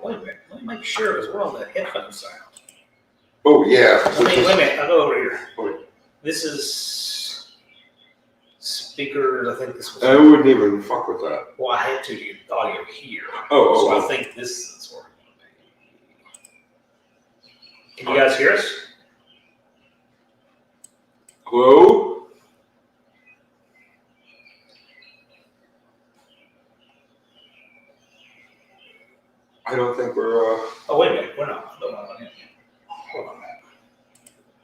wait a minute. Let me make sure because we're on the headphone sound. Oh, yeah. Wait a minute. I'll go over here. Wait. This is speakers. I think this was. I wouldn't even fuck with that. Well, I had to get audio here. Oh. So I think this is where it's going to be. Can you guys hear us? Hello? I don't think we're, Oh, wait a minute. We're not. Hold on. Hold on.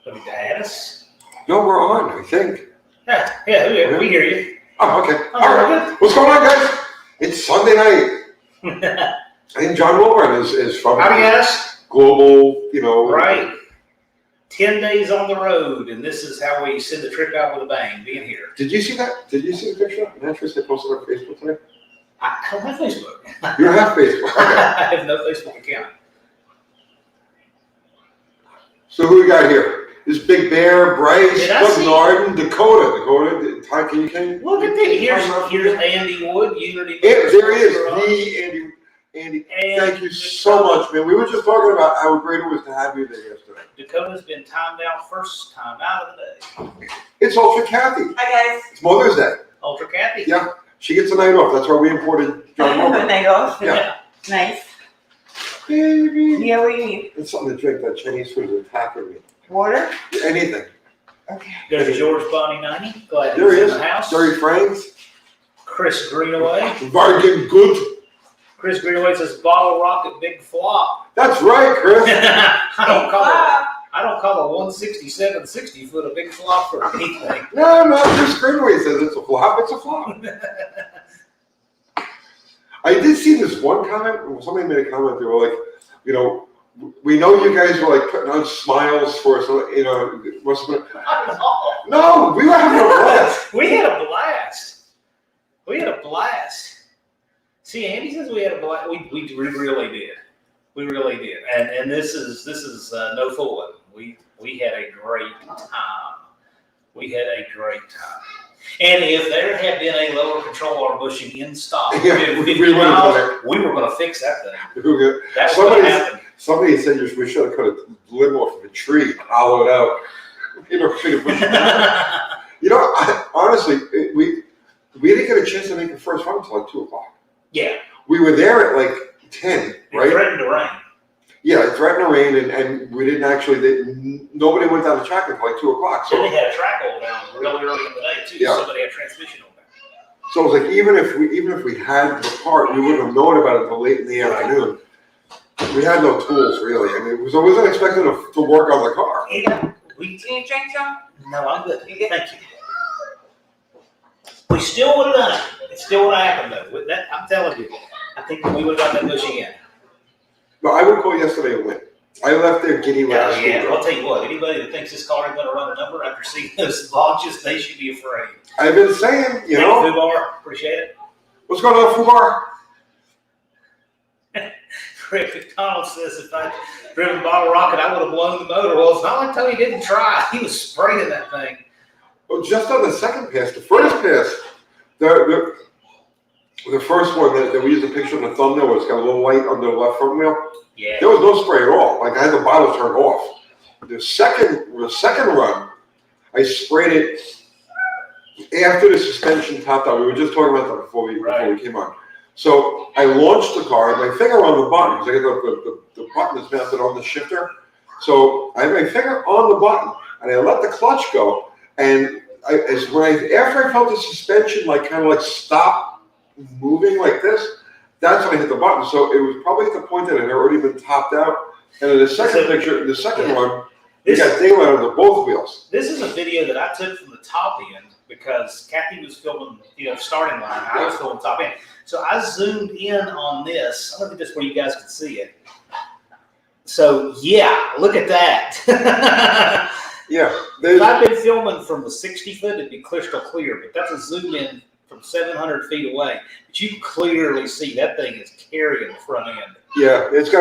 Let me add us. No, we're on, I think. Yeah, we hear you. Oh, okay. Oh, All right. What's going on, guys? It's Sunday night. I think John Wilburn is from Howdy, guys. Global, Right. 10 days on the road, and this is how we send the trip out with a bang, being here. Did you see that? Did you see the picture? Mattress they posted on Facebook today? I don't have Facebook. You don't have Facebook. Okay. I have no Facebook account. So who we got here? This Big Bear, Bryce, Narden, Dakota. Ty, can you look at that. Here's Andy Wood, Unity. There he is. The Andy. Thank you so much, man. We were just talking about how great it was to have you there yesterday. Dakota's been timed out first time out of the day. It's Ultra Kathy. Hi, guys. It's Mother's Day. Ultra Kathy. Yeah. She gets a night off. That's why we imported John Wilburn. A night off. Yeah. Nice. Baby. Yeah, what do you need? It's something to drink. That Chinese food is attacking me. Water? Anything. Okay. There's George Bonnie 90. Glad There he he's is. in the house. Jerry Franks. Chris Greenaway. Vargan Good. Chris Greenaway says bottle rocket big flop. That's right, Chris. I don't call a 167 60 foot a big flop for anything. No, Chris Greenaway says it's a flop. It's a flop. I did see this one comment. Somebody made a comment. They were like, we know you guys were like putting on smiles for us. Must have been. No, we were having a blast. We had a blast. See, Andy says we had a blast. We really did. We really did. And this is no fooling. We had a great time. And if there had been a lower control arm bushing in stock, 50 miles, we were going to fix that thing. That's what happened. Somebody said we should have cut a limb off of a tree, hollow it out. Honestly, we didn't get a chance to make the first run until like 2 o'clock. Yeah. We were there at like 10, right? It threatened to rain. Yeah, it threatened to rain, and we didn't actually. Nobody went down the track until like 2 o'clock. So they had a track hole down really early in the day too. Yeah. Somebody had transmission on there. So it was like even if we had the part, we wouldn't have known about it until late in the afternoon. We had no tools really. I mean, I wasn't expecting to work on the car. Yeah. Can you drink some? No, I'm good. Thank you. We still would have done it. It still would have happened though. That, I'm telling you, I think we would have got that bush again. No, I would call yesterday a win. I left there giddy last week. I'll tell you what, anybody that thinks this car is going to run a number after seeing those launches, they should be afraid. I've been saying, Thank you, Fubar. Appreciate it. What's going on, Fubar? Rick McDonald says if I'd driven Bottle Rocket, I would have blown the motor. Well, it's not like Tony didn't try. He was spraying that thing. Well, just on the second pass, the first pass, the first one that we used a picture on the thumbnail where it's got a little light under the left front wheel. Yeah. There was no spray at all. Like I had the bottle turned off. The second run, I sprayed it after the suspension topped out. We were just talking about that before we came on. So I launched the car, my finger on the button, because I got the button that's mounted on the shifter. So I had my finger on the button, and I let the clutch go. And after I felt the suspension kind of stop moving like this, that's when I hit the button. So it was probably at the point that it had already been topped out. And in the second run, we got daylight under both wheels. This is a video that I took from the top end because Kathy was filming, starting line. I was filming top end. So I zoomed in on this. I'll look at this where you guys can see it. So yeah, look at that. Yeah. If I've been filming from the 60 foot, it'd be crystal clear, but that's a zoom in from 700 feet away. But you can clearly see that thing is carrying the front end. Yeah, it's a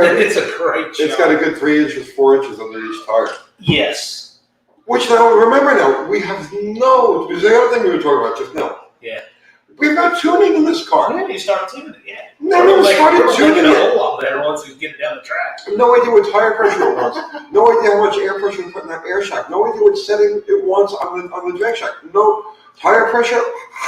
great shot. It's got a good 3 inches, 4 inches under each tire. Yes. Which now, remember now, we have because the other thing we were talking about just now. Yeah. We've got tuning in this car. Yeah, you start tuning it, yeah. Never started tuning it. it. A whole lot better once we get down the track. No idea what tire pressure it wants. No idea how much air pressure to put in that air shock. No idea what setting it wants on the drag shock. No tire pressure.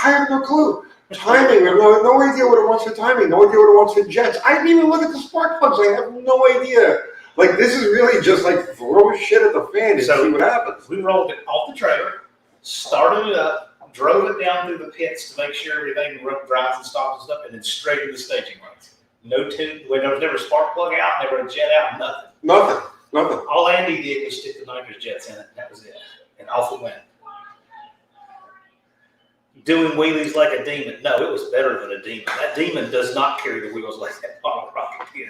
I have no clue. Timing. I have no idea what it wants for timing. No idea what it wants for jets. I didn't even look at the spark plugs. I have no idea. Like, this is really just like throw shit at the fan and see what happens. We rolled it off the trailer, started it up, drove it down through the pits to make sure everything drives and stops and stuff, and then straight into the staging runs. No tube, there was never a spark plug out, never a jet out, nothing. Nothing. All Andy did was stick the nitrous jets in it, that was it. And off it went. Doing wheelies like a demon. No, it was better than a demon. That demon does not carry the wheels like that bottle rocket did.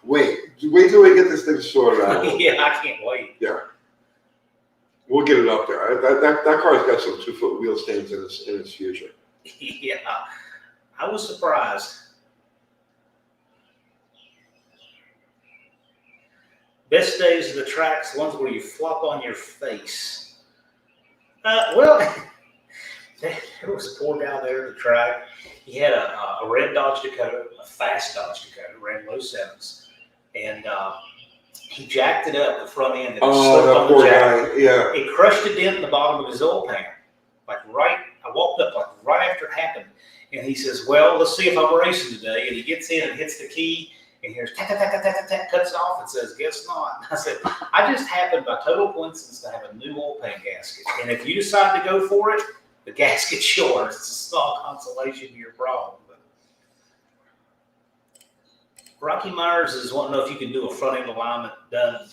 Wait till we get this thing sorted out. Yeah, I can't wait. Yeah. We'll get it up there. That car's got some 2-foot wheel stands in its future. Yeah, I was surprised. Best days of the tracks, the ones where you flop on your face. Well, there was a poor guy there at the track. He had a red Dodge Dakota, a fast Dodge Dakota, ran low sevens, and he jacked it up the front end and slipped on the jack. Guy. Yeah. It crushed a dent in the bottom of his oil pan. I walked up right after it happened, and he says, "Well, let's see if I'm racing today." And he gets in and hits the key, and hears tat tat tat tat tat tat, cuts it off and says, "Guess not." And I said, "I just happened by total coincidence to have a new oil pan gasket, and if you decide to go for it, the gasket's yours. It's a small consolation to your problem." But Rocky Myers is wanting to know if you can do a front end alignment done.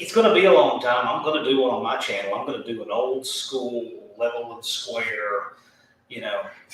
It's going to be a long time. I'm going to do one on my channel. I'm going to do an old school level and square,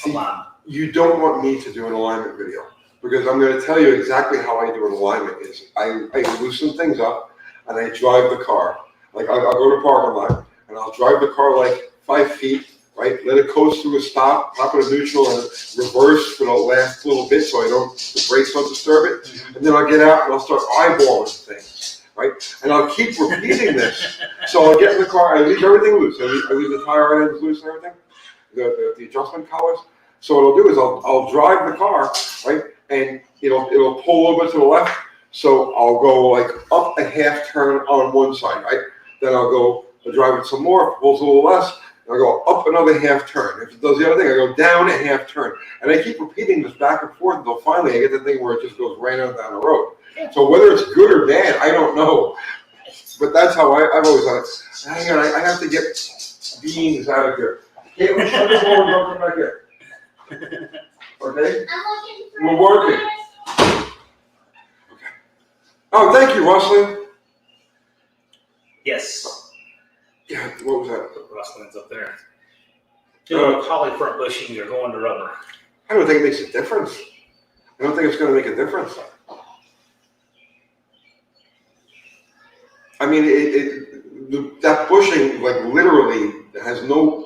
alignment. You don't want me to do an alignment video because I'm going to tell you exactly how I do an alignment. Is I loosen things up and I drive the car. Like I'll go to parking lot and I'll drive the car like 5 feet, right? Let it coast through a stop, pop it a neutral, and reverse for the last little bit so the brakes don't disturb it. Mm-hmm. And then I'll get out and I'll start eyeballing things, right? And I'll keep repeating this. So I'll get in the car, I leave everything loose. I leave the tire ends loose and everything, the adjustment collars. So what I'll do is I'll drive the car, right? And it'll pull a little bit to the left. So I'll go like up a half turn on one side, right? Then I'll drive it some more, it pulls a little less. I go up another half turn. If it does the other thing, I go down a half turn. And I keep repeating this back and forth until finally I get the thing where it just goes right on down the road. Yeah. So whether it's good or bad, I don't know. But that's how I've always done it. Hang on, I have to get beans out of here. Okay, let's shut the door and don't come back here. Okay? We're working. Okay. Oh, thank you, Rustling. Yes. Yeah, what was that? Rustling's up there. Doing poly front bushings or going to rubber. I don't think it makes a difference. I don't think it's going to make a difference. I mean, that bushing, like, literally has no,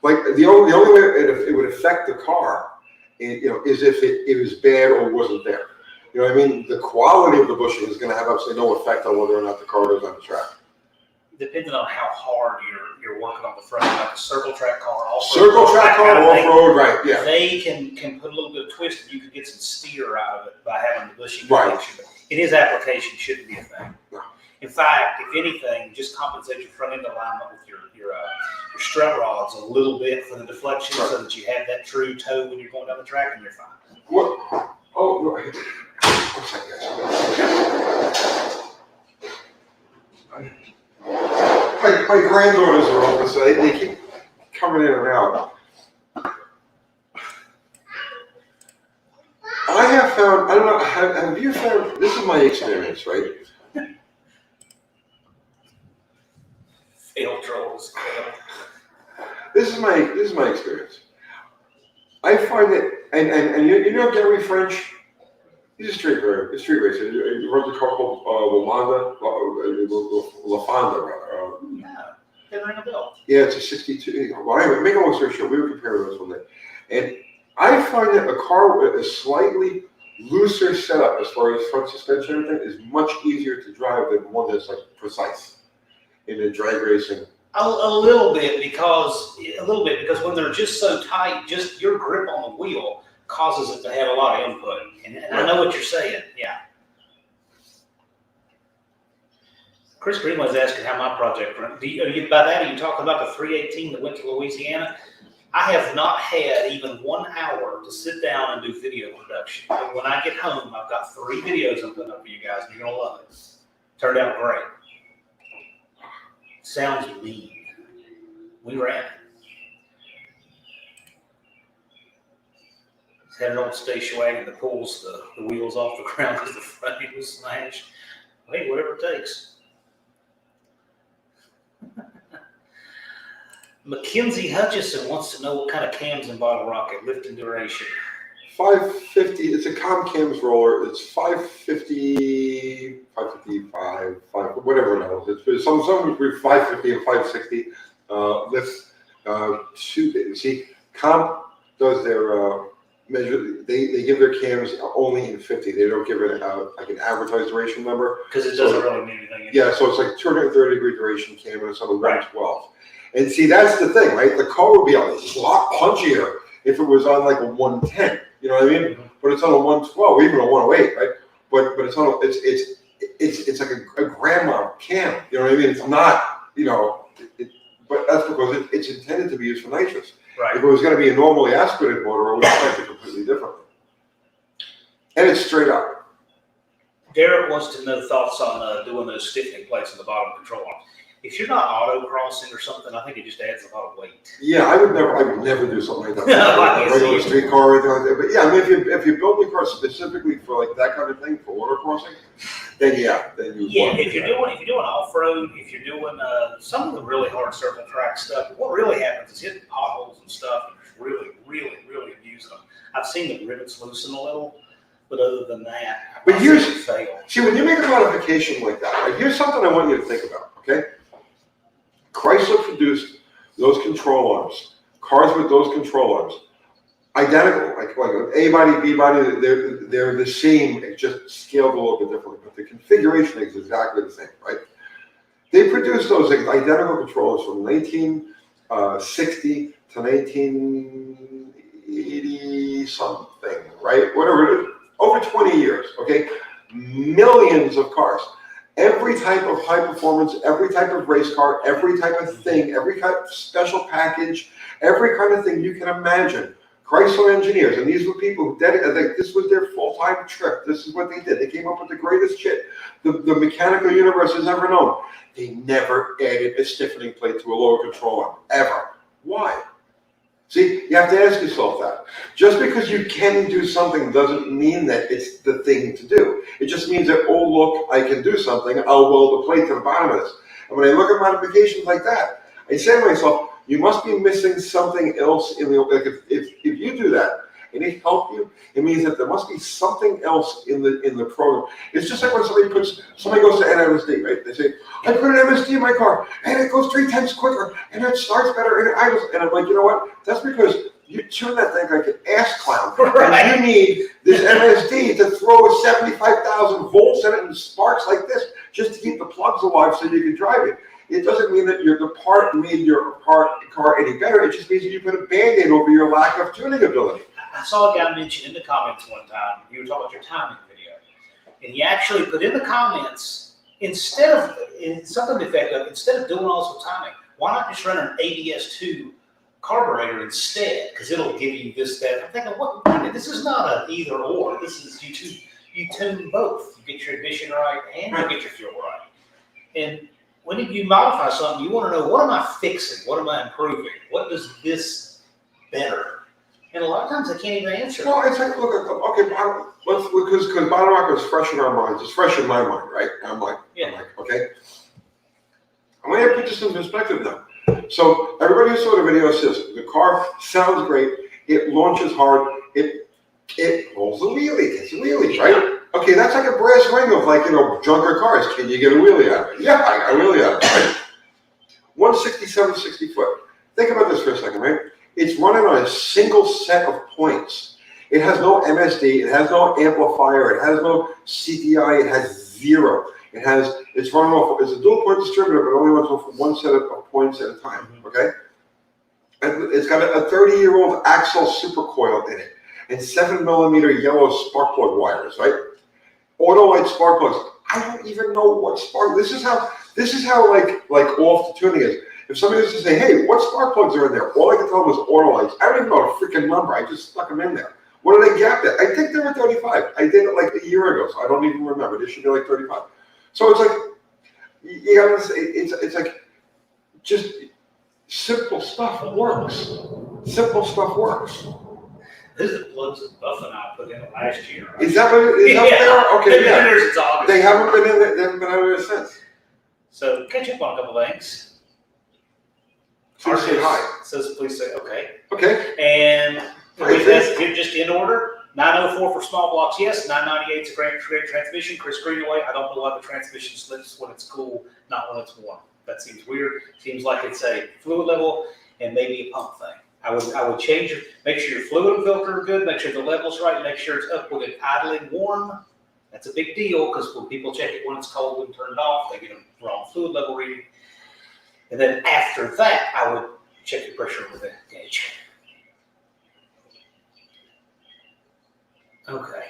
like, the only way it would affect the car, is if it was bad or wasn't there. You know what I mean? The quality of the bushing is going to have absolutely no effect on whether or not the car goes on the track. Depending on how hard you're working on the front, like a circle track car, off-road, right? Yeah. They can put a little bit of twist, and you can get some steer out of it by having the bushing. Right. In his application, shouldn't be a thing. No. In fact, if anything, just compensate your front end alignment with your strut rods a little bit for the deflection, right, so that you have that true toe when you're going down the track, and you're fine. What? Oh, right. My granddaughters are over, so they keep coming in and out. I have found, I don't know, have you found, this is my experience, right? Fail trolls. This is my experience. I find that, and you know Gary French? He's a street racer. He runs a car called La Fonda, rather. Yeah, didn't ring a bell. Yeah, it's a 62. Well, anyway, make a long story short, we were comparing those one day. And I find that a car with a slightly looser setup as far as front suspension and everything is much easier to drive than one that's like precise in the drag racing. A little bit because when they're just so tight, just your grip on the wheel causes it to have a lot of input. And I know what you're saying. Yeah. Chris Green was asking how my project went. By that, are you talking about the 318 that went to Louisiana? I have not had even 1 hour to sit down and do video production. And when I get home, I've got 3 videos I'm putting up for you guys, and you're going to love it. Turned out great. Sounds mean. We ran it. Had an old station wagon that pulls the wheels off the ground because the frame was smashed. Hey, whatever it takes. Mackenzie Hutchison wants to know what kind of cams in Bottle Rocket, lifting duration. 550, it's a Com Cams roller. It's 550, 555, 5, whatever it is. It's some between 550 and 560 lifts. See, Com does their measure. They give their cams only in 50. They don't give it like an advertised duration number. Because it doesn't really mean anything. Yeah, so it's like 230-degree duration cam, and it's on the 112. And see, that's the thing, right? The car would be a lot punchier if it was on like a 110. You know what I mean? Mm-hmm. But it's on a 112, even a 108, right? But it's on it's like a grandma cam. You know what I mean? It's not, but that's because it's intended to be used for nitrous. Right. If it was going to be a normally aspirated motor, it would affect it completely differently. And it's straight up. Garrett wants to know thoughts on doing those stiffening plates in the bottom control arms. If you're not auto-crossing or something, I think it just adds a lot of weight. Yeah, I would never do something like that. No, Regular street car or anything like that. But yeah, I mean, if you're building a car specifically for like that kind of thing, for autocrossing, then you if you're doing off-road, if you're doing some of the really hard circle track stuff, what really happens is hitting potholes and stuff, and just really, really, really abusing them. I've seen the rivets loosen a little, but other than that, but here's fail. See, when you make a modification like that, right, here's something I want you to think about. Okay. Chrysler produced those control arms, cars with those control arms, identical, like A body, B body, they're the same, it's just scaled a little bit differently, but the configuration is exactly the same, right? They produced those identical controllers from 1960 to 1980 something, right? Whatever it is, over 20 years, okay? Millions of cars. Every type of high performance, every type of race car, every type of thing, every kind of special package, every kind of thing you can imagine. Chrysler engineers, and these were people who dedicated, this was their full-time trip. This is what they did. They came up with the greatest shit the mechanical universe has ever known. They never added a stiffening plate to a lower control arm, ever. Why? See, you have to ask yourself that. Just because you can do something doesn't mean that it's the thing to do. It just means that, oh, look, I can do something. I'll weld a plate to the bottom of this. And when I look at modifications like that, I say to myself, you must be missing something else in the, like if you do that and it helped you, it means that there must be something else in the program. It's just like when somebody goes to an MSD, right? They say, I put an MSD in my car and it goes 3 times quicker and it starts better and it idles. And I'm like, you know what? That's because you tune that thing like an ass clown. Right. And you need this MSD to throw 75,000 volts in it and sparks like this just to keep the plugs alive so you can drive it. It doesn't mean that the part made your car any better. It just means that you put a Band-Aid over your lack of tuning ability. I saw a guy mention in the comments one time, you were talking about your timing video, and he actually put in the comments, instead of doing also timing, why not just run an ADS2 carburetor instead? Because it'll give you this, that. I'm thinking, what? This is not an either or. This is you tune both. You get your ignition right and you get your fuel right. And when you modify something, you want to know, what am I fixing? What am I improving? What does this better? And a lot of times I can't even answer. No, it's like, look, okay, because Bottom Rocker is fresh in our minds. It's fresh in my mind, right? I'm like, okay. I'm going to put this in perspective now. So everybody who saw the video says, the car sounds great. It launches hard. It rolls a wheelie. It's a wheelie, right? Okay, that's like a brass ring of junker cars. Can you get a wheelie out of it? Yeah, I got a wheelie out of it, right? 167, 60 foot. Think about this for a second, right? It's running on a single set of points. It has no MSD, it has no amplifier, it has no CDI, it has zero. It's running off, it's a dual point distributor, but it only runs off one set of points at a time, okay? And it's got a 30-year-old Axel supercoil in it, and 7mm yellow spark plug wires, right? Auto light spark plugs. I don't even know what spark, this is how This is how like off the tuning is. If somebody was to say, hey, what spark plugs are in there? All I could tell them was auto lights. I don't even know a freaking number. I just stuck them in there. What are they gapped at? I think they were 35. I did it like a year ago, so I don't even remember. They should be like 35. So it's like, you gotta say, it's like, just simple stuff works. Simple stuff works. This is the plugs that Buff and I put in last year. Right? Is that what they are? Okay, They've been yeah. there since August. They haven't been in it. They haven't been out of there since. So catch up on a couple things. Please say hi. Says please say okay. Okay. And Hi, if just in order, 904 for small blocks, yes. 998 is a great transmission. Chris Greenaway, I don't know why the transmission slips when it's cool, not when it's warm. That seems weird. Seems like it's a fluid level and maybe a pump thing. I would change your, make sure your fluid and filter are good, make sure the level's right, make sure it's up with it idling warm. That's a big deal because when people check it when it's cold and turned off, they get a wrong fluid level reading. And then after that, I would check your pressure with the gauge. Okay.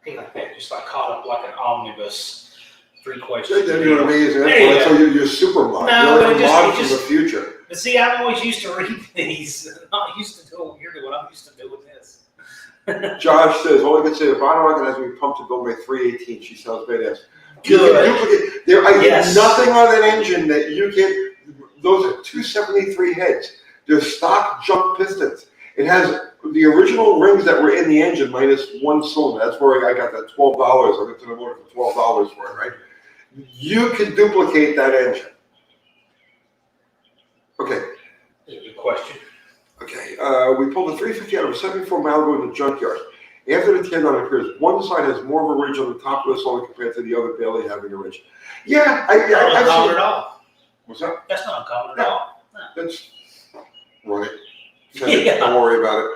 Hey, like that, just like caught up like an omnibus. 3 questions. You're amazing. There you So you're super mod. No, you're like a mod it from the future. But see, I'm always used to reading these. I'm not used to doing what you're doing. I'm used to doing this. Josh says, all I can say, the bottom rocket has been pumped to build my 318. She sounds badass. Good. You can duplicate. There are Yes. nothing on that engine that you can. Those are 273 heads. They're stock junk pistons. It has the original rings that were in the engine minus one cylinder. That's where I got that $12. I went to the motor for $12 for it, right? You can duplicate that engine. Okay. Good question. Okay. We pulled a 350 out of a 74 Malibu in the junkyard. After the teardown appears, one side has more of a ridge on the top of the cylinder compared to the other barely having a ridge. Yeah, Not I've uncommon seen. at all. What's that? That's not uncommon at No. all. No. That's run it. Send it. Yeah. Don't worry about it.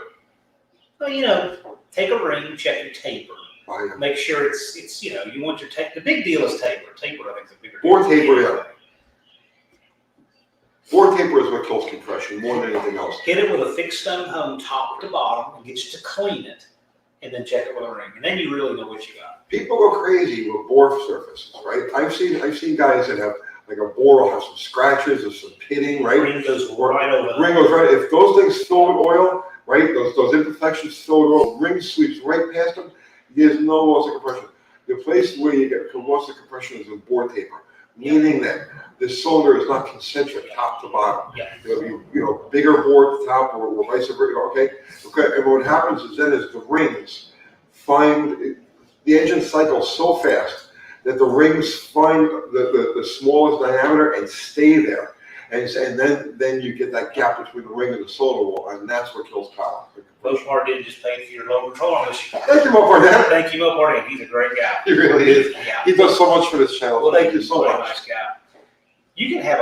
Well, take a ring, check your taper. Oh, yeah. Make sure it's you want your taper. The big deal is taper. Taper, I think, is a bigger Bore deal. taper, yeah. Bore taper is what kills compression more than anything else. Hit it with a thick stone hone top to bottom and get you to clean it, and then check it with a ring, and then you really know what you got. People go crazy with bore surfaces, right? I've seen guys that have like a bore will have some scratches or some pitting, right? Ring goes right over. Ring goes right. If those things fill with oil, right? Those imperfections fill with oil. Ring sweeps right past them. There's no loss of compression. The place where you get loss of compression is with bore taper, meaning that the cylinder is not concentric top to bottom. Yeah. There'll be bigger bore at the top or vice versa. Okay. And what happens is then is the rings find the engine cycles so fast that the rings find the smallest diameter and stay there. And then you get that gap between the ring and the cylinder wall, and that's what kills power. Mopar didn't just pay for your low control on this. Thank you, Mopar. Thank you, Mopar. He's a great guy. He really is. Yeah. He does so much for this channel. Well, Thank you so what a much. nice guy. You can have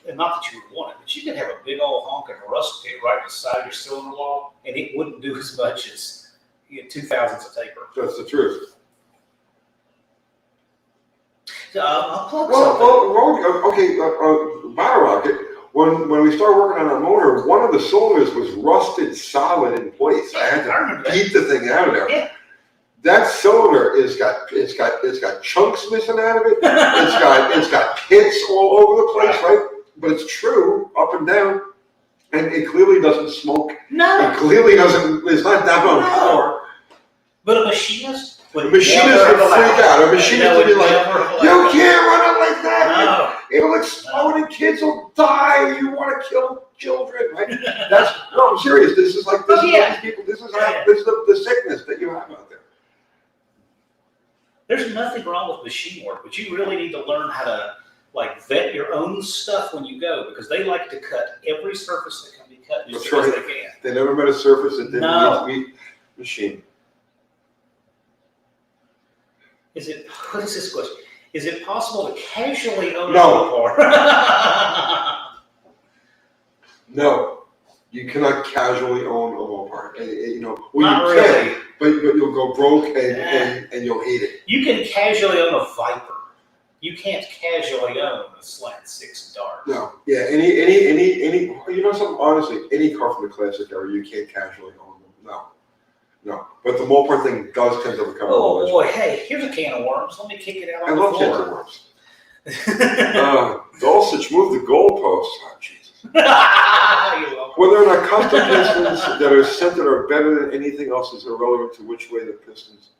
and not that you would want it, but you can have a big old honking rust pit right beside your cylinder wall, and it wouldn't do as much as 2,000s of taper. That's the truth. So, I'll plug something. Bottle rocket. When we started working on our motor, one of the cylinders was rusted solid in place. I had I remember to that. beat the thing out of there. Yeah. That cylinder it's got chunks missing out of it. It's got pits all over the place, right? But it's true, up and down, and it clearly doesn't smoke. No. It clearly doesn't. It's not down on power. But a machinist would A machinist never would freak allow out. A it. machinist would be like, "You can't run it like that. No. It'll explode and kids will die. You want to kill children, right?" No, I'm serious. This is like this. Oh, Is yeah. what these people. This is the sickness that you have out there. There's nothing wrong with machine work, but you really need to learn how to vet your own stuff when you go, because they like to cut every surface that can be cut just That's because right. they can. They never met a surface that didn't No. meet machine. What is this question? Is it possible to casually own No. a car? No, you cannot casually own a Mopar. Not you really. can, but you'll go broke and you'll hate it. You can casually own a Viper. You can't casually own a Slant 6 Dart. No, yeah, any. Something. Honestly, any car from the classic era, you can't casually own them. No. But the Mopar thing does tend to become. Oh boy, hey, here's a can of worms. Let me kick it out I on the love cans floor. of worms. Dulcich, move the goalposts. Oh, Jesus. Whether or not custom pistons that are centered are better than anything else is irrelevant to which way the pistons.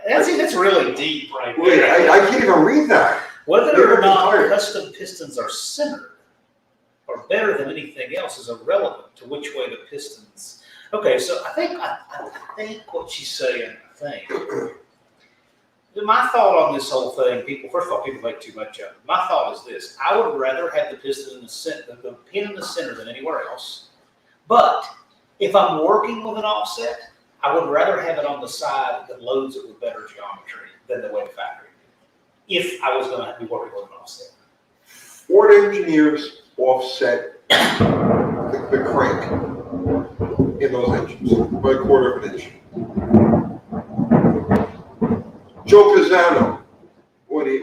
That's really deep, right Wait, there. I can't even read that. Whether or not Tired. custom pistons are centered or better than anything else is irrelevant to which way the pistons. Okay, so I think what she's saying. My thought on this whole thing, first of all, people make too much of it. My thought is this: I would rather have the piston in the center, the pin in the center, than anywhere else. But if I'm working with an offset, I would rather have it on the side that loads it with better geometry than the way the factory did. If I was going to be working with an offset. Ford engineers offset the crank in those engines by a quarter of an inch. Joe Pisano, when it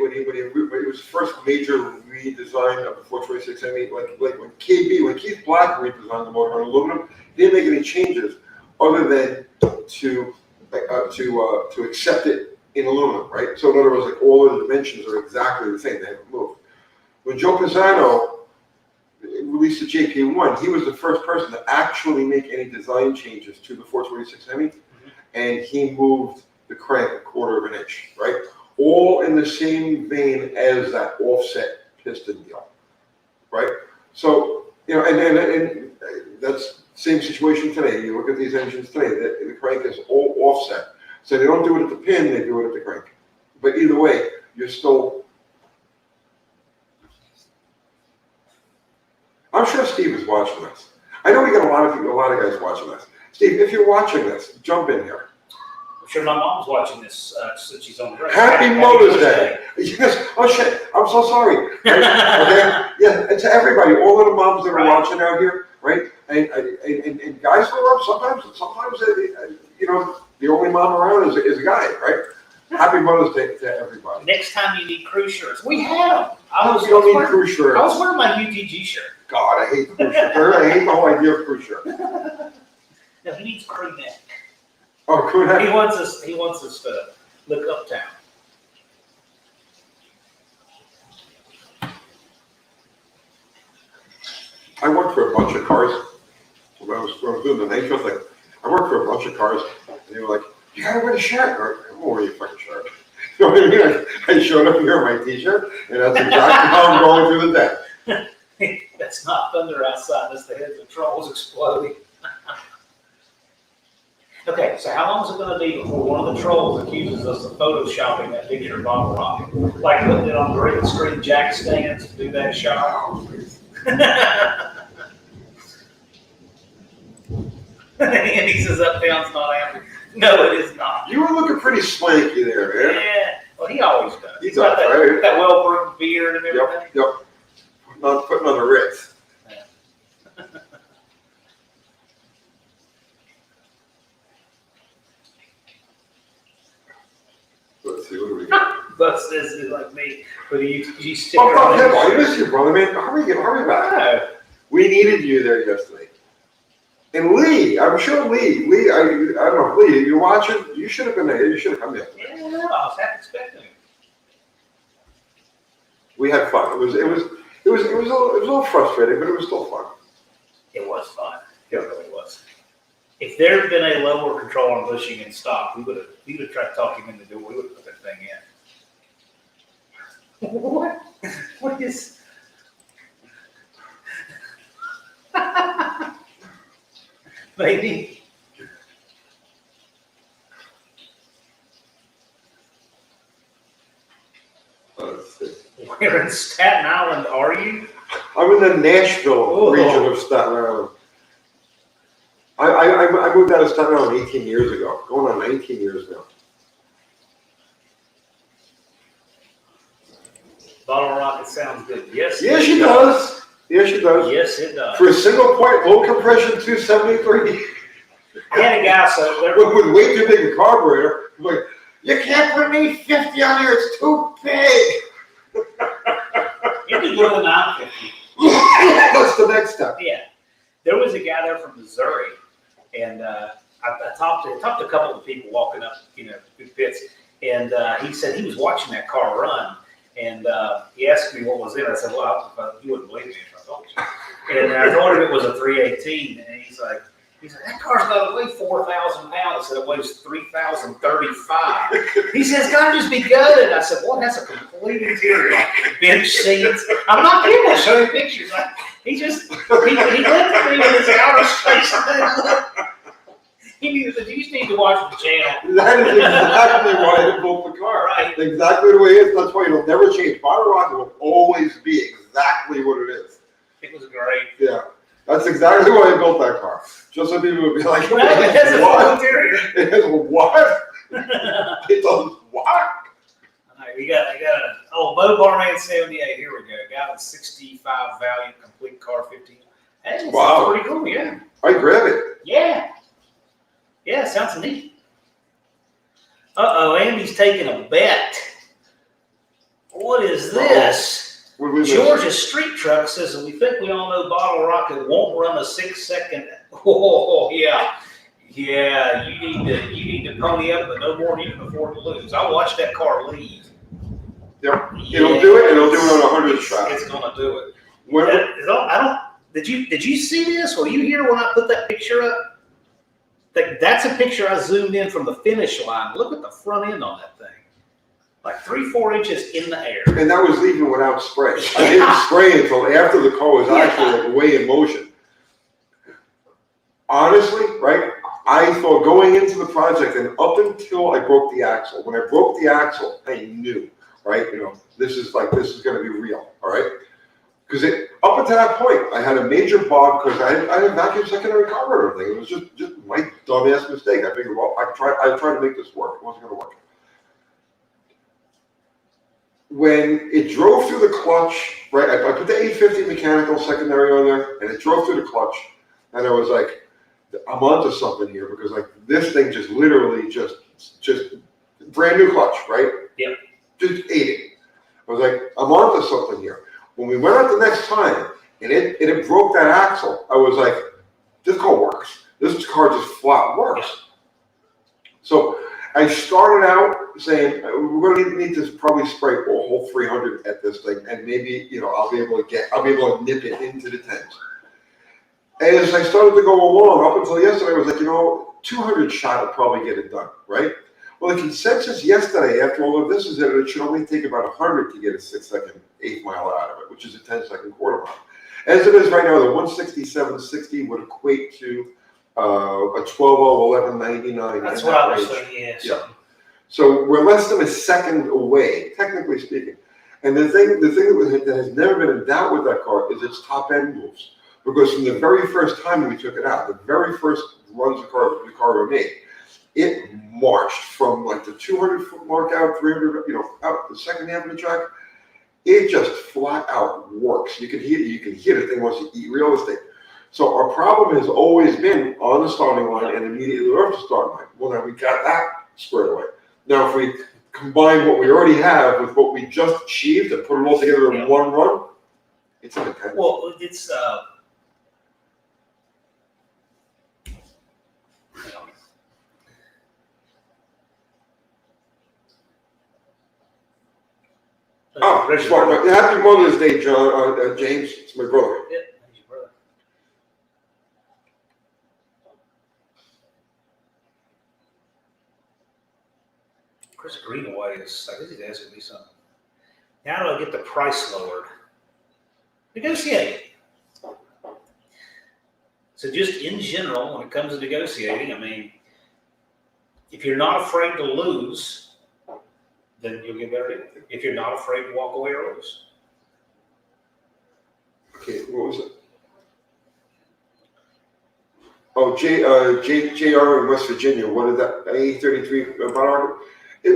was first major redesign of the 426 Hemi, like when Keith Black redesigned the motor on aluminum, he didn't make any changes other than to accept it in aluminum, right? So in other words, like all the dimensions are exactly the same; they haven't moved. When Joe Pisano released the JP1, he was the first person to actually make any design changes to the 426 Hemi, and he moved the crank a quarter of an inch, right? All in the same vein as that offset piston deal, right? So, and that's same situation today. You look at these engines today, the crank is all offset. So they don't do it at the pin, they do it at the crank. But either way, you're still... I'm sure Steve is watching this. I know we got a lot of guys watching this. Steve, if you're watching this, jump in here. I'm sure my mom's watching this since she's on the radio. Happy Mother's Day. Yes. Oh shit. I'm so sorry. Right? Okay. Yeah. And to everybody, all of the moms that are watching out here, right? And guys grow up. Sometimes the only mom around is a guy, right? Happy Mother's Day to everybody. Next time you need crew shirts, we had them. You don't need crew shirts. I was wearing my UGG shirt. God, I hate crew shirts. I hate the whole idea of crew shirt. No, he needs crew neck. Oh, crew neck. He wants us to look uptown. I worked for a bunch of cars. When I was doing the nitro thing, I worked for a bunch of cars, and they were like, "You gotta wear the shirt." I won't wear your fucking shirt. You know what I mean? I showed up here in my t-shirt, and that's exactly how I'm going through the day. That's not thunder outside. That's the heads of trolls exploding. Okay, so how long is it going to be before one of the trolls accuses us of photoshopping that picture of Bob Rock? Like putting it on green screen jack stands to do that shot? And he says Uptown's not happy. No, it is not. You were looking pretty swanky there, man. Yeah, well, he always does. He does, right? That well-groomed beard and everything. Yep. Not putting on the Ritz. Let's see, what do we got? Bus is like me with a UTG sticker. Oh, him. I miss you, brother, man. Hurry back. Oh. We needed you there yesterday. And Lee, I'm sure Lee, I don't know, Lee, you're watching? You should have been there. You should have come yesterday. Yeah, I was half expecting it. We had fun. It was a little frustrating, but it was still fun. It was fun. It really was. If there had been a lower control on bushing in stock, we would have tried to talk him in the door. We would have put that thing in. What? What is? Maybe. Let's see. Where in Staten Island are you? I'm in the Nashville region of Staten Island. I moved out of Staten Island 18 years ago, going on 19 years now. Bottle Rocket sounds good. Yes. Yes, she does. Yes, she does. Yes, it does. For a single point, low compression 273. I had a guy so there. With way too big a carburetor, like, you can't put an 850 on here, it's too big. You could go to 950. What's the next step? Yeah. There was a guy there from Missouri, and I talked to a couple of people walking up, through the pits, and he said he was watching that car run, And he asked me what was in it. I said, well, you wouldn't believe me if I told you. And I told him it was a 318, and he's like, that car's got to weigh 4,000 pounds. I said, it weighs 3,035. He says, gotta just be gutted. I said, well, that's a complete interior. Bench seats. I'm not kidding. I'll show you pictures. He lifted me in his outer space. You just need to watch the channel. That is exactly why I built the car. Right. Exactly the way it is. That's why it'll never change. Bottle rocket will always be exactly what it is. It was great. Yeah. That's exactly why I built that car. Just so people would be like, It has a full interior. It has what? It does what? All right, we got Bo Barman 78. Here we go. Got a 65 value complete car 15. Hey, Wow. Pretty cool, yeah. I grab it. Yeah. Yeah, sounds neat. Andy's taking a bet. What is this? What was Georgia Street Truck says that we think we all know Bottle Rocket won't run a 6-second. Oh yeah, yeah. You need to pony up, but no more than you can afford to lose. I watched that car leave. Yep. It'll do it. It'll do it on 100 shot. It's gonna do it. When, Did you see this? Were you here when I put that picture up? That's a picture I zoomed in from the finish line. Look at the front end on that thing. Like 3-4 inches in the air. and that was leaving without spray. I didn't spray until after the car was actually like way in motion. Honestly, right? I thought going into the project and up until I broke the axle. When I broke the axle, I knew, right? This is going to be real, all right? Because up until that point, I had a major bog because I had a vacuum secondary carburetor thing. It was just my dumbass mistake. I figured, well, I tried to make this work. It wasn't going to work. When it drove through the clutch, right? I put the 850 mechanical secondary on there, and it drove through the clutch, and I was like, I'm onto something here because like this thing just literally just brand new clutch, right? Yep. Just ate it. I was like, I'm onto something here. When we went out the next time and it broke that axle, I was like, this car works. This car just flat works. So I started out saying we're going to need to probably spray a whole 300 at this thing, and maybe I'll be able to nip it into the tens. As I started to go along, up until yesterday, I was like, 200 shot would probably get it done, right? Well, the consensus yesterday, after all of this, is that it should only take about 100 to get a 6-second 8 mile out of it, which is a 10-second quarter mile. As it is right now, the 167.60 would equate to a 12:11.99. That's what I was thinking. Yeah. So we're less than a second away, technically speaking. And the thing that has never been in doubt with that car is its top end moves. Because from the very first time we took it out, the very first runs the car were made, it marched from like the 200-foot mark out, 300, out the second half of the track. It just flat out works. You can hear the thing wants to eat real estate. So our problem has always been on the starting line and immediately off the starting line. Well, now we got that squared away. Now, if we combine what we already have with what we just achieved and put it all together in one run, it's an intense. Well, it's Happy Mother's Day, John. James, it's my brother. Yeah, thank you, brother. Chris Greenaway is, I guess he's asking me something. How do I get the price lowered? Negotiate. So just in general, when it comes to negotiating, I mean, if you're not afraid to lose, then you'll get better deal. If you're not afraid to walk away or lose. Okay, what was it? Oh, JR in West Virginia. What is that? A33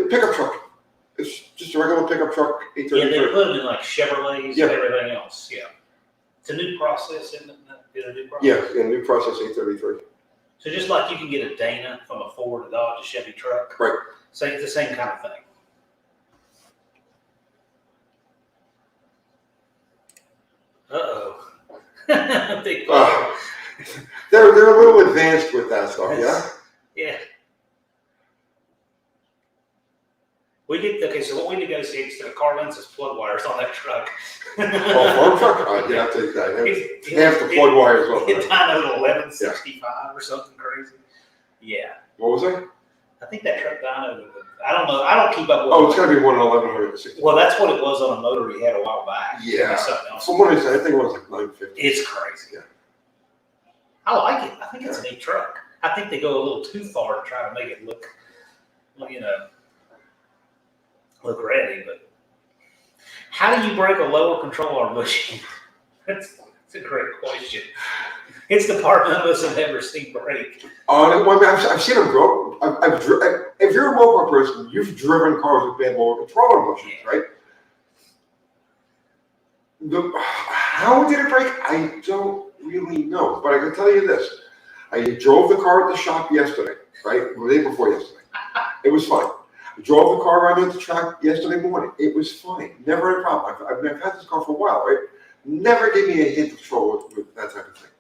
pickup truck. It's just a regular pickup truck. Yeah, they put them in like Chevrolets and everything else. Yeah, it's a new process, isn't it? Is it a new process? Yeah, new process A33. So just like you can get a Dana from a Ford, a Dodge, a Chevy truck. Right. So it's the same kind of thing. Big they're a little advanced with that stuff, yeah? Yeah. So what we negotiate instead of car lengths is plug wires on that truck. Oh, farm truck? Yeah, I'll take that. Half the plug wire as well. It dynoed 1165 or something crazy. Yeah. What was that? I think that truck dynoed. I don't know. I don't keep up with Oh, it's got to be 1160. Well, that's what it was on a motor he had a while back. Yeah. Something else. From what I said, I think it was like 950. It's crazy. Yeah. I like it. I think it's a neat truck. I think they go a little too far to try to make it look ready. But how do you break a lower control arm bushing? That's a great question. It's the part none of us have ever seen break. I've seen them broke. If you're a mobile person, you've driven cars with bad lower control arm bushings, right? How did it break? I don't really know, but I can tell you this. I drove the car at the shop yesterday, right? The day before yesterday. It was fine. I drove the car around at the track yesterday morning. It was fine. Never had a problem. I've had this car for a while, right? Never gave me a hint of trouble with that type of thing.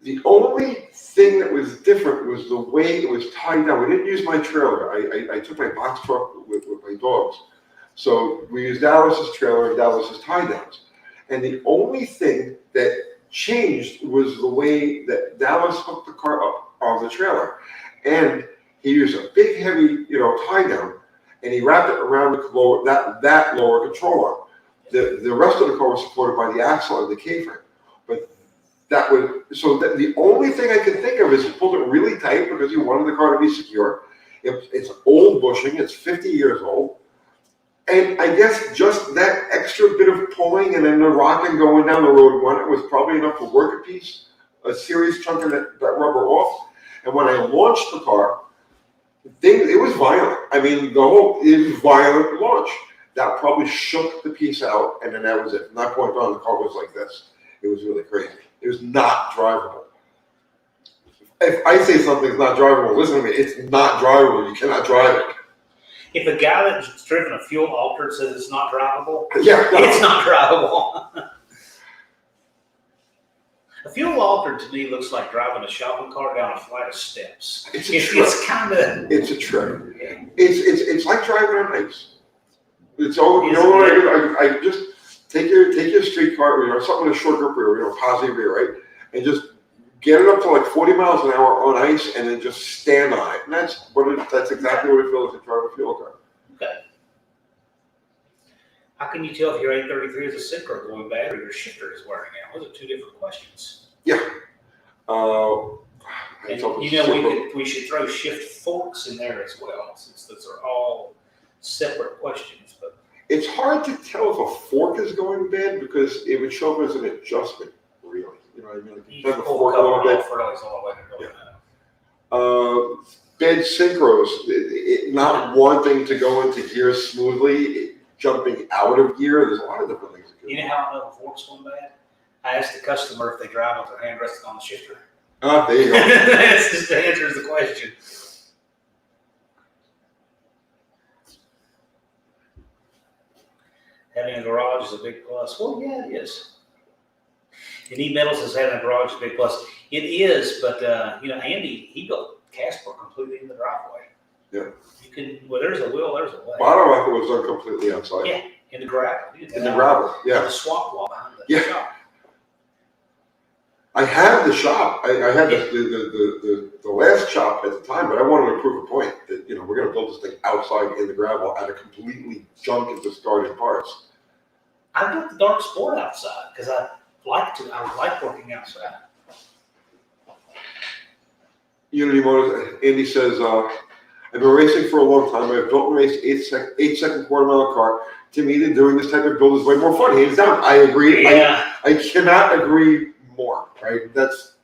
The only thing that was different was the way it was tied down. We didn't use my trailer. I took my box truck with my dogs. So we used Dallas's trailer and Dallas's tie downs. And the only thing that changed was the way that Dallas hooked the car up on the trailer. And he used a big, heavy, tie down, and he wrapped it around that lower control arm. The rest of the car was supported by the axle and the K-frame. But the only thing I could think of is he pulled it really tight because he wanted the car to be secure. It's old bushing, it's 50 years old. And I guess just that extra bit of pulling and then the rocking going down the road was probably enough to work a serious chunk of that rubber off. And when I launched the car, it was violent. I mean, it was violent launch. That probably shook the piece out, and then that was it. From that point on, the car was like this. It was really crazy. It was not drivable. If I say something's not drivable, listen to me. It's not drivable. You cannot drive it. If a guy that's driven a fuel altered says it's not drivable, yeah, it's not drivable. A fuel altered to me looks like driving a shopping cart down a flight of steps. It's a trick. Yeah. It's like driving on ice. It's all I just take your street car, something with a short grip rear, positive rear, right, and just get it up to like 40 miles an hour on ice, and then just stand on it. And that's exactly what it feels like to drive a fuel car. Okay. How can you tell if your 833 is a Synchro going bad or your shifter is wearing out? Those are two different questions. Yeah. We should throw shift forks in there as well, since those are all separate questions. But it's hard to tell if a fork is going bad because it would show up as an adjustment, really. You know what I mean? Like you can pull the cover off for those all the way to bed synchros, not wanting to go into gear smoothly, jumping out of gear. There's a lot of different things. You know how I know a fork's going bad? I asked the customer if they drive with their hand resting on the shifter. There you go. That's just answers the question. Having a garage is a big plus. Well, yeah, it is. And E-Metals says having a garage is a big plus. It is, but Andy, he built Casper completely in the driveway. Yeah. You can, there's a will, there's a way. Bottom rocket was done completely outside. Yeah, in the gravel. In the gravel, yeah. The swap wall behind the shop. I had the shop. I had the last shop at the time, but I wanted to prove a point that we're going to build this thing outside in the gravel out of completely junk and discarded parts. I built the Dark Sport outside because I like working outside. Unity Motors. Andy says, I've been racing for a long time. I've built and raced 8-second quarter-mile car. To me, doing this type of build is way more fun. Hands down, I agree. Yeah. I cannot agree more. Right? That's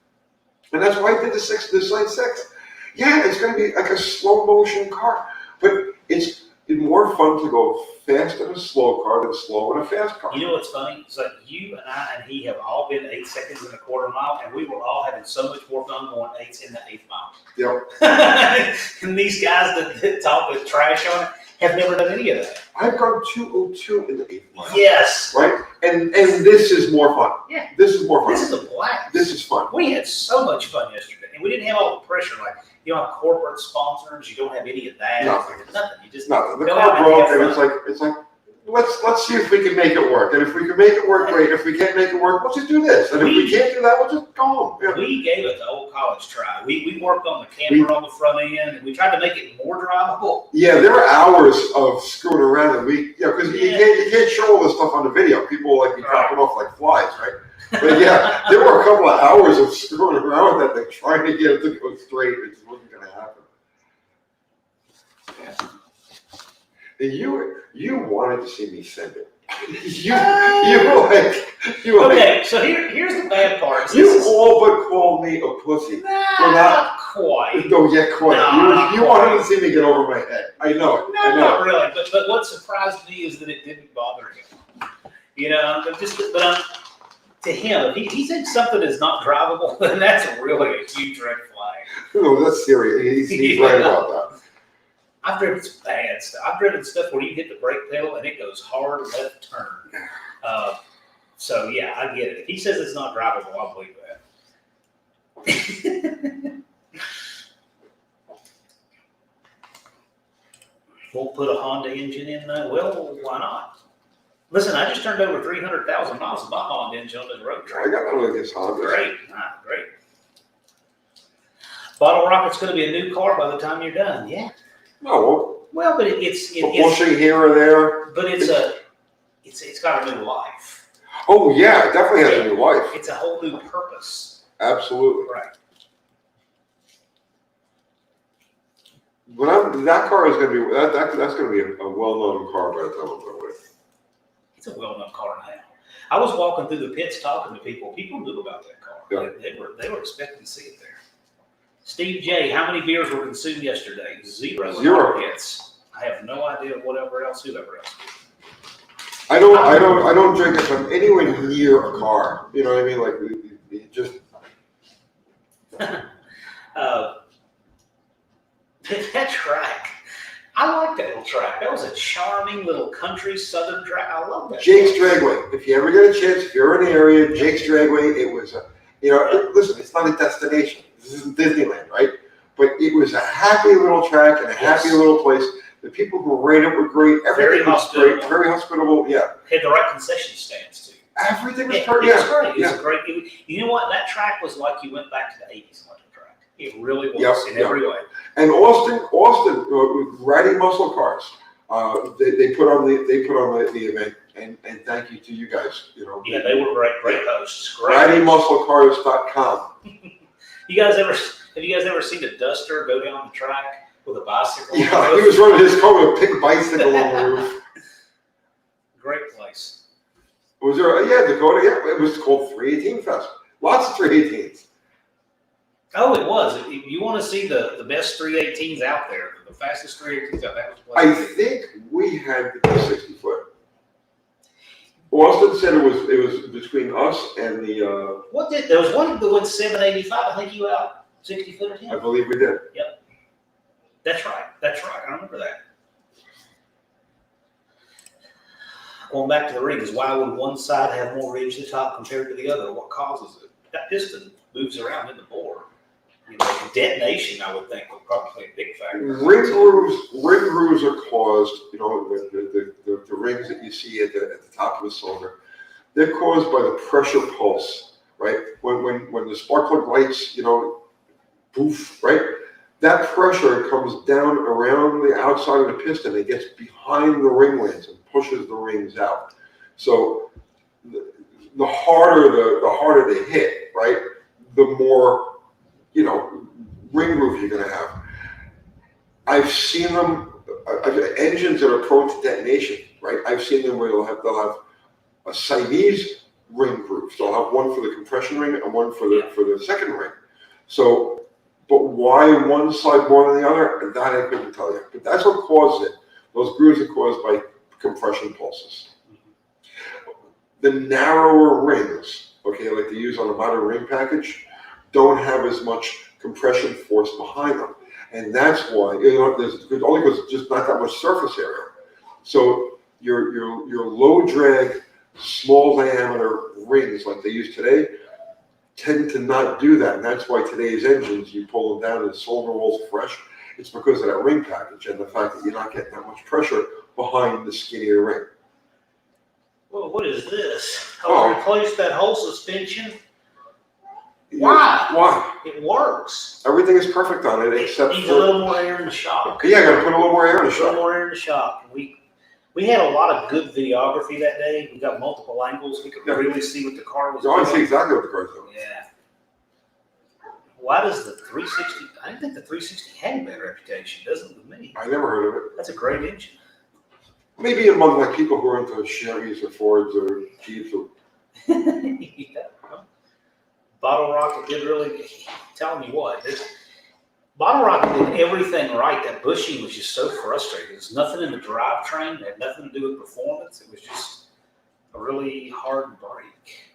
why I did the Line 6. Yeah, it's going to be like a slow motion car, but it's more fun to go fast in a slow car than slow in a fast car. You know what's funny? It's like you and I and he have all been 8 seconds in a quarter mile, and we were all having so much more fun going 8s in the 8th mile. Yep. And these guys that talk with trash on it have never done any of that. I've gone 2:02 in the 8th mile. Yes. Right? And this is more fun. Yeah. This is more fun. This is a blast. This is fun. We had so much fun yesterday, and we didn't have all the pressure. Like, You don't have corporate sponsors. You don't have any of that. Nothing. Nothing. You just Nothing. The go car out and broke, have and fun. it's like, let's see if we can make it work. And if we can make it work, great. If we can't make it work, we'll just do this. And if we can't do that, we'll just go home. Yeah. We gave it the old college try. We worked on the camera on the front end, and we tried to make it more drivable. Yeah, there were hours of screwing around, and because you can't show all this stuff on the video. People like be dropping off like flies, right? But yeah, there were a couple of hours of screwing around with that thing, trying to get it to go straight. It just wasn't going to happen. And you wanted to see me send it. you were like, Okay, so here's the bad part. you all but called me a pussy. Not quite. Don't get quite. No, you wanted to see me get over my head. I know it. No, I know. not really. But what surprised me is that it didn't bother him. You know, to him, if he thinks something is not drivable, then that's really a huge red flag. No, that's serious. He's right about that. I've driven some bad stuff. I've driven stuff where you hit the brake pedal and it goes hard left turn. So yeah, I get it. If he says it's not drivable, I'll believe that. Won't put a Honda engine in though. Well, why not? Listen, I just turned over 300,000 miles of my Honda engine on this road trip. I got one of these Hondas. Great, great. Bottle Rocket's going to be a new car by the time you're done. Yeah. No, Well, but it's pushing here or there. but it's got a new life. Oh yeah, it definitely has a new life. It's a whole new purpose. Absolutely. Right. That car is going to be that's going to be a well-known car by the time I'm done with it. It's a well-known car now. I was walking through the pits talking to people. People knew about that car. Yeah. They were expecting to see it there. Steve J, how many beers were consumed yesterday? Zero. Hits. I have no idea whoever else did. I don't drink if I'm anywhere near a car. You know what I mean? Like it just. That track. I like that little track. That was a charming little country southern track. I love that. Jake's Dragway. If you ever get a chance, if you're in the area, Jake's Dragway. It was listen, it's not a destination. This isn't Disneyland, right? But it was a happy little track and a happy little place. The people who ran it were great. Everything was great. Very hospitable. Yeah. Had the right concession stands too. Everything was It perfect. was great. It Yeah. was great. You know what? That track was like you went back to the 80s on the track. It really was in every way. And Austin, Ratty Muscle Cars. They put on the event, and thank you to you guys. You know. Yeah, they were great hosts. Great. RattyMuscleCars.com. Have you guys ever seen a Duster go down the track with a bicycle? Yeah, he was running his car with a pink bicycle on the roof. Great place. Was there? Yeah, Dakota. Yeah, it was called 318 Fest. Lots of 318s. Oh, it was. If you want to see the best 318s out there, the fastest 318s out there, I think we had the 60-foot. Austin said it was between us and the. There was one that went 785. I think you out 60 foot or 10. I believe we did. Yep. That's right. I remember that. Going back to the rings, why would one side have more ridge to the top compared to the other? What causes it? That piston moves around in the bore. You know, detonation, I would think, would probably play a big factor. Ring grooves are caused. You know, the rings that you see at the top of the cylinder, they're caused by the pressure pulse, right? When the spark plug lights, you know, poof, right? That pressure comes down around the outside of the piston. It gets behind the ring lands and pushes the rings out. So the harder they hit, right? The more, you know, ring groove you're going to have. I've seen them, engines that are prone to detonation, right? I've seen them where they'll have a Siamese ring groove. So they'll have one for the compression ring and one for the second ring. So, but why one side more than the other? That I couldn't tell you. But that's what caused it. Those grooves are caused by compression pulses. The narrower rings, okay, like they use on a modern ring package, don't have as much compression force behind them. And that's why, you know, only because just not that much surface area. So your low drag, small diameter rings like they use today tend to not do that. And that's why today's engines, you pull them down and the cylinder walls are fresh. It's because of that ring package and the fact that you're not getting that much pressure behind the skinny of the ring. Well, what is this? Oh. Replace that whole suspension? Why? Why? It works. Everything is perfect on it It except needs for... a little more air in the shock. Yeah, I gotta put a little more air in the A little shot. more air in the shock. We had a lot of good videography that day. We got multiple angles. We could really see what the car was So I doing. see exactly what the car's doing. Yeah. Why does the 360? I didn't think the 360 had a bad reputation. Doesn't with me. I never heard of it. That's a great engine. Maybe among like people who are into Chevys or Fords or Jeeps or... Yeah. Bottle Rocket did really. Telling you what, Bottle Rocket did everything right. That bushing was just so frustrating. There's nothing in the drivetrain. It had nothing to do with performance. It was just a really hard break.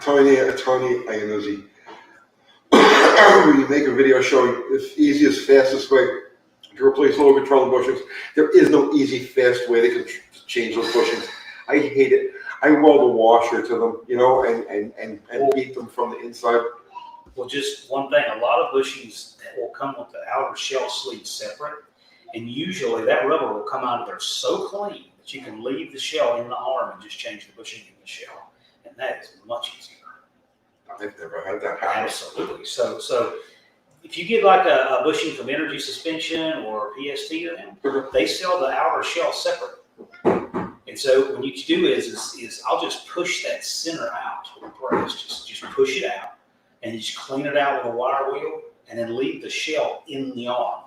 Tony Iannuzzi. When you make a video showing the easiest, fastest way to replace low control bushings, there is no easy, fast way to change those bushings. I hate it. I weld a washer to them, you know, and beat them from the inside. Well, just one thing, a lot of bushings that will come with the outer shell sleeve separate, and usually that rubber will come out of there so clean that you can leave the shell in the arm and just change the bushing in the shell, and that is much easier. I've never had that happen. Absolutely. So if you get like a bushing from Energy Suspension or PST to them, they sell the outer shell separate. And so what you do is I'll just push that center out with a press, just push it out, and you just clean it out with a wire wheel, and then leave the shell in the arm.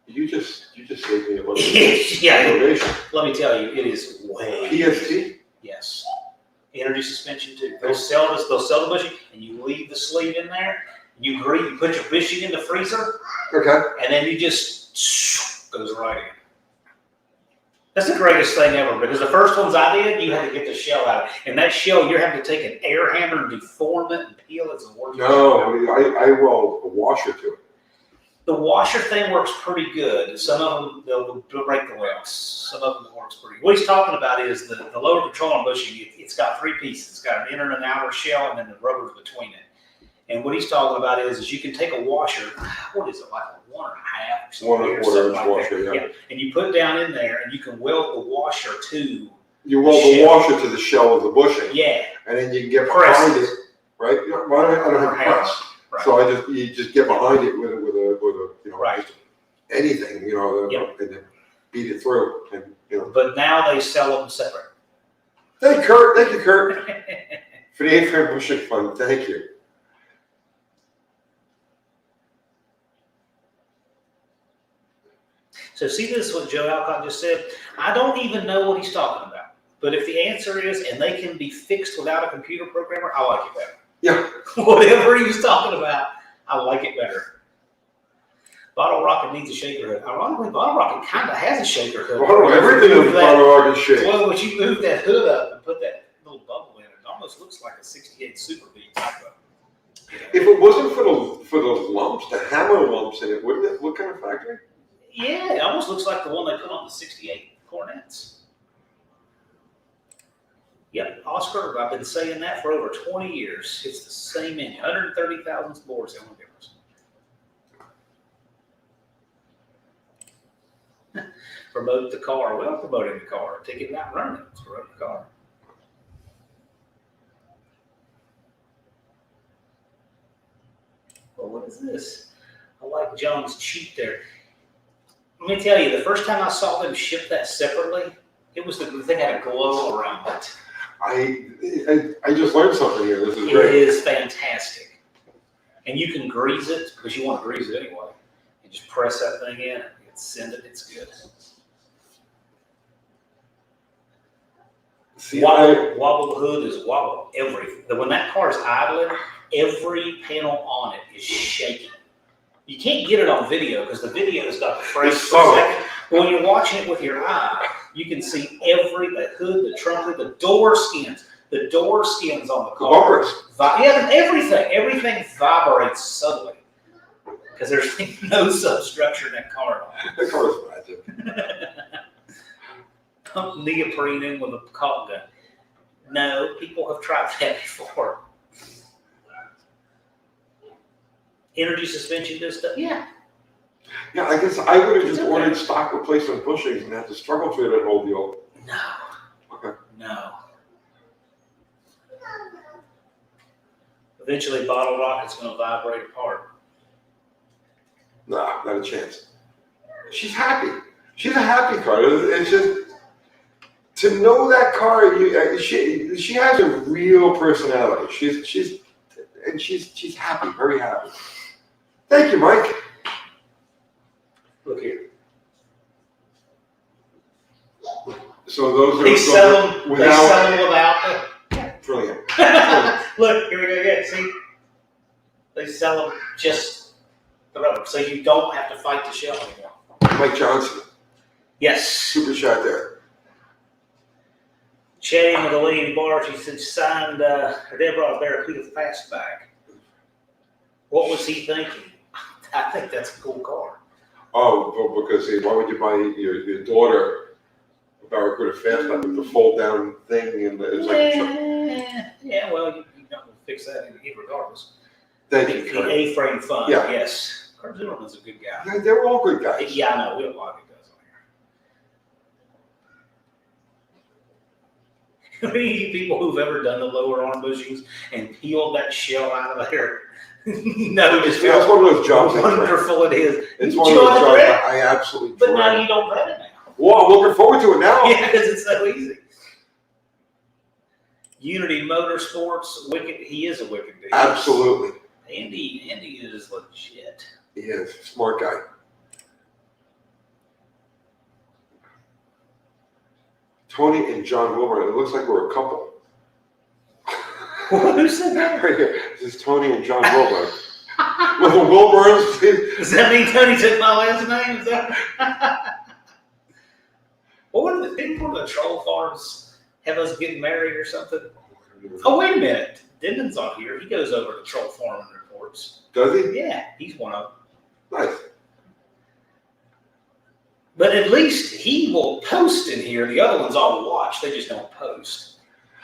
You just saved me a little Yeah, motivation. let me tell you, it is way. PST? Yes. Energy Suspension too. They'll sell the bushing, and you leave the sleeve in there. You put your bushing in the freezer, Okay. and then you just goes right in. That's the greatest thing ever, because the first ones I did, you had to get the shell out. And that shell, you're having to take an air hammer and deform it and peel it. It's the worst. No, I weld a washer to it. The washer thing works pretty good. Some of them, they'll break the welds. Some of them it works pretty good. What he's talking about is the lower control on bushing, it's got three pieces. It's got an inner and an outer shell, and then the rubber's between it. And what he's talking about is you can take a washer, what is it, like a 1.5 or something? 1.25 inch washer, yeah. And you put it down in there, and you can weld the washer to. You weld the washer to the shell of the bushing. Yeah. And then you can get behind it, right? You know, I don't have a press. Right. So you just get behind it with a you know, right. just anything, you know, and then beat it through, and you know. But now they sell them separate. Thank you, Kurt, for the 8-frame bushing fund. Thank you. So see this, what Joe Alcott just said? I don't even know what he's talking about. But if the answer is, and they can be fixed without a computer programmer, I like it better. Yeah. Whatever he was talking about, I like it better. Bottle Rocket needs a shaker hood. Ironically, Bottle Rocket kind of has a shaker hood. Well, everything is Bottle Rocket shape. Well, when you move that hood up and put that little bubble in it, it almost looks like a 68 Super B type of. If it wasn't for the lumps, the hammer lumps in it, wouldn't it? What kind of factory? Yeah, it almost looks like the one they put on the 68 Cornets. Yep, Oscar, I've been saying that for over 20 years. It's the same engine, 130,000 bores, the only difference. Promote the car. Well, promoting the car. Take it out and run it. Let's promote the car. Well, what is this? I like John's cheat there. Let me tell you, the first time I saw them ship that separately, it was the thing had a glow around it. I just learned something here. This is great. It is fantastic. And you can grease it, because you want to grease it anyway. And just press that thing in and send it, it's good. See, wobble hood is wobble everything. When that car is idling, every panel on it is shaking. You can't get it on video because the video has got the frame per second. But when you're watching it with your eye, you can see the hood, the trunk hood, the door skins on the car. Yeah, everything vibrates subtly because there's no substructure in that car at all. That car is magic. Pump neoprene in with a caulk gun. No, people have tried that before. Energy suspension does stuff. Yeah. Yeah, I guess I would have It's just okay. ordered stock replacement bushings and had to struggle through that whole deal. No. Okay. No. Eventually, bottle rocket's going to vibrate apart. Nah, not a chance. She's happy. She's a happy car. It's just to know that car. She has a real personality. She's happy, very happy. Thank you, Mike. Look here. So those are They sell them without. without Brilliant. the. Look, here we go again. See? They sell them just the rubber, so you don't have to fight the shell anymore. Mike Johnson, Yes. super shot there. Chatting with a lady in the bar, she said she signed Deborah Barracuda Fastback. What was he thinking? I think that's a cool car. Oh, well, because why would you buy your daughter a Barracuda Fastback with the fold down thing and it's like. Yeah, well, you're not going to fix that regardless. Thank you, The Kurt. A-frame fun, Yeah. yes. Kurt Zimmerman's a good guy. Yeah, they're all good guys. Yeah, I know. We have a lot of good guys on here. Any people who've ever done the lower arm bushings and peeled that shell out of there know just Yeah, it's how one of those jobs. I dread. wonderful it is. It's You one of those enjoy jobs it, I absolutely but dread. now you don't dread it now. Well, I'm looking forward to it now. Yeah, because it's so easy. Unity Motorsports, wicked. He is a wicked dude. Absolutely. Andy is legit. He is. Smart guy. Tony and John Wilburn. It looks like we're a couple. Who said that? Right here. This is Tony and John Wilburn. With the Wilburns. Does that mean Tony took my last name? Is that? Didn't one of the troll farms have us getting married or something? Oh, wait a minute. Denton's on here. He goes over to troll farm and reports. Does he? Yeah, he's one of them. Nice. But at least he will post in here. The other ones all watch. They just don't post.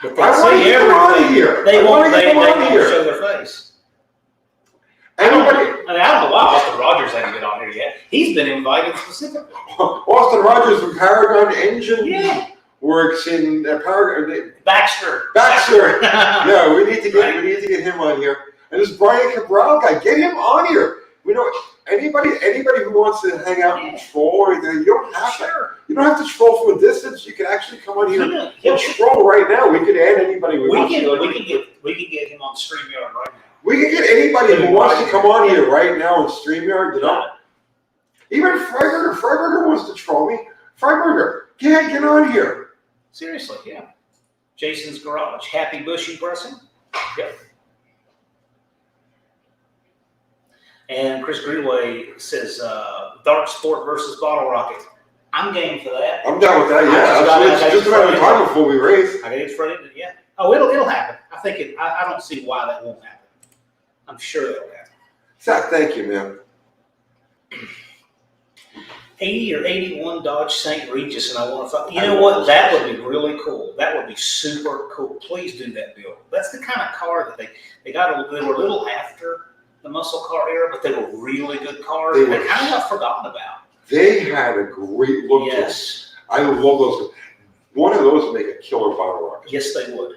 But they I want to say get them out of everything. here. They I won't. want to They get them out of won't here. show their face. Anybody? I don't know why Austin Rogers hasn't been on here yet. He's been invited specifically. Austin Rogers from Paragon Engine Yeah. works in Paragon. Baxter. Baxter. Yeah, we need to get him on here. And this Brian Cabral guy, get him on here. We know anybody who wants to hang out and troll or anything, you don't have to. Sure. You don't have to troll from a distance. You can actually come on here Yeah, and troll right now. We can add anybody we want. We can get him on StreamYard right now. We can get anybody who wants to come on here right now on StreamYard. You know, even Freiberger. Freiberger wants to troll me. Freiberger, get on here. Seriously, yeah. Jason's Garage. Happy Bushy Pressing. Yep. And Chris Greenway says, Dark Sport versus Bottle Rocket. I'm game for that. I'm down with that. I Yeah, just it's just a matter of time before we race. I get it for it, yeah. Oh, it'll happen. I think I don't see why that won't happen. I'm sure it'll happen. Zach, thank you, man. 80 or 81 Dodge St. Regis, and I want to find. You know what? That would be really cool. That would be super cool. Please do that, Bill. That's the kind of car that they got. They were a little after the muscle car era, but they were really good cars. They kind of got forgotten about. They had a great look. Yes. I love those. One of those would make a killer bottle rocket. Yes, they would.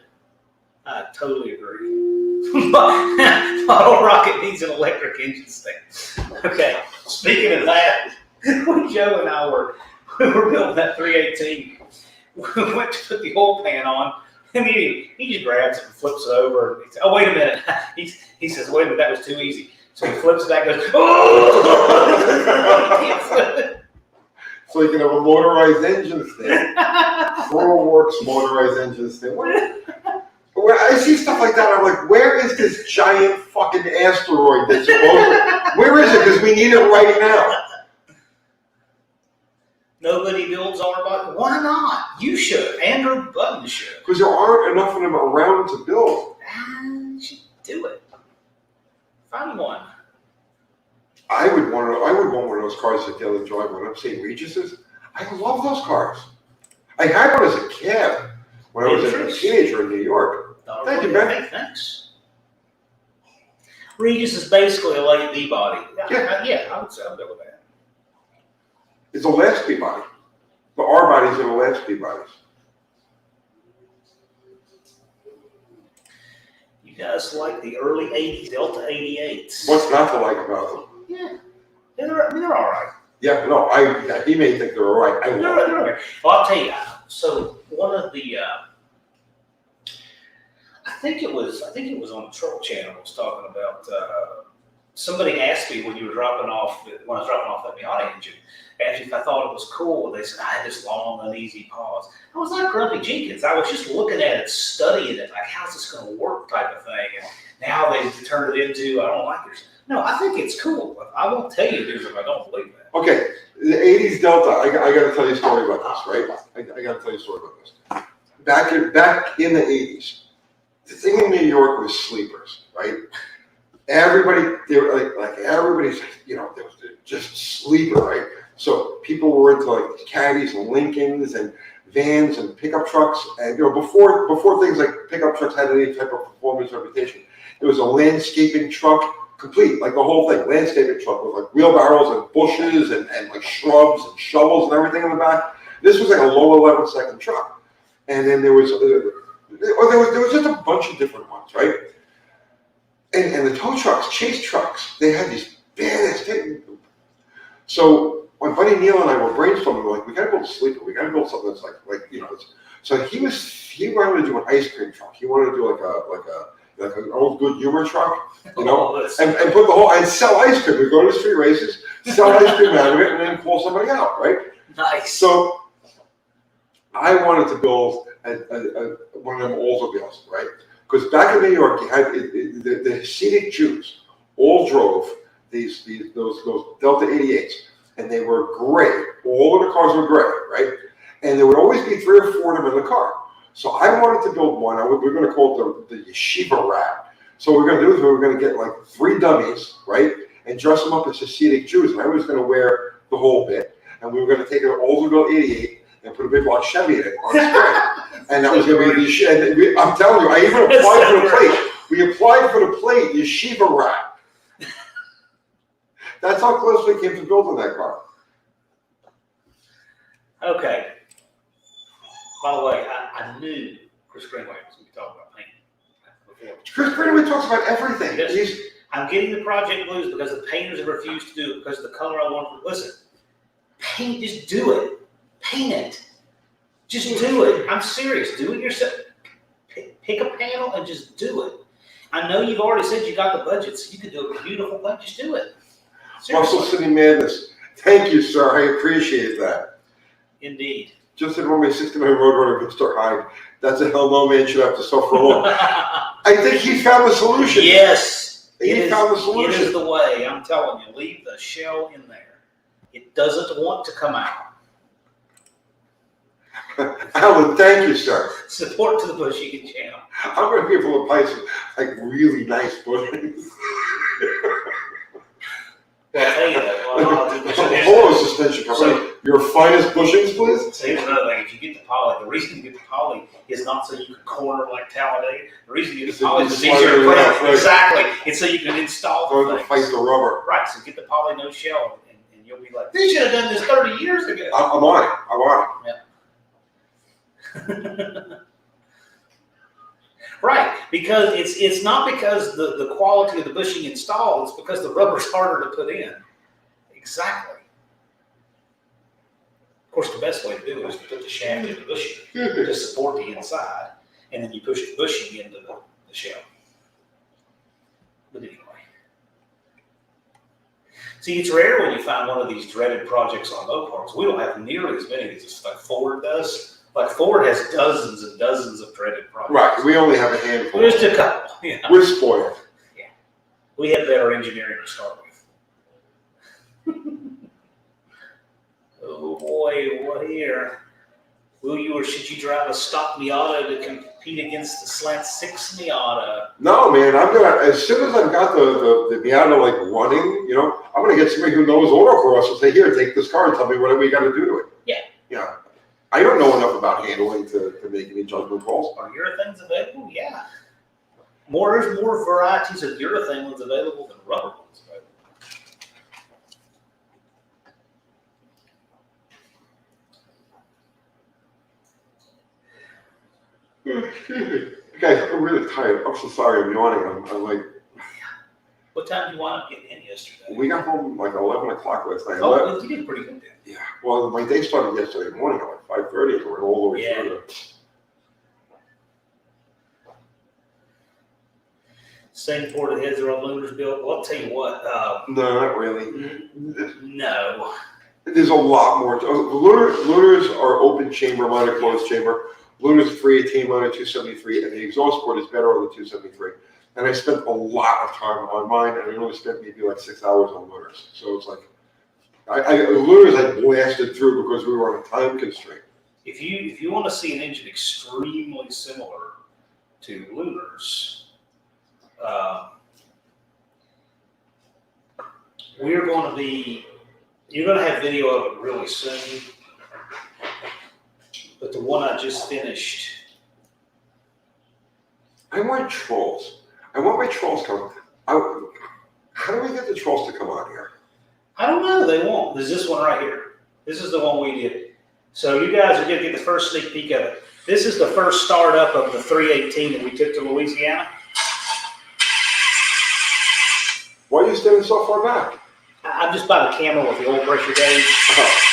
I totally agree. Bottle rocket needs an electric engine stand. Okay. Speaking of that, when Joe and I were building that 318, we went to put the oil pan on, and he just grabs it and flips it over. And he says, "Oh, wait a minute." He says, "Wait a minute, that was too easy." So he flips it back and goes, "Oh!" He can't flip it. So you can have a motorized engine stand. Works motorized engine stand. When I see stuff like that, I'm like, where is this giant fucking asteroid that's supposed to, where is it? Because we need it right now. Nobody builds on our body. Why not? You should. Andrew Button should. Because there aren't enough of them around to build. You should do it. Find one. I would want one of those cars that Daily Drive when I'm St. Regis's. I love those cars. I had one as a cab when I was a teenager in New York. Thank you, Ben. Thanks. Regis is basically a late Peabody. Yeah, I would say I'll go with that. It's a last Peabody. The R bodies are the last Peabodies. You guys like the early 80s Delta 88s. What's not to like about them? Yeah. They're all right. Yeah, no, he may think they're all right. I love them. They're okay. Well, I'll tell you, so one of the, I think it was on the Troll Channel, I was talking about, somebody asked me when I was dropping off that Miata engine, asked me if I thought it was cool. They said, I had this long, uneasy pause. I was not Grumpy Jenkins. I was just looking at it, studying it, like, how's this going to work type of thing. And now they've turned it into, I don't like yours. No, I think it's cool. I won't tell you this if I don't believe that. Okay, the 80s Delta, I got to tell you a story about this, right? I got to tell you a story about this. Back in the 80s, the thing in New York was sleepers, right? Everybody, they were like everybody's, they were just sleeper, right? So people were into like Caddies and Lincolns and vans and pickup trucks, and before things like pickup trucks had any type of performance reputation, it was a landscaping truck, complete, like the whole thing, landscaping truck with like wheelbarrows and bushes and like shrubs and shovels and everything in the back. This was like a low 11-second truck, and then there was just a bunch of different ones, right? And the tow trucks, chase trucks, they had these badass things. So when Buddy Neal and I were brainstorming, we're like, we gotta build a sleeper. We gotta build something that's so he wanted to do an ice cream truck. He wanted to do like an old good humor truck, and put the whole and sell ice cream. We go to the street races, sell ice cream out of it, and then pull somebody out, right? Nice. So I wanted to build one of them Oldsmobiles, right? Because back in New York, you had the Hasidic Jews all drove those Delta 88s, and they were gray. All of the cars were gray, right? And there would always be 3 or 4 of them in the car. So I wanted to build one. We're going to call it the Yeshiva Rat. So what we're going to do is we're going to get like 3 dummies, right, and dress them up as Hasidic Jews. And I was going to wear the whole bit, and we were going to take an Oldsmobile 88 and put a big block Chevy in it on spray. And that was going to be the shit. I'm telling you, I even applied for the plate. We applied for the plate, Yeshiva Rat. That's how close we came to building that car. Okay. By the way, I knew Chris Greenway was going to be talking about painting. Chris Greenway talks about everything. Yes. I'm getting the project blues because the painters have refused to do it because of the color I want. Listen, paint, just do it. Paint it. Just do it. I'm serious. Do it yourself. Pick a panel and just do it. I know you've already said you got the budget, so you can do a beautiful thing. Just do it. Muscle City Madness. Thank you, sir. I appreciate that. Indeed. Just in one way, 69 Roadrunner, Mr. Hyde. That's a hell no man should have to suffer alone. I think he found the solution. Yes. He found the solution. It is the way. I'm telling you, leave the shell in there. It doesn't want to come out. Alan, thank you, sir. Support to the Bushing channel. I'm going to be able to buy some like really nice bushings. Well, I'll tell you that. Hold on, suspension company. Your finest bushings, please. So here's another thing. If you get the poly, the reason you get the poly is not so you can corner like Talladega. The reason you get the poly is easier to put out. Exactly. It's so you can install the things. Fight the rubber. Right. So get the poly no shell, and you'll be like, they should have done this 30 years ago. I'm on it. Yeah. Right, because it's not because the quality of the bushing installed, it's because the rubber's harder to put in. Exactly. Of course, the best way to do it is to put the shaft in the bushing to support the inside, and then you push the bushing into the shell. But anyway. See, it's rare when you find one of these dreaded projects on Mopars. We don't have nearly as many of these like Ford does. Like Ford has dozens and dozens of dreaded projects. Right, we only have a handful. Just a couple. Yeah. We're spoiled. Yeah, we have better engineering to start with. Oh boy, what here? Will you or should you drive a stock Miata to compete against the Slant 6 Miata? No, man, I'm gonna as soon as I've got the Miata like running, I'm gonna get somebody who knows autocross and say, here, take this car and tell me what we got to do to it. Yeah. Yeah. I don't know enough about handling to make any judgment calls. Are urethanes available? Yeah. There's more varieties of urethane ones available than rubber ones available. Guys, I'm really tired. I'm so sorry. I'm yawning. I'm like, What time did you wind up getting in yesterday? we got home like 11 o'clock last night. Oh, you did pretty good then. Yeah. Well, my day started yesterday morning at like 5:30 and we're all the way Yeah. through. Same port heads are on Lunar's built. Well, I'll tell you what. No, not really. No. There's a lot more. Lunars are open chamber, mine are closed chamber. Lunar's 318, mine are 273, and the exhaust port is better on the 273. And I spent a lot of time on mine, and I only spent maybe like 6 hours on Lunars. So it's like, Lunars I blasted through because we were on a time constraint. If you want to see an engine extremely similar to Lunar's, you're going to have video of it really soon. But the one I just finished. I want trolls. I want my trolls coming. How do we get the trolls to come on here? I don't know. They won't. There's this one right here. This is the one we did. So you guys are going to get the first sneak peek of it. This is the first startup of the 318 that we took to Louisiana. Why are you standing so far back? I'm just by the camera with the oil pressure gauge. Oh.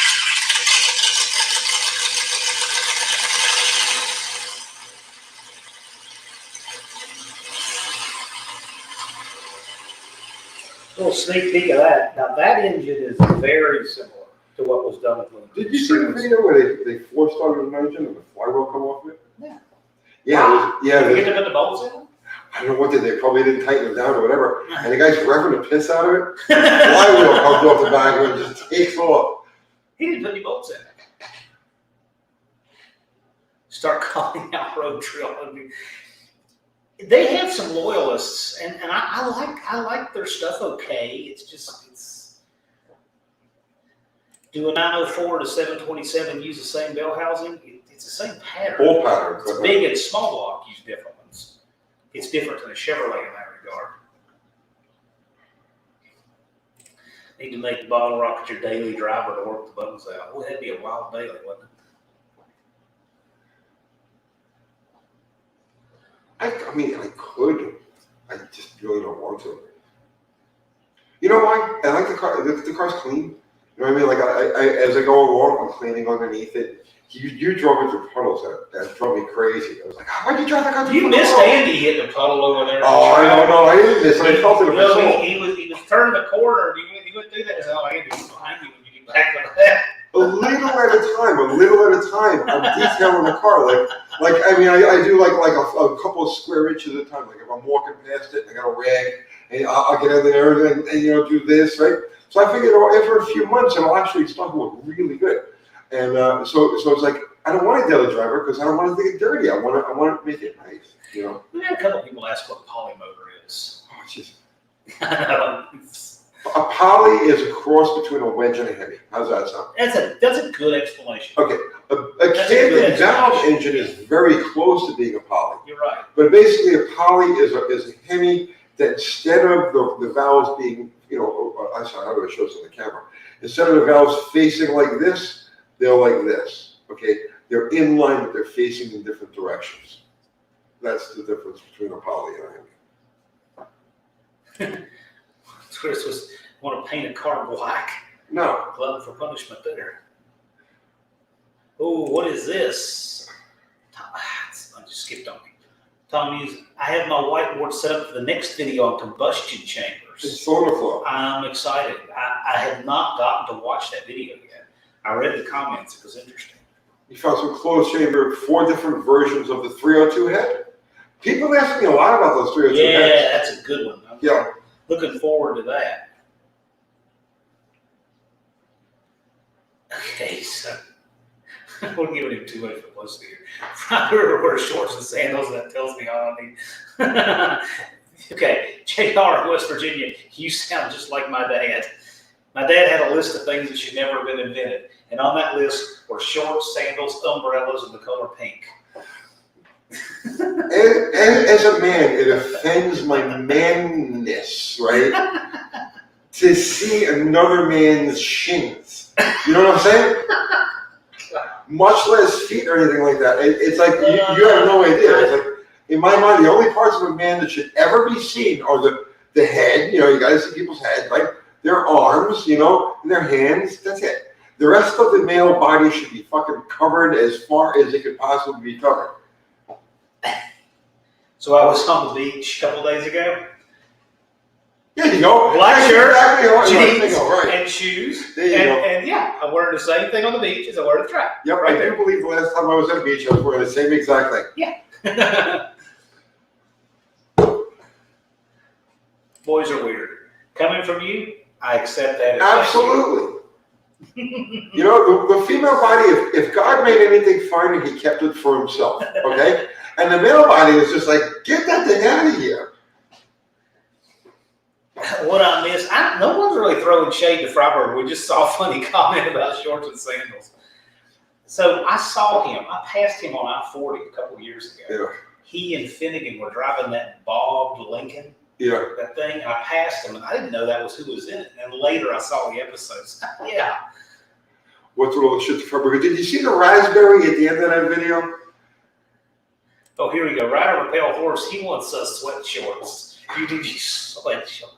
Little sneak peek of that. Now that engine is very similar to what was done with Lunar. Did you see the video where they force started an engine and the flywheel come off it? Yeah. Yeah, Did you get to put the bolts in? I don't know what they probably didn't tighten it down or whatever. And the guy's revving the piss out of it. Flywheel comes off the back and it just takes off. He didn't put any bolts in. Start calling out road trail. I mean, they have some loyalists, and I like their stuff. Okay, it's do a 904 to 727 use the same bell housing? It's the same pattern. Bolt pattern. It's big and small block use different ones. It's different than a Chevrolet in that regard. Need to make the bottle rocket your daily driver to work the buttons out. Boy, that'd be a wild daily, wouldn't it? I mean, I could. I just really don't want to. You know why? I like the car. The car's clean. You know what I mean? Like, as I go along, I'm cleaning underneath it. You drove it through puddles. That drove me crazy. I was like, why'd you drive that car through You puddles? missed Andy hitting a puddle over there. Oh, I don't know. I didn't miss it. I felt it in my soul. He was turning the corner. He went through that. Oh, Andy was behind you when you get back to that. A little at a time. I'm detailing the car. Like I mean, I do like a couple of square inches at a time. Like if I'm walking past it, I got a rag, and I'll get in there and do this, right? So I figured after a few months, it'll actually start to look really good. And so it's like I don't want a daily driver because I don't want it to get dirty. I want to make it nice, you know. We had a couple of people ask what a poly motor is. Oh, it's just I know. a poly is a cross between a wedge and a Hemi. How's that sound? That's a good explanation. Okay, a canted valve engine is very close to being a poly. You're right. But basically, a poly is a Hemi that instead of the valves being, I'm sorry, I'm going to show this on the camera. Instead of the valves facing like this, they're like this. Okay, they're in line, but they're facing in different directions. That's the difference between a poly and a Hemi. Chris was want to paint a car black. No. Glutton for punishment there. Oh, what is this? I just skipped on me. Tom Hughes, I have my whiteboard set up for the next video on combustion chambers. It's solar flow. I'm excited. I have not gotten to watch that video yet. I read the comments. It was interesting. You found some closed chamber, 4 different versions of the 302 head. People ask me a lot about those 302 heads. Yeah, that's a good one. Yeah. Looking forward to that. Okay, so we're giving him too much publicity here. I wear shorts and sandals, and that tells me all I need. Okay, JR, West Virginia, you sound just like my dad. My dad had a list of things that should never have been invented, and on that list were shorts, sandals, umbrellas, and the color pink. As a man, it offends my manness, right? To see another man's shins. You know what I'm saying? Much less feet or anything like that. It's like you have no idea. It's like, in my mind, the only parts of a man that should ever be seen are the head. You know, you guys see people's head, right? Their arms, you know, and their hands. That's it. The rest of the male body should be fucking covered as far as it could possibly be covered. So I was on the beach a couple days ago. There you go. Black shirt, exactly. jeans, Right. and shoes. There you go. And yeah, I wear the same thing on the beach as I wear the track. Yep, right I do believe the last time I was at the beach, I was wearing the same exact thing. Yeah. Boys are weird. Coming from you, I accept that. Absolutely. You know, the female body, if God made anything finer, he kept it for himself, okay? And the male body is just like, get that thing out of here. What I miss, no one's really throwing shade to Freiburg. We just saw a funny comment about shorts and sandals. So I saw him. I passed him on I-40 a couple of years ago. Yeah. He and Finnegan were driving that bobbed Lincoln. Yeah. That thing, and I passed him, and I didn't know that was who was in it. And then later I saw the episodes. Yeah. What's all the shit to Freiburg? Did you see the raspberry at the end of that video? Oh, here we go. Rider of a pale horse. He wants sweat shorts. You did you sweat shorts?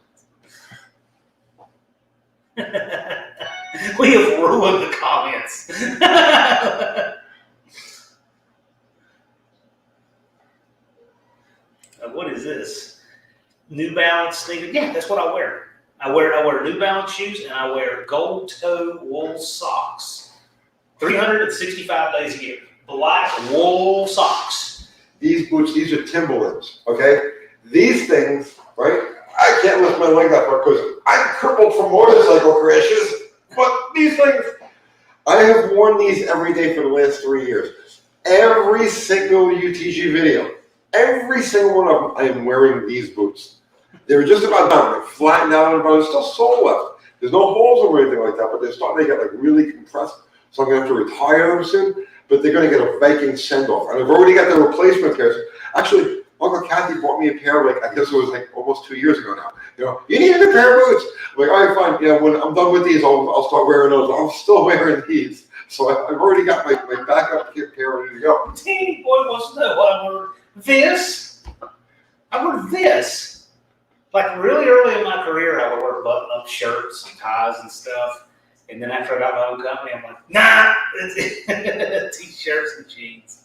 We have ruined the comments. What is this? New Balance sneakers. Yeah, that's what I wear. I wear New Balance shoes and I wear gold toe wool socks. 365 days a year. Black wool socks. These boots, these are Timberlands, okay? These things, right? I can't lift my leg that far because I'm crippled from motorcycle crashes. But these things, I have worn these every day for the last 3 years. Every single UTG video, every single one of them, I am wearing these boots. They're just about done. They're flattened out, but there's still sole left. There's no holes or anything like that, but they're starting to get like really compressed. So I'm going to have to retire them soon, but they're going to get a Viking send-off. And I've already got the replacement pairs. Actually, Uncle Kathy bought me a pair, like, I guess it was like almost 2 years ago now. You know, you need a new pair of boots. I'm like, all right, fine. You know, when I'm done with these, I'll start wearing those. I'm still wearing these. So I've already got my backup pair ready to go. Teeny boy wants to know what I wear. This. I wear this. Like really early in my career, I would wear button-up shirts and ties and stuff. And then after I got my own company, I'm like, nah, t-shirts and jeans.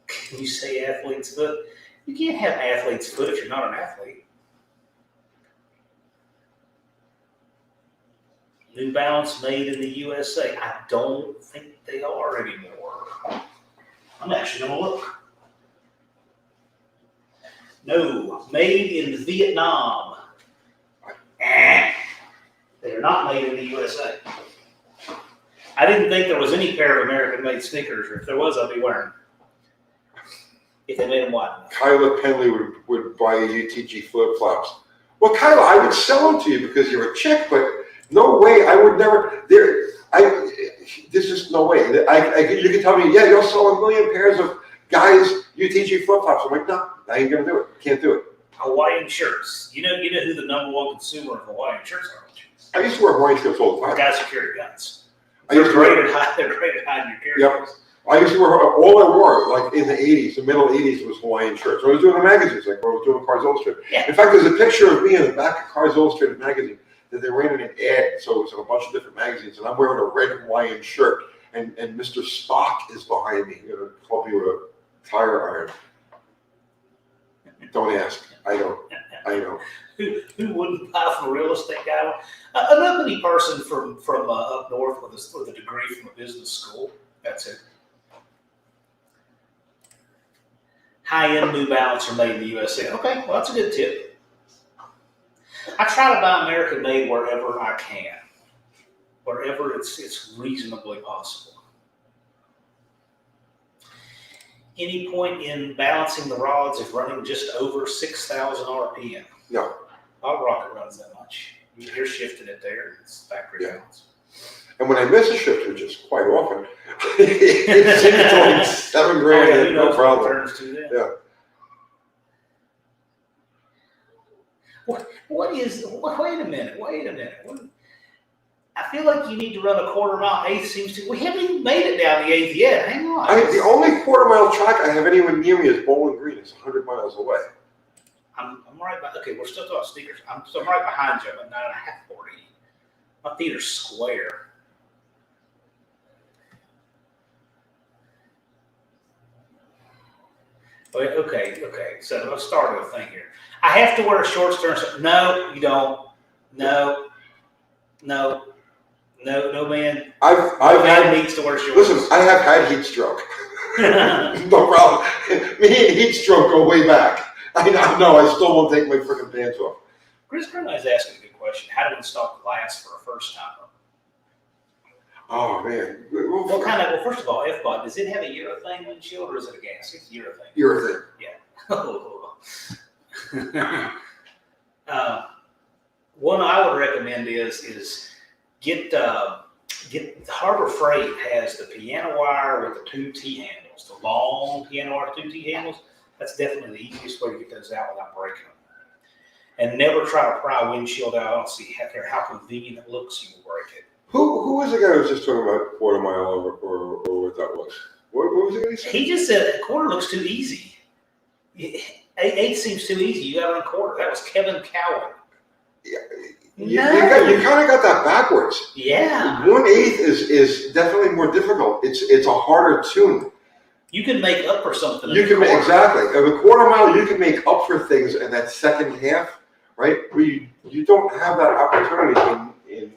Can you say athlete's foot? You can't have athlete's foot if you're not an athlete. New Balance made in the USA. I don't think they are anymore. I'm actually going to look. No, made in Vietnam. They're not made in the USA. I didn't think there was any pair of American-made sneakers, or if there was, I'd be wearing them. If they made them wide enough. Kyla Penley would buy UTG flip-flops. Well, Kyla, I would sell them to you because you're a chick, but no way, I would never. There's just no way. You can tell me, yeah, you'll sell 1 million pairs of guys UTG flip-flops. I'm like, no, I ain't gonna do it. Can't do it. Hawaiian shirts. You know who the #1 consumer of Hawaiian shirts are? I used to wear Hawaiian shirts all the time. Guys who carry guns. They're great at hiding your characters. I used to wear, all I wore, like in the 80s, the middle 80s, was Hawaiian shirts. I was doing the magazines, like I was doing Cars Illustrated. Yeah. In fact, there's a picture of me in the back of Cars Illustrated magazine that they ran in an ad, so it was in a bunch of different magazines, and I'm wearing a red Hawaiian shirt, and Mr. Spock is behind me, you know, club me with a tire iron. Don't ask. I don't. Who wouldn't buy from a real estate guy? An uppity person from up north with a degree from a business school. That's it. High-end New Balance are made in the USA. Okay, well, that's a good tip. I try to buy American-made wherever I can, wherever it's reasonably possible. Any point in balancing the rods if running just over 6,000 RPM? No. Our rocket runs that much. You're shifting it there. It's factory balance. And when I miss a shift, which is quite often, it's only $7,000, no problem. Turns to that. Yeah. What is? Wait a minute. I feel like you need to run a quarter mile. Eighth seems to. We haven't even made it down the eighth yet. Hang on. The only quarter-mile track I have anywhere near me is Bowling Green. It's 100 miles away. I'm right by. Okay, we're still talking sneakers. I'm right behind you. I'm at 9.5 40. My feet are square. Okay. So let's start with a thing here. I have to wear shorts during. No, you don't. No, man. I've had needs to wear shorts. Listen, I have had heat stroke. No problem. Me and heat stroke go way back. I know. I still won't take my freaking pants off. Chris Kerner is asking a good question. How to install glass for a first timer? Oh man. What kind of? Well, first of all, F-Bot, does it have a urethane windshield or is it a gas? It's urethane. Urethane. Yeah. One I would recommend is get Harbor Freight has the piano wire with the 2 T-handles, the long piano wire 2 T-handles. That's definitely the easiest way to get those out without breaking them. And never try to pry a windshield out. I don't see how convenient it looks. You will break it. Who was the guy who was just talking about quarter mile or what that was? What was it going to say? He just said a quarter looks too easy. 8 seems too easy. You got to run quarter. That was Kevin Cowan. Yeah. You kind of got that backwards. Yeah. 1/8 is definitely more difficult. It's a harder tune. You can make up for something. Exactly. In the quarter mile, you can make up for things in that second half, right? Where you don't have that opportunity in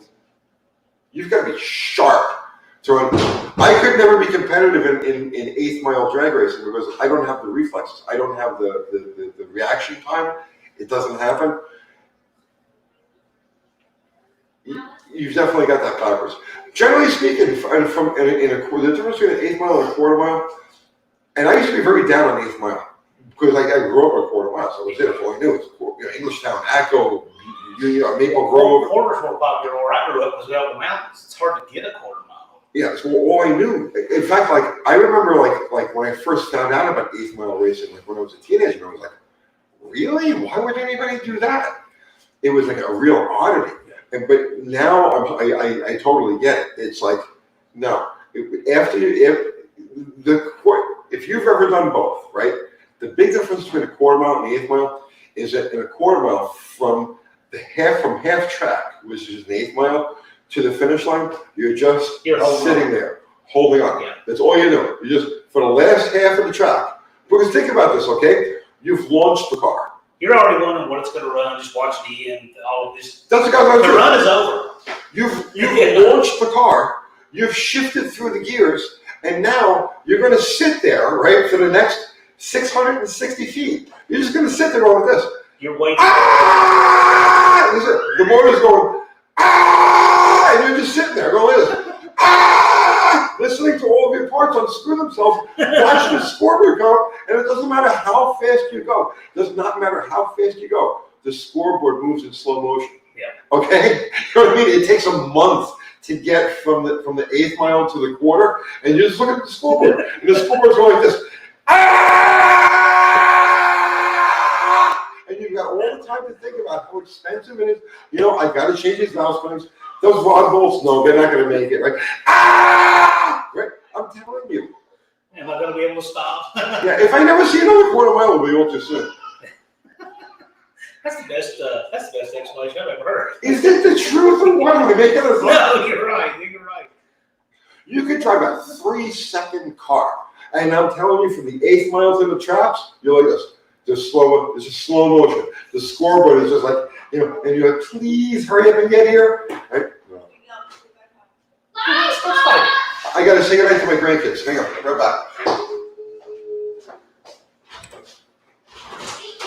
you've got to be sharp to run. I could never be competitive in 8th mile drag racing because I don't have the reflexes. I don't have the reaction time. It doesn't happen. You've definitely got that backwards. Generally speaking, the difference between an 8th mile and a quarter mile, and I used to be very down on 8th mile because I grew up on a quarter mile, so it was it. That's all I knew. It was Englishtown, Acco, Maple Grove. Quarters were popular where I grew up was out in the mountains. It's hard to get a quarter mile. Yeah, so all I knew. In fact, I remember like when I first found out about 8th mile racing, like when I was a teenager, I was like, really? Why would anybody do that? It was like a real oddity. But now I totally get it. It's like, no. If you've ever done both, right? The big difference between a quarter mile and the 8th mile is that in a quarter mile from half track, which is an 8th mile, to the finish line, you're sitting there, holding on. Yeah. That's all you do. You just for the last half of the track. Because think about this, okay? You've launched the car. You're already wondering what it's going to run. Just watch the end. All of this. That's the run is over. You've launched the car. You've shifted through the gears, and now you're going to sit there, right, for the next 660 feet. You're just going to sit there going like this. You're waiting. Ah! The motor's going, ah! And you're just sitting there going like this. Ah! Listening to all of your parts unscrew themselves, watching the scoreboard go, and it doesn't matter how fast you go. It does not matter how fast you go. The scoreboard moves in slow motion. Yeah. Okay? You know what I mean? It takes a month to get from the 8th mile to the quarter, and you just look at the scoreboard, and the scoreboard's going like this. Ah! And you've got all the time to think about how expensive it is. You know, I've got to change these valve springs. Those rod bolts, no, they're not going to make it, right? Ah! Right? I'm telling you. Am I going to be able to stop? Yeah, if I never see another quarter mile, it'll be all too soon. That's the best explanation I've ever heard. Is it the truth or what? Am I making it up? No, you're right. You could drive a 3-second car, and I'm telling you, from the 8th mile to the traps, you're like this. It's just slow motion. The scoreboard is just like, you know, and you're like, please hurry up and get here. Right? No. I got to say goodnight to my grandkids. Hang on, right back.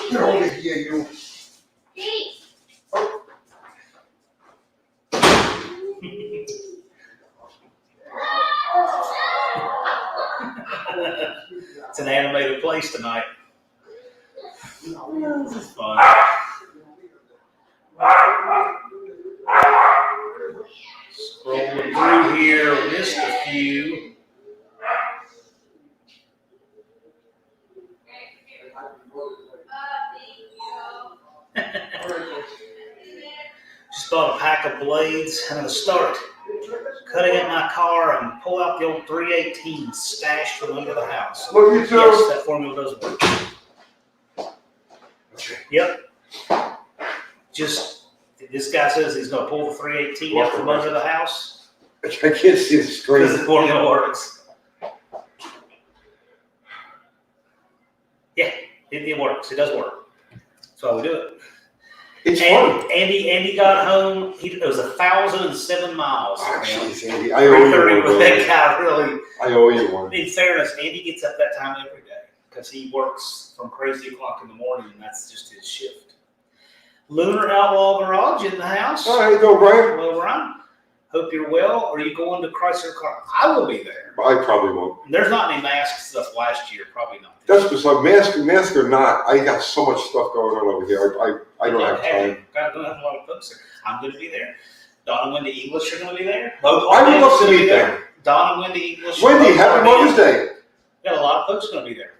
Get over here, you. Oh. It's an animated place tonight. This is fun. you. Just bought a pack of blades. I'm gonna start cutting up my car and pull out the old 318 stashed from under the house. Look at you. Yes, that formula does work. Okay. Yep. Just, this guy says he's gonna pull the 318 out from under the house. I can't see the screen. Because the formula works. Yeah, it works. It does work. That's why we do it. It's fun. Andy got home. It was 1,007 miles. Oh, jeez, Andy, I owe you 3:30 one. with that guy, really. I owe you one. In fairness, Andy gets up that time every day because he works from crazy o'clock in the morning, and that's just his shift. Lunar Outlaw Garage in the house. Oh, how you doing, Brian? Well, Ryan, hope you're well. Are you going to Chrysler Car? I will be there. I probably won't. There's not any mask stuff last year. Probably not. That's beside mask or not. I got so much stuff going on over here. I don't have time. Don't have a lot of folks there. I'm going to be there. Don and Wendy English are going to be there. I would love to meet them. Don and Wendy English. Wendy, happy Mother's Day. Got a lot of folks going to be there.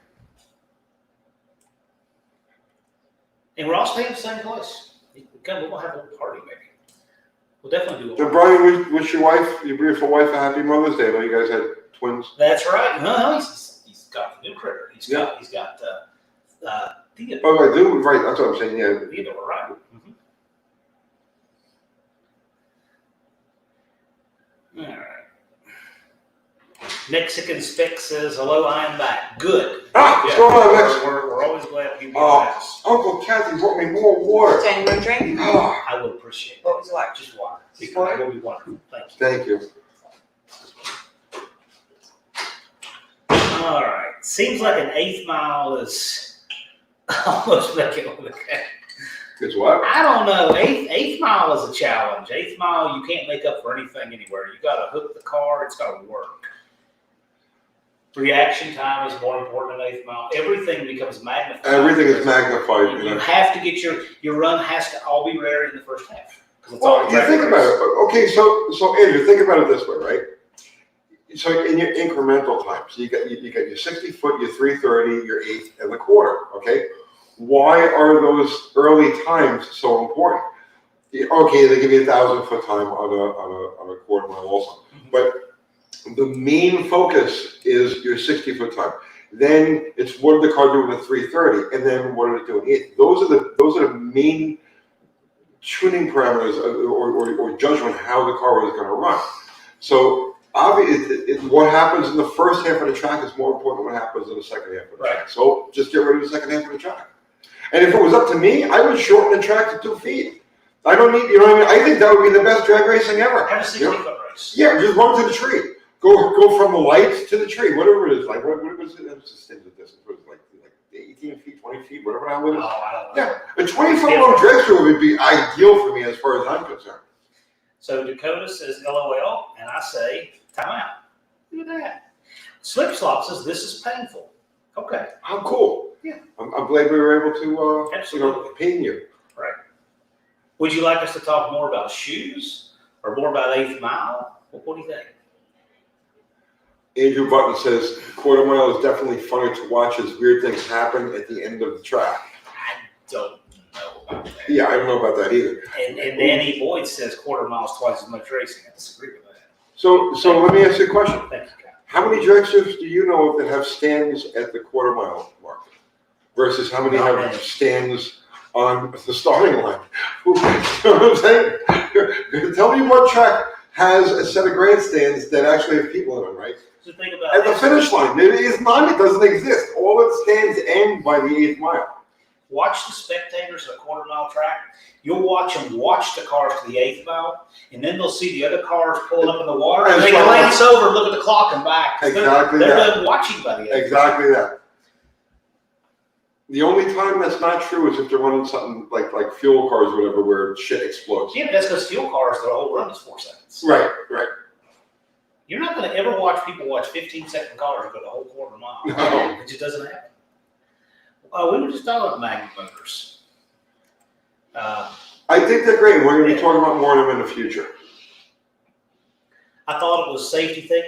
And we're all staying in the same place. We'll have a little party maybe. We'll definitely do a Then Brian, wish your wife, your beautiful wife, a happy Mother's Day. I know you guys had twins. That's right. No, he's got the new critter. He's got Theodore. Oh, I do. Right, that's what I'm saying. Yeah. Theodore, right. Mm-hmm. All right. Mexican Speck says, hello, I am back. Good. What's going on, Mex? We're always glad to be back. Uncle Kathy brought me more water. Jen, you want a drink? Oh, I would appreciate What that. would you like? Just water. Water? It will be wonderful. Thank you. thank you. All right. Seems like an 8th mile is almost making it look okay. It's what? I don't know. Eighth mile is a challenge. 8th mile, you can't make up for anything anywhere. You got to hook the car. It's got to work. Reaction time is more important than 8th mile. Everything becomes magnified. Everything is magnified. You have to get your run has to all be ready in the first half. Well, you think about it. Okay, so Andrew, think about it this way, right? So in your incremental time, so you got your 60 foot, your 330, your 8th, and the quarter. Okay, why are those early times so important? Okay, they give you 1,000 foot time on a quarter mile also, but the main focus is your 60 foot time. Then it's what did the car do in the 330, and then what did it do in 8th. Those are the main tuning parameters or judgment how the car is going to run. So obviously, what happens in the first half of the track is more important than what happens in the second half of the track. So just get rid of the second half of the track. And if it was up to me, I would shorten the track to 2 feet. I don't need, you know what I mean? I think that would be the best drag racing ever. Have a 60-foot race. Yeah, just run to the tree. Go from the lights to the tree, whatever it is. Like what was it? That was just the distance. What was it, like 18 feet, 20 feet, whatever that was. Oh, I don't know. Yeah, a 20-foot long drag through would be ideal for me as far as I'm concerned. So Dakota says LOL, and I say time out. Look at that. Slip Slop says this is painful. Okay. How cool. Yeah. I'm glad we were able to, Absolutely. pain you. Right. Would you like us to talk more about shoes or more about 8th mile? What do you think? Andrew Button says quarter mile is definitely funny to watch as weird things happen at the end of the track. I don't know about that. Yeah, I don't know about that either. And Danny Boyd says quarter mile is twice as much racing. I disagree with that. So let me ask you a question. Thank you, Kyle. How many drag strips do you know of that have stands at the quarter mile mark versus how many Not have many. stands on the starting line? You know what I'm saying? Tell me what track has a set of grandstands that actually have people in them, right? So think about At the it. finish line, there is none. It doesn't exist. All the stands end by the 8th mile. Watch the spectators at a quarter mile track. You'll watch them watch the cars to the 8th mile, and then they'll see the other cars pulling up in the water, and they glance over and look at the clock and back. Exactly They're that. done watching by the 8th. Exactly that. The only time that's not true is if they're running something like fuel cars or whatever, where shit explodes. Yeah, but that's because fuel cars, the whole run is 4 seconds. Right. You're not going to ever watch people watch 15-second cars go the whole quarter mile. No. It just doesn't happen. We were just talking about magnet motors. I think they're great. We're going to be talking about more of them in the future. I thought it was a safety thing.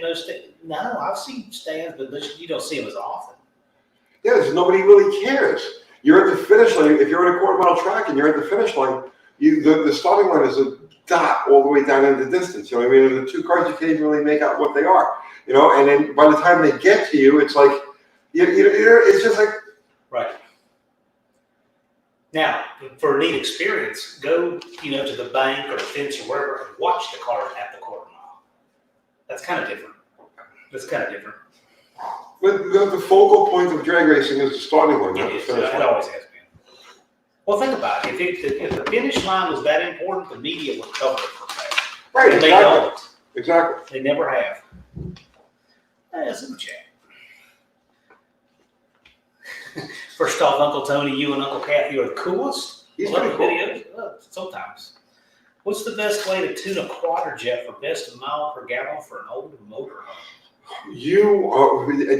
No, I've seen stands, but you don't see them as often. Yeah, there's nobody really cares. You're at the finish line. If you're at a quarter-mile track and you're at the finish line, the starting line is a dot all the way down in the distance. You know what I mean? And the two cars, you can't even really make out what they are. You know, and then by the time they get to you, it's like, it's just like. Right. Now, for a neat experience, go, to the bank or the fence or wherever and watch the car at the quarter mile. That's kind of different. But the focal point of drag racing is the starting line, not It the is. finish It line. always has been. Well, think about it. If the finish line was that important, the media would cover it for that. Right, And exactly. they don't. Exactly. They never have. That's in the chat. First off, Uncle Tony, you and Uncle Kathy are the coolest. He's Love pretty the cool. videos. Sometimes. What's the best way to tune a quadrajet for best mile per gallon for an old motorhome?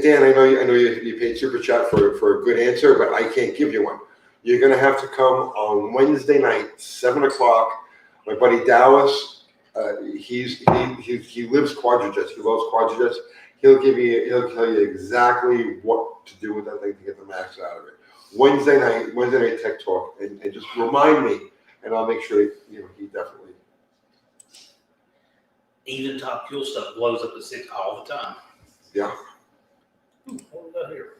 Dan, I know you paid Super Chat for a good answer, but I can't give you one. You're going to have to come on Wednesday night, 7 o'clock. My buddy Dallas, he lives quadrajets. He loves quadrajets. He'll tell you exactly what to do with that thing to get the max out of it. Wednesday night Tech Talk, and just remind me, and I'll make sure he definitely. Even top fuel stuff blows up to 6 all the time. Yeah. What we got here?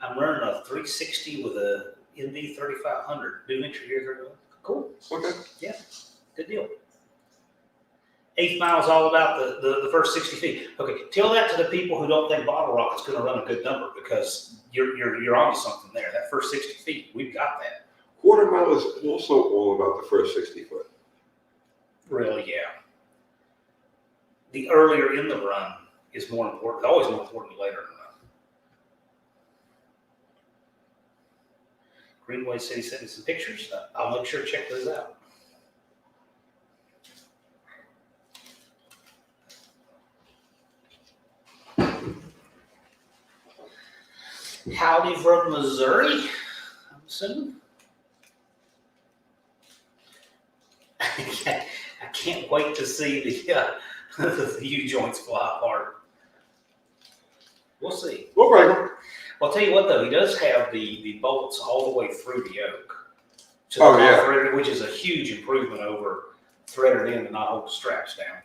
I'm running a 360 with a NV 3500. New entry here. Cool. Okay. Yeah. Good deal. 8th mile is all about the first 60 feet. Okay, tell that to the people who don't think Bottle Rocket's going to run a good number, because you're onto something there. That first 60 feet, we've got that. Quarter mile is also all about the first 60 foot. Really, yeah. The earlier in the run is more important. Always more important than later in the run. Greenway City sent me some pictures. I'll make sure to check those out. Howdy from Missouri, I'm assuming. I can't wait to see the U-joints fly apart. We'll see. We'll break them. Well, I'll tell you what, though, he does have the bolts all the way through the yoke. To Oh, the yeah. threaded, which is a huge improvement over threaded in and not hold the straps down.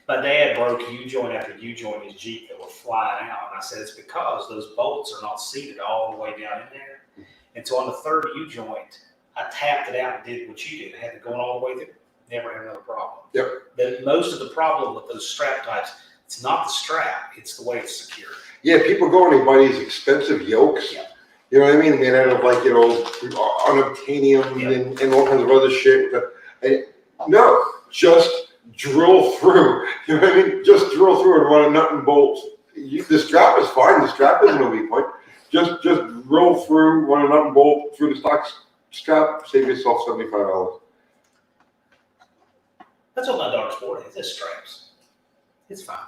My dad broke U-joint after U-joint in his Jeep that were flying out, and I said it's because those bolts are not seated all the way down in there. And so on the third U-joint, I tapped it out and did what you did. I had it going all the way through. Never had another problem. Yep. Most of the problem with those strap types, it's not the strap, it's the way it's secured. Yeah, people go and they buy these expensive yokes. Yeah. You know what I mean? Made out of unobtainium and all kinds of other shit. And no, just drill through. You know what I mean? Just drill through and run a nut and bolt. The strap is fine. The strap isn't a weak point. Just drill through, run a nut and bolt through the stock strap. Save yourself $75. That's what my dark sport is. It's straps. It's fine.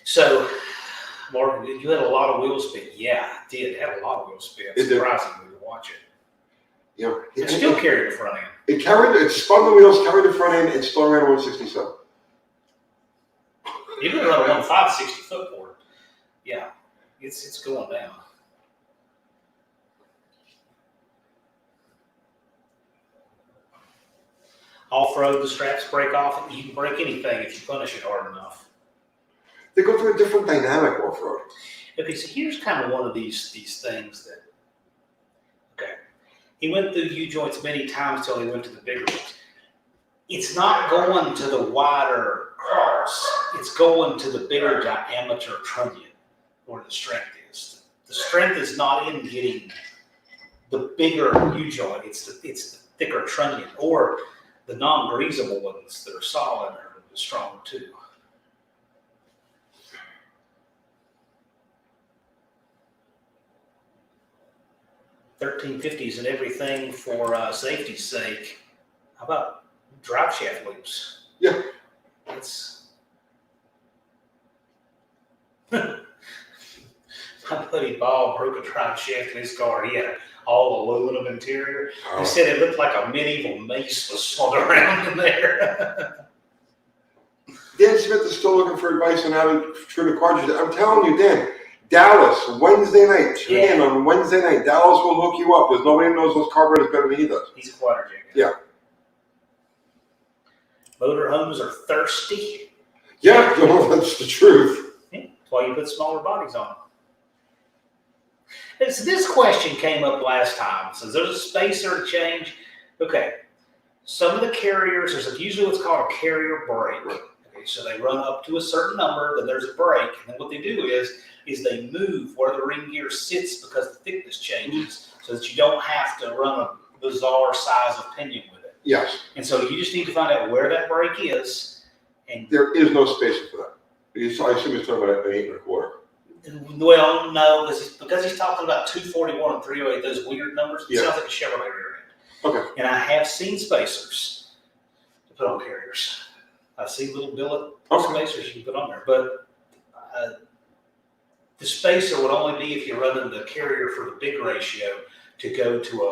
So, Mark, you had a lot of wheel spin. Yeah, I did have a lot of wheel spin. It did. Surprisingly to watch it. You know, It still carried the front end. it spun the wheels, carried the front end, and still ran 167. You're going to run a 1.560 foot board. Yeah, it's going down. Off-road, the straps break off. You can break anything if you punish it hard enough. They go through a different dynamic off-road. Okay, so here's kind of one of these things that, okay, he went through U-joints many times till he went to the bigger ones. It's not going to the wider cross. It's going to the bigger diameter trunnion where the strength is. The strength is not in getting the bigger U-joint. It's the thicker trunnion, or the non-greasable ones that are solid are stronger too. 1350s and everything for safety's sake. How about drive shaft loops? Yeah. It's my buddy Bob broke a drive shaft in his car. He had all aluminum interior. He Oh. said it looked like a medieval mace was swung around in there. Dan Smith is still looking for advice on how to trim the cartridges. I'm telling you, Dan, Dallas, Wednesday night, tune in on Wednesday night. Dallas will hook you up. There's nobody who knows those carburetors better than he does. He's a quadrigen guy. Yeah. Motorhomes are thirsty. Yeah, no, that's the truth. Yeah, that's why you put smaller bodies on them. So this question came up last time. So there's a spacer change. Okay. Some of the carriers, there's usually what's called a carrier brake. Right. Okay, so they run up to a certain number, then there's a brake, and then what they do is they move where the ring gear sits because the thickness changes, so that you don't have to run a bizarre size of pinion with it. Yes. And so you just need to find out where that brake is. And There is no spacer for that. I assume he's talking about an 8 1/4. well, no, because he's talking about 241 and 308, those weird numbers. It sounds like a Chevrolet rear end. Okay. And I have seen spacers to put on carriers. I've seen little billet spacers you can put on there, but the spacer would only be if you're running the carrier for the big ratio to go to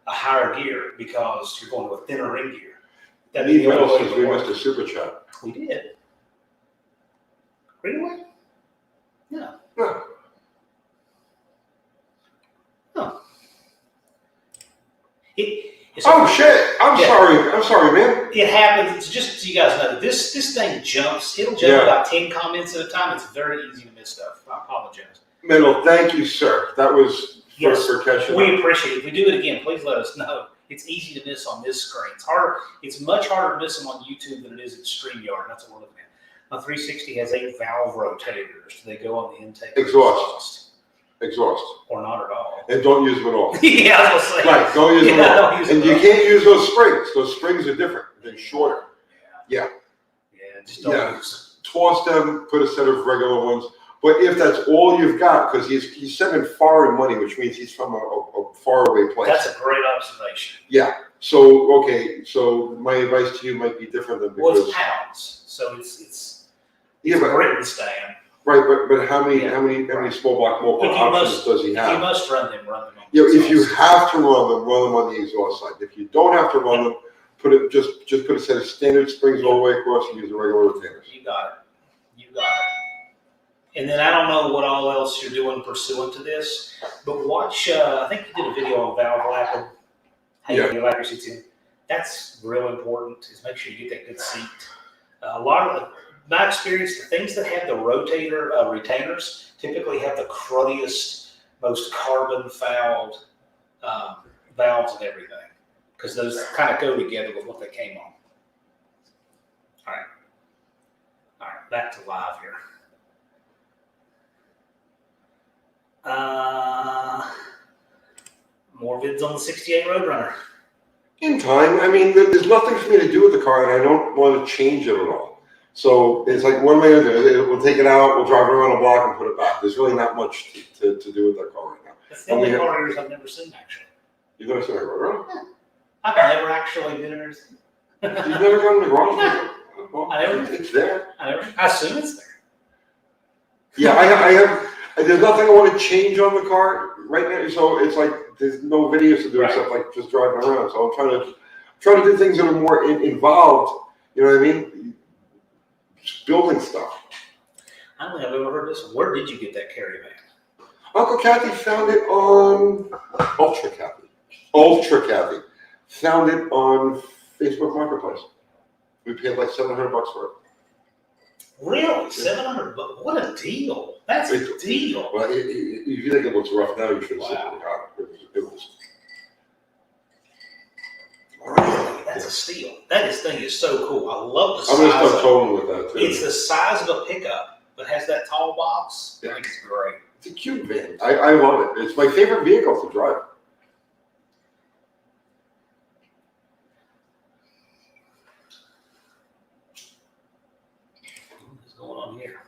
a higher gear because you're going to a thinner ring gear. That'd be the only way it We would missed work. a super chat. We did. Really? No. No. No. Oh shit! I'm sorry, man. It happens. It's just so you guys know, this thing jumps. It'll jump about 10 comments at a time. It's very easy to miss stuff. I apologize. Middle, thank you, sir. That was for catching. We appreciate it. If we do it again, please let us know. It's easy to miss on this screen. It's harder. It's much harder to miss them on YouTube than it is at StreamYard. That's what we're looking at. My 360 has 8 valve rotators. They go on the intake. Exhaust. Or not at all. And don't use them at all. Yeah, I was gonna say. Right, don't use them at all. Use And them you at all. can't use those springs. Those springs are different. They're shorter. Yeah, just don't use Toss them, put a set of regular ones. But if that's all you've got, because he's sending foreign money, which means he's from a faraway place. That's a great observation. Yeah. So, okay. So my advice to you might be different than Well, because. it's pounds, so it's Yeah, but Britain stand. right, but how many small block mobile If you options does he If you have? must run them on Yeah, the if you exhaust. have to run them on the exhaust side. If you don't have to run them, just put a set of standard springs all the way across and use the regular retainers. You got it. And then I don't know what all else you're doing pursuant to this, but watch, I think you did a video on valve lapping, how you get your lap your seats in. That's real important, is make sure you get that good seat. A lot of my experience, the things that have the rotator retainers typically have the cruddiest, most carbon-fouled valves and everything, because those kind of go together with what they came on. All right, back to live here. More vids on the 68 Roadrunner. In time, I mean, there's nothing for me to do with the car, and I don't want to change it at all. So it's like, what am I going to do? We'll take it out, we'll drive it around the block, and put it back. There's really not much to do with that car right now. That's the only car of yours I've never seen, actually. You've never seen a Roadrunner? I've never actually been in there. You've never gone to the garage? Well, I never. it's there. I assume it's there. Yeah, I have. There's nothing I want to change on the car right now. So it's like there's no videos to do except like just driving around. So I'm trying to do things that are more involved. You know what I mean? Just building stuff. I don't think I've ever heard this one. Where did you get that caravan? Uncle Kathy found it on Ultra Kathy found it on Facebook Marketplace. We paid like $700 for it. Really? $700 bucks? What a deal! That's a deal. Well, if you think it looks rough now, you should have seen it. It was. Really? That's a steal. That thing is so cool. I love the size. I'm gonna start of towing with that too. It's the size of a pickup, but has that tall box. I think it's great. It's a cute van. I love it. It's my favorite vehicle to drive. What's going on here?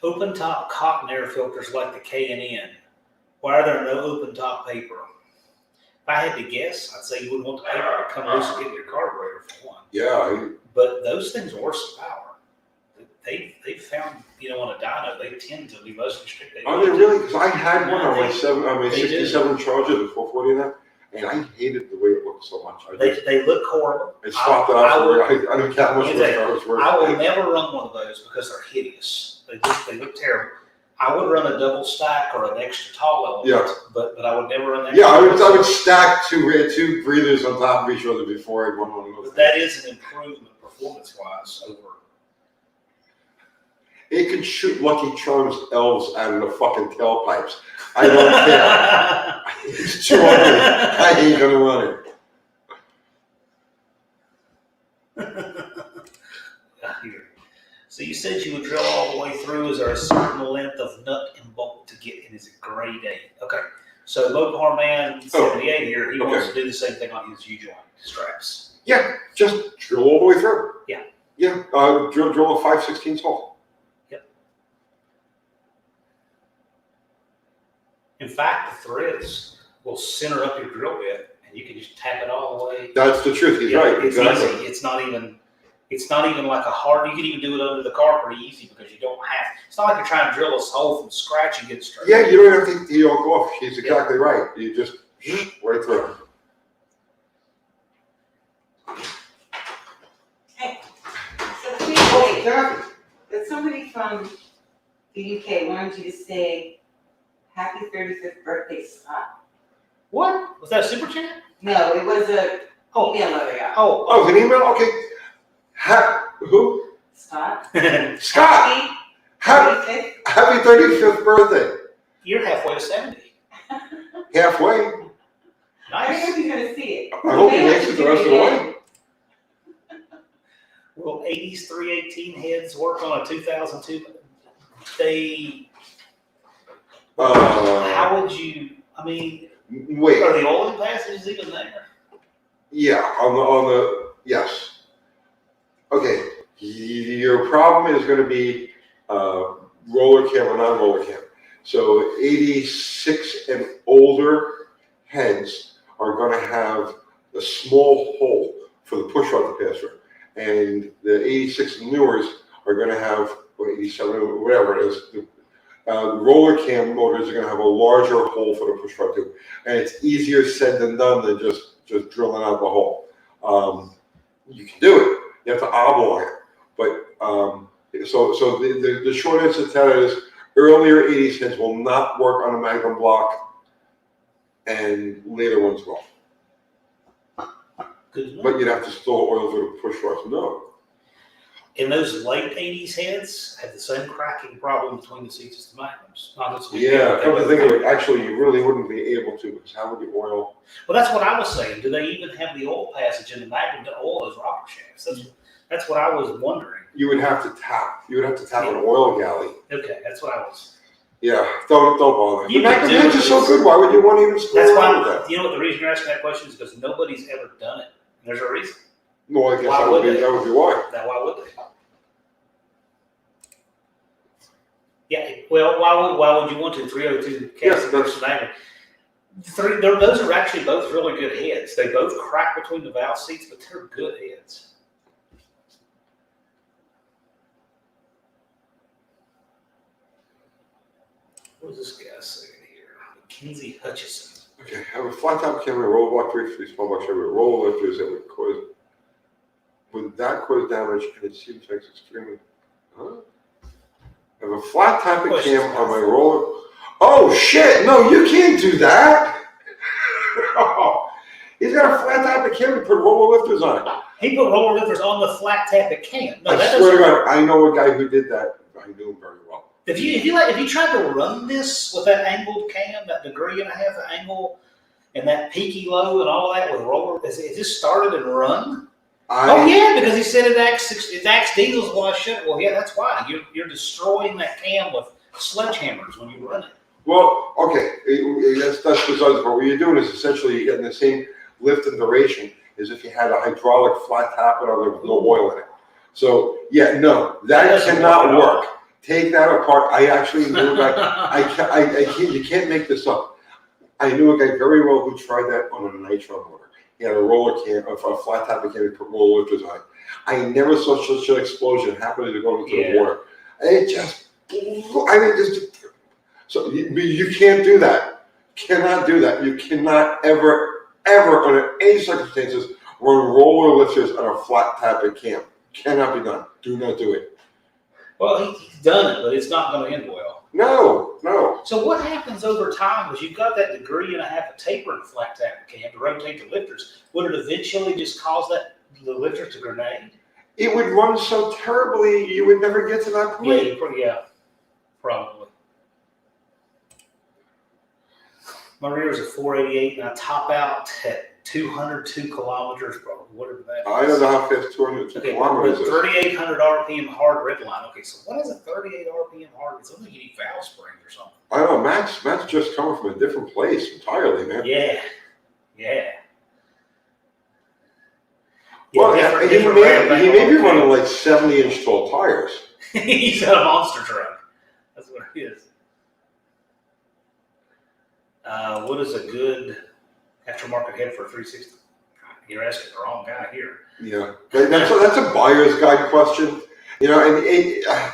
Open top cotton air filters like the K&N. Why are there no open top paper? If I had to guess, I'd say you wouldn't want the paper to come loose and get your carburetor for one. Yeah. But those things are worth some power. they found, on a dyno, they tend to be most restricted. Are they really? Because I had one on my They do. 67 Charger, the 440 and that, and I hated the way it looked so much. They look horrible. I swapped it out for it. I don't care how much Let me tell I was worth. I will never run one of those because they're hideous. They look terrible. I would run a double stack or an extra tall element, Yeah. but I would never run that. Yeah, I would stack two breathers on top of each other before I'd run one of those. But that is an improvement performance-wise over. It could shoot Lucky Charms elves out of the fucking tailpipes. I don't care. It's too ugly. I ain't gonna run it. Here. So you said you would drill all the way through. Is there a certain length of nut and bolt to get in? Is it grade A? Okay. So Mopar Man 78 here, he wants to do the same thing on his U-joint straps. Yeah, just drill all the way through. Yeah. Yeah, drill a 5/16 hole. In fact, the threads will center up your drill bit, and you can just tap it all the way. That's the truth. He's right. It's Exactly. easy. It's not even like a hard. You can even do it under the car pretty easy because you don't have. It's not like you're trying to drill a hole from scratch and get it straight. Yeah, you don't have to take the yoke off. He's exactly right. You just right through. Hey, so please wait. There's somebody from the UK wanted you to say happy 35th birthday, Scott. What? Was that a super chat? No, it was a email that I got. Oh, it's an email? Okay. Who? Scott. Scott! Happy 35th. Happy 35th birthday. You're halfway to 70. Halfway. I don't Nice. know if he's going to see it. I hope he makes it the rest of the way. Will 80s 318 heads work on a 2002? They. How would you? I mean, Wait. are the oiling passages even there? Yeah, on the yes. Okay, your problem is going to be roller cam or non-roller cam. So 86 and older heads are going to have a small hole for the push rod to pass through, and the 86 and newers are going to have, or 87 or whatever it is. Roller cam motors are going to have a larger hole for the push rod tube, and it's easier said than done than just drilling out the hole. You can do it. You have to oblong it, but so the short answer to that is earlier 80s heads will not work on a Magnum block, and later ones will. But you'd have to store oil for the push rods. No. And those late 80s heads had the same cracking problem between the seats as the Magnums. Yeah, come to think of it, actually, you really wouldn't be able to, because how would you oil? Well, that's what I was saying. Do they even have the oil passage in the Magnum to oil those rocker shafts? That's what I was wondering. You would have to tap. You would have to tap an oil galley. Okay, that's what I was. Yeah, don't bother. You The Magnum could do heads it. are so good. Why would you want to even screw That's around with why. that? You know what the reason you're asking that question is because nobody's ever done it. There's a reason. No, I guess Why that would would they? be why. Now, why would they? Yeah, well, why would you want to? 302 Yes, cast versus Magnum. Those are actually both really good heads. They both crack between the valve seats, but they're good heads. What was this guy saying here? Mackenzie Hutchison. Okay, have a flat top camera, roll block 3 small box Chevy, roll lifters that would that cause damage? And it seems like it's extremely. Huh? Have a flat topic cam on my roller. Oh shit! No, you can't do that. Oh, he's got a flat topic cam and put roller lifters on it. He put roller lifters on the flat tappet can. No, I that swear to doesn't God, work. I know a guy who did that. I knew him very well. If you tried to run this with that angled cam, that 1.5-degree angle, and that peaky low and all that with roller, it just started and run. Oh yeah, because he said it acts diesels while I shut it. Well, yeah, that's why you're destroying that cam with sledgehammers when you run it. Well, okay, that's besides. But what you're doing is essentially you're getting the same lift and duration as if you had a hydraulic flat tappet on there with no oil in it. So yeah, no, that cannot work. Take that apart. I actually knew a guy. I can't. You can't make this up. I knew a guy very well who tried that on a nitro motor. He had a roller cam, a flat top cam, he put roller lifters on it. I never saw such an explosion happen as it going into the water. It just, so you can't do that. Cannot do that. You cannot ever, under any circumstances, run roller lifters on a flat tapping cam. Cannot be done. Do not do it. Well, he's done it, but it's not going to end well. No. So what happens over time is you've got that degree and a half of taper in the flat tap cam to rotate the lifters. Would it eventually just cause the lifters to grenade? It would run so terribly, you would never get to that point. Yeah, probably. My rear is a 488 and I top out at 202 kilometers, bro. Whatever that is. I don't know how fast 202 kilometers is. 3,800 RPM hard red line. Okay, so what is a 38 RPM hard? It's only you need valve springs or something. I don't know. Matt's just coming from a different place entirely, man. Yeah. Well, different he may be ramp running like 70-inch tall tires. He's got a monster truck. That's what it is. What is a good aftermarket head for a 360? You're asking the wrong guy here. Yeah, that's a buyer's guide question. You know, and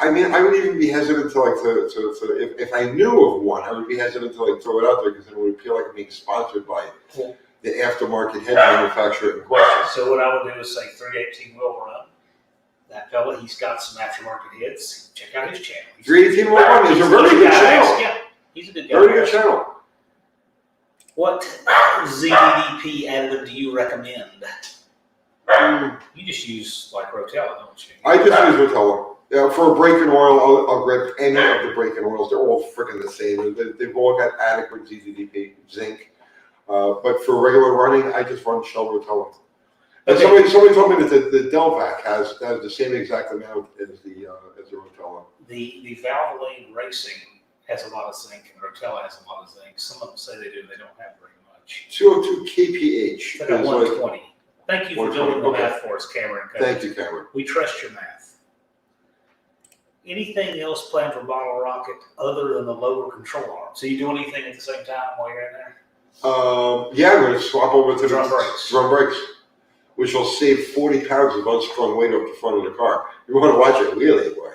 I mean, I would even be hesitant to if I knew of one, I would be hesitant to throw it out there because it would feel like I'm being sponsored by the aftermarket head manufacturer in question. So what I would do is say 318 will run. That fella, he's got some aftermarket heads. Check out his channel. 318 will run is a very good channel. Yeah, he's a good guy. Very good channel. What ZDDP additive do you recommend? You just use like Rotella, don't you? I just use Rotella. Yeah, for a brake and oil, I'll grab any of the brake and oils. They're all freaking the same. They've all got adequate ZDDP, zinc. But for regular running, I just run Shell Rotella. And somebody told me that the Delvac has the same exact amount as the Rotella. The Valvoline Racing has a lot of zinc, and Rotella has a lot of zinc. Some of them say they do, they don't have very much. 202 kph. It's like 120. Thank you for doing the math for us, Cameron. Thank you, Cameron. We trust your math. Anything else planned for Bottle Rocket other than the lower control arm? So you do anything at the same time while you're in there? Yeah, I'm going to swap over to drum brakes, which will save 40 pounds of unstrung weight off the front of the car. You want to watch it wheelie, boy.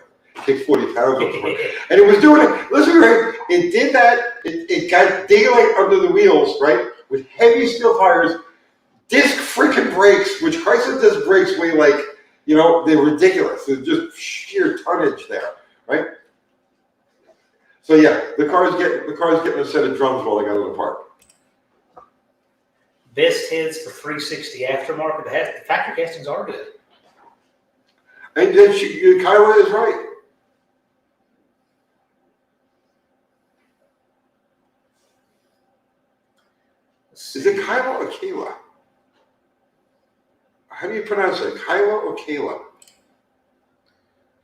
Take 40 pounds off the front. And it was doing it. Listen, right? It did that. It got daylight under the wheels, right? With heavy steel tires, disc freaking brakes, which Chrysler disc brakes weigh like, they're ridiculous. There's just sheer tonnage there, right? So yeah, the car's getting a set of drums while I got it apart. Best heads for 360 aftermarket. The factory castings are good. And then Kyla is right. Is it Kyla or Kayla? How do you pronounce it? Kyla or Kayla?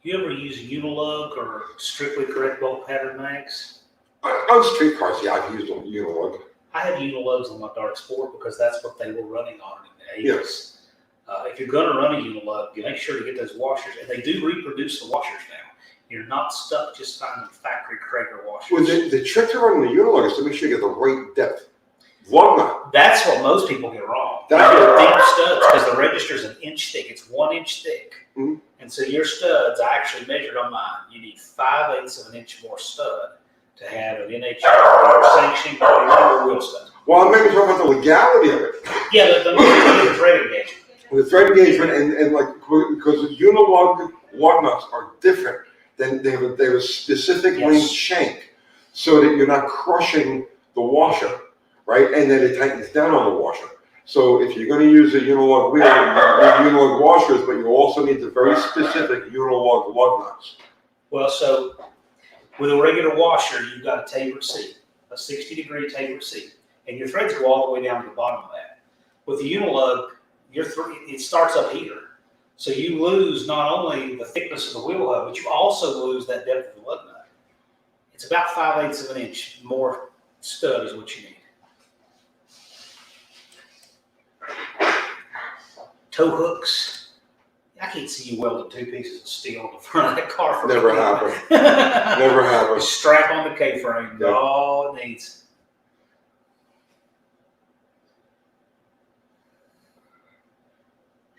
You ever use Unilug or strictly correct bolt pattern mags? On street cars, yeah, I've used Unilug. I have Unilugs on my Dark Sport because that's what they were running on in the 80s. Yes. If you're going to run a Unilug, you make sure to get those washers. And they do reproduce the washers now. You're not stuck just finding factory Krager washers. Well, the trick to running the Unilug is to make sure you get the right depth. Lug nut. That's what most people get wrong. That's you what get deep studs because the register's an inch thick. It's 1 inch thick. Mm-hmm. And so your studs, I actually measured on mine. You need 5/8 of an inch more stud to have an NHR sanctioning or wheel stud. Well, I'm maybe talking about the legality of it. Yeah, the thread engagement. The thread engagement and like because the Unilug lug nuts are different than they have a specific length shank, so that you're not crushing the washer, right? And then it tightens down on the washer. So if you're going to use a Unilug wheel, you need Unilug washers, but you also need the very specific Unilug lug nuts. Well, so with a regular washer, you've got a tapered seat, a 60-degree tapered seat, and your threads go all the way down to the bottom of that. With the Unilug, it starts up here. So you lose not only the thickness of the wheel hub, but you also lose that depth of the lug nut. It's about 5/8 of an inch more stud is what you need. Tow hooks. I can't see you welding 2 pieces of steel in the front of that car. For Never happened. Never happened. Strap on the K-frame. Yep. All it needs.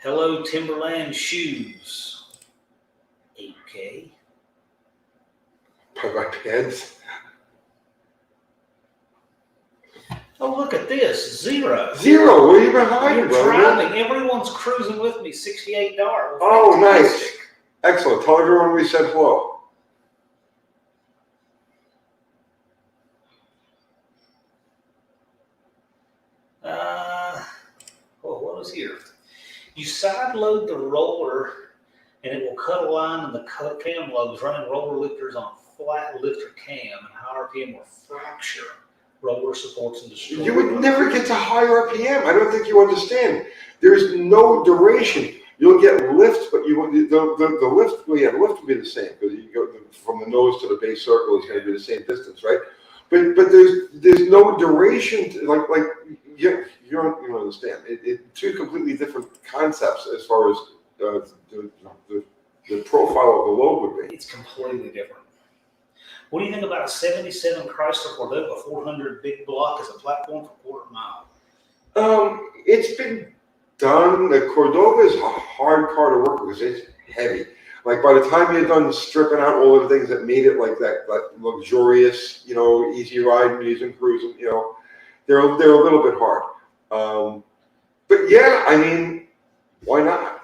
Hello Timberland shoes. 8K. By my pants. Oh, look at this. Zero. Zero. Where you been hiding, You're bro? driving. Everyone's cruising with me. $68. Oh, nice. Fantastic. Excellent. Tell everyone we said hello. What was here? You side load the roller and it will cut a line in the cam lobes, running roller lifters on flat lifter cam and high RPM will fracture roller supports and destroy. You would never get to high RPM. I don't think you understand. There's no duration. You'll get lift, but you the lift. Well, yeah, the lift will be the same because you go from the nose to the base circle is going to be the same distance, right? But there's no duration. You don't understand. Two completely different concepts as far as the profile of the load would be. It's completely different. What do you think about a 77 Chrysler Cordova 400 big block as a platform for quarter mile? It's been done. The Cordova is a hard car to work with because it's heavy. Like by the time you're done stripping out all of the things that made it like that luxurious, easy ride, music, cruising, they're a little bit hard. But yeah, I mean, why not?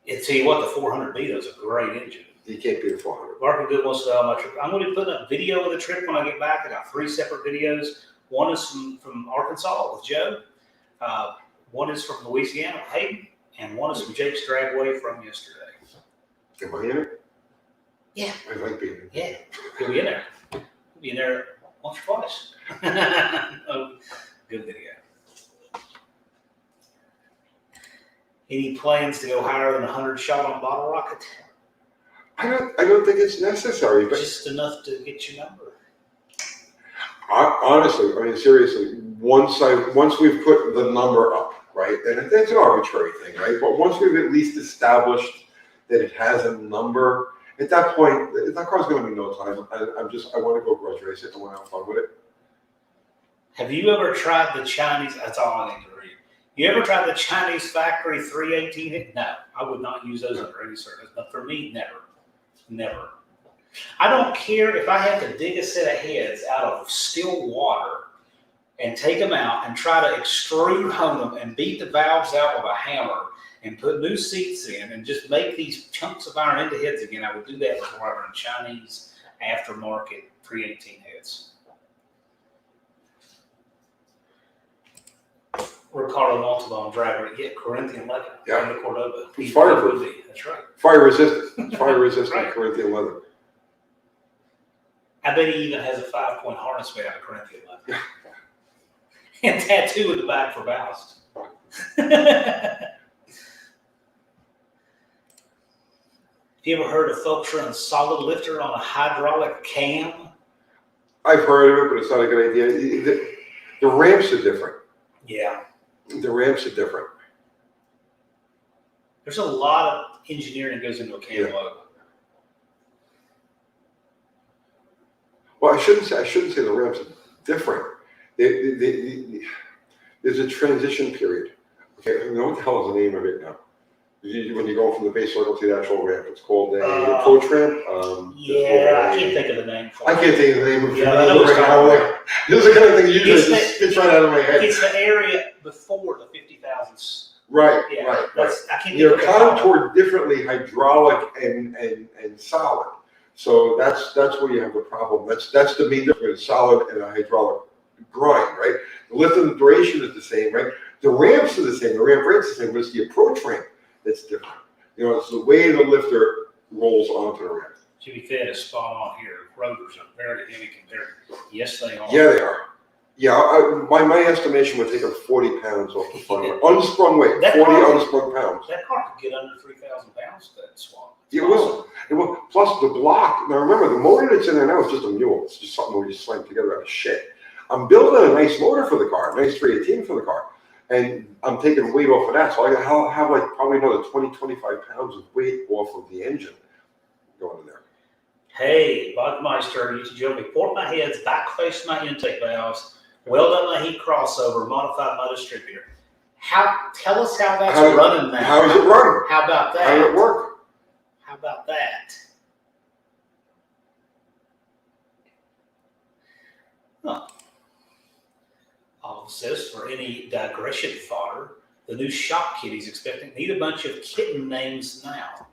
And tell you what, the 400B is a great engine. You can't beat a 400. Mark Good wants to know my trip. I'm going to be putting a video of the trip when I get back. I got 3 separate videos. One is from Arkansas with Joe. One is from Louisiana with Hayden. And one is from Jake's Dragway from yesterday. Am I in it? Yeah. I like being in it. Yeah. He'll be in there. He'll be in there once or twice. Oh, good video. Any plans to go higher than 100 shot on bottle rocket? I don't think it's necessary, but Just enough to get your number. Honestly, I mean, seriously, once we've put the number up, right, and it's an arbitrary thing, right, but once we've at least established that it has a number, at that point, that car's going to be no time. I want to go grudge race it. I want to have fun with it. Have you ever tried the Chinese? That's all I need to read. You ever tried the Chinese factory 318? No, I would not use those under any circumstances. But for me, never. Never. I don't care if I have to dig a set of heads out of still water and take them out and try to extrude hone them and beat the valves out with a hammer and put new seats in and just make these chunks of iron into heads again. I would do that before I run Chinese aftermarket 318 heads. Ricardo Montalban driver, Corinthian leather, Yeah. and the Cordova. It's fireproof. That's right. Fire resistant. It's fire resistant Right. Corinthian leather. I bet he even has a 5-point harness made out of Corinthian leather. And tattoo in the back for ballast. Have you ever heard of folks running solid lifter on a hydraulic cam? I've heard of it, but it's not a good idea. The ramps are different. Yeah. The ramps are different. There's a lot of engineering that goes into a cam Yeah. load. Well, I shouldn't say the ramps are different. There's a transition period. Okay, I know what the hell is the name of it now. When you go from the base circle to the actual ramp, it's called a approach ramp. Yeah, I can't think of the name for it. I can't think of the name of it. Yeah, I know what you're talking about. This is the kind of thing that usually It's just spits right out of my head. It's the area before the 50,000s. Right, Yeah, right. that's, I can't think They're of the name. contoured differently, hydraulic and solid. So that's where you have the problem. That's the main difference between a solid and a hydraulic grind, right? The lift and the duration is the same, right? The ramps are the same. The ramp rate's the same, but it's the approach ramp that's different. It's the way the lifter rolls onto the ramp. To be fair, it's spot on here. Rotors are very heavy compared. Yes, they are. Yeah, they are. Yeah, my estimation would take them 40 pounds off the front. Unsprung weight, That 40 car- unsprung pounds. That car could get under 3,000 pounds to that swap. It will. Plus the block. Now remember, the motor that's in there now is just a mule. It's just something we just slam together out of shit. I'm building a nice motor for the car, a nice 318 for the car. And I'm taking weight off of that. So I have like probably another 20, 25 pounds of weight off of the engine going in there. Hey, Bugmeister, used to joke me, port my heads, back face my intake valves, weld up my heat crossover, modified my distributor. Tell us how that's How- running now. How is it running? How about that? How did it work? How about that? Huh. Olive says, for any digression fodder, the new shop kid he's expecting need a bunch of kitten names now.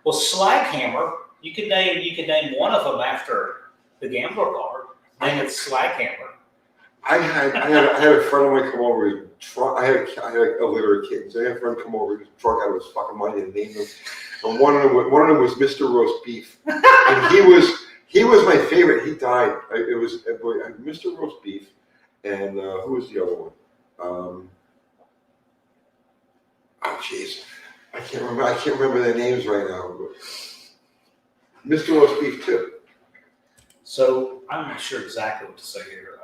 Well, Slaghammer, you could name one of them after the gambler card. Name it Slaghammer. I had a friend of mine come over. I had a litter of kittens. I had a friend come over, just drunk out of his fucking mind and named them. And one of them was Mr. Roast Beef, and he was my favorite. He died. It was Mr. Roast Beef, and who was the other one? Oh jeez, I can't remember their names right now. But Mr. Roast Beef too. So I'm not sure exactly what to say here.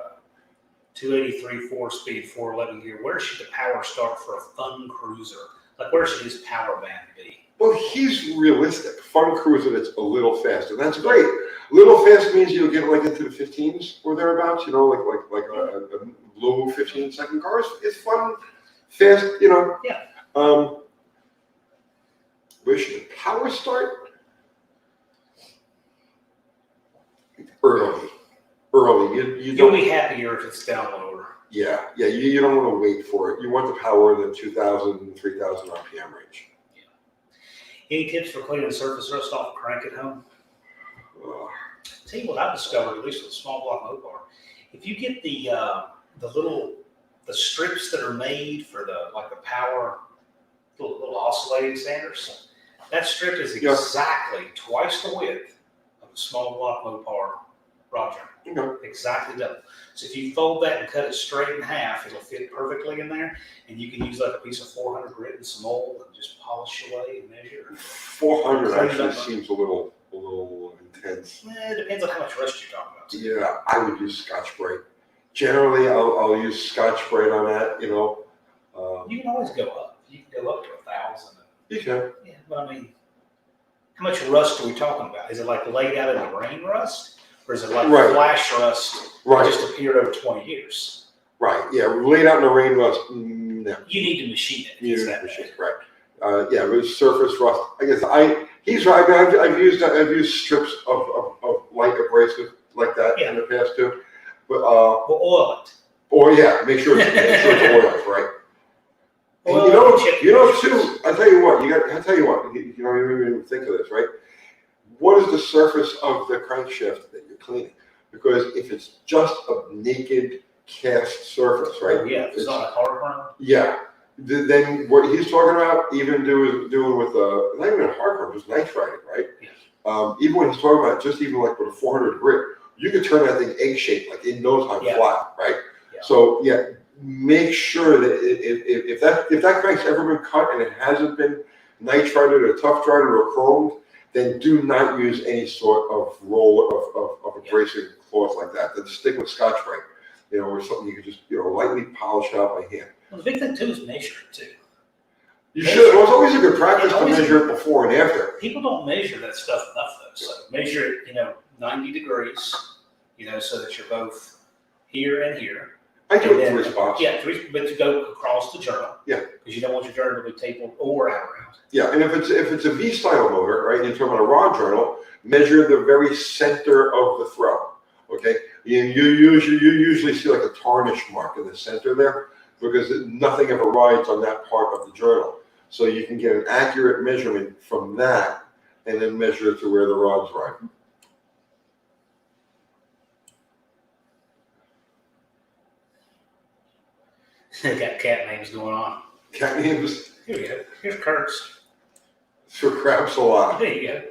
283 4-speed 411 gear. Where should the power start for a fun cruiser? Like where should his power band be? Well, he's realistic. Fun cruiser that's a little faster. That's great. Little fast means you'll get like into the 15s or thereabouts. You know, like a low 15-second car is fun, fast. You know. Yeah. Where should the power start? Early. You'll be happier if it's down lower. Yeah. You don't want to wait for it. You want the power in the 2,000, 3,000 RPM range. Any tips for cleaning the surface rust off a crank at home? Tell you what I've discovered, at least with a small block Mopar. If you get the strips that are made for the power little oscillating sanders, that strip is exactly twice the width of a small block Mopar rod journal. Exactly double. So if you fold that and cut it straight in half, it'll fit perfectly in there, and you can use like a piece of 400 grit and some oil and just polish away and measure. 400 actually seems a little intense. It depends on how much rust you're talking about. Yeah, I would use Scotch-Brite. Generally, I'll use Scotch-Brite on that. You know. You can always go up. You can go up to 1,000. You can. Yeah, but I mean, how much rust are we talking about? Is it like laid out in the rain rust? Or is it like flash rust that just appeared over 20 years? Right, yeah, laid out in the rain rust, no. You need to machine it. You need to machine it, right. Yeah, with surface rust, I guess he's right. I mean, I've used strips of light abrasive like that in the past too. But well, oil it. Or make sure it's oiled, right? And you know too, I'll tell you what, you don't even think of this, right? What is the surface of the crankshaft that you're cleaning? Because if it's just a naked cast surface, right? Oh, yeah, it's not a hard crown. Yeah. Then what he's talking about, even doing with not even a hard crown, just nitriding, right? Yeah. Even when he's talking about just even like with a 400 grit, you could turn that thing egg-shaped, like it knows how to fly, right? Yeah. So make sure that if that crank's ever been cut and it hasn't been nitrided or tough dried or chromed, then do not use any sort of roll of abrasive cloth like that. Then stick with Scotch-Brite, or something you can just, lightly polish out by hand. Well, the big thing too is measure it too. You should. Well, it's always a good practice to measure it before and after. People don't measure that stuff enough though. So measure it, 90 degrees, so that you're both here and here. I do it 3 spots. Yeah, but to go across the journal. Yeah. Because you don't want your journal to be tapered or out around. Yeah, and if it's a V-style motor, right, you're talking about a rod journal, measure the very center of the throw, okay? You usually see like a tarnish mark in the center there because nothing ever rides on that part of the journal. So you can get an accurate measurement from that and then measure it to where the rod's ride. They got cat names going on. Cat names? Here we go. Here's Kurt's. For craps a lot. There you go.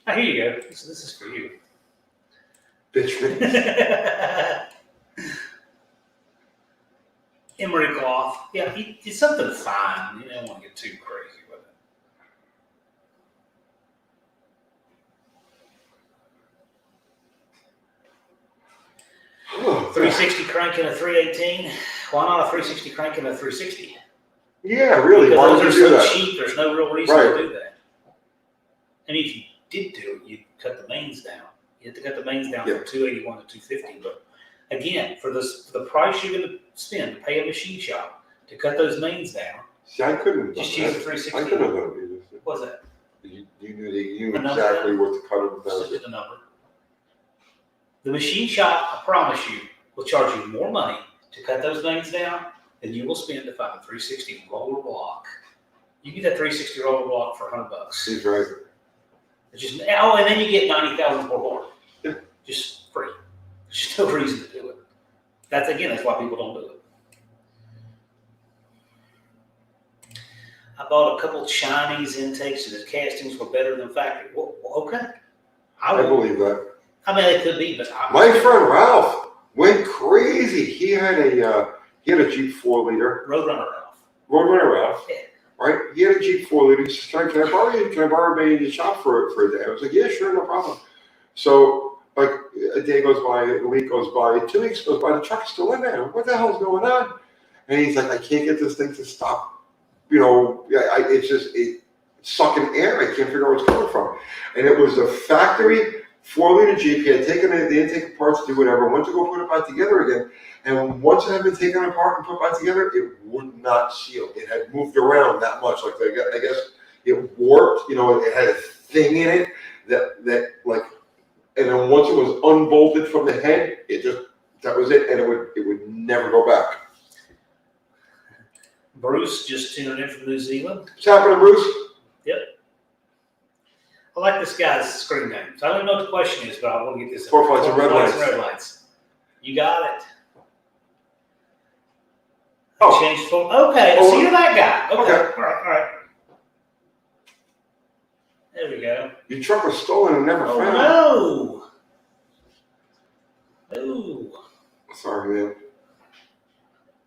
Here you go. This is for you. Bitch names. Emery cloth. Yeah, it's something fine. You don't want to get too crazy with it. Oh, 360 crank in a 318. Why not a 360 crank in a 360? Yeah, really. Because Why would those you are do so that? cheap. There's no real reason to do that. I mean, if you did do it, you'd cut the mains down. You have to cut the mains down from 281 to 250, but Again, for the price you're going to spend to pay a machine shop to cut those mains down, See, I couldn't have done just that. use the 360. I couldn't have done it either. What was that? You knew A number? exactly what to cut it Just down look at the number. The machine shop, I promise you, will charge you more money to cut those mains down than you will spend to find a 360 roller block. You get that 360 roller block for $100. He's right. It's just, and then you get 90,000 more board. Yeah. Just free. There's just no reason to do it. That's why people don't do it. I bought a couple Chinese intakes and the castings were better than factory. Well, okay. I believe that. I mean, it could be, but My friend Ralph went crazy. He had a Jeep 4-liter. Roadrunner Ralph. Roadrunner Ralph. Yeah. Right? He had a Jeep 4-liter. He said, can I borrow you? Can I borrow you in the shop for a day? I was like, yeah, sure, no problem. So, like, a day goes by, a week goes by, 2 weeks goes by, the truck's still in there. What the hell's going on? And he's like, I can't get this thing to stop. It's sucking air. I can't figure out where it's coming from. And it was a factory 4-liter Jeep. He had taken the intake apart to do whatever, went to go put it back together again. And once it had been taken apart and put back together, it would not seal. It had moved around that much. Like, I guess it warped, it had a thing in it that and then once it was unbolted from the head, that was it. And it would never go back. Bruce just tuned in from New Zealand. What's happening, Bruce? Yep. I like this guy's screen name. So I don't know what the question is, but I want to get this. Four flights of red lights. Red lights. You got it. Oh. Changed phone. Okay, so you're that guy. Okay. All right. There we go. Your truck was stolen and never found. Oh, no. Ooh. Sorry, man.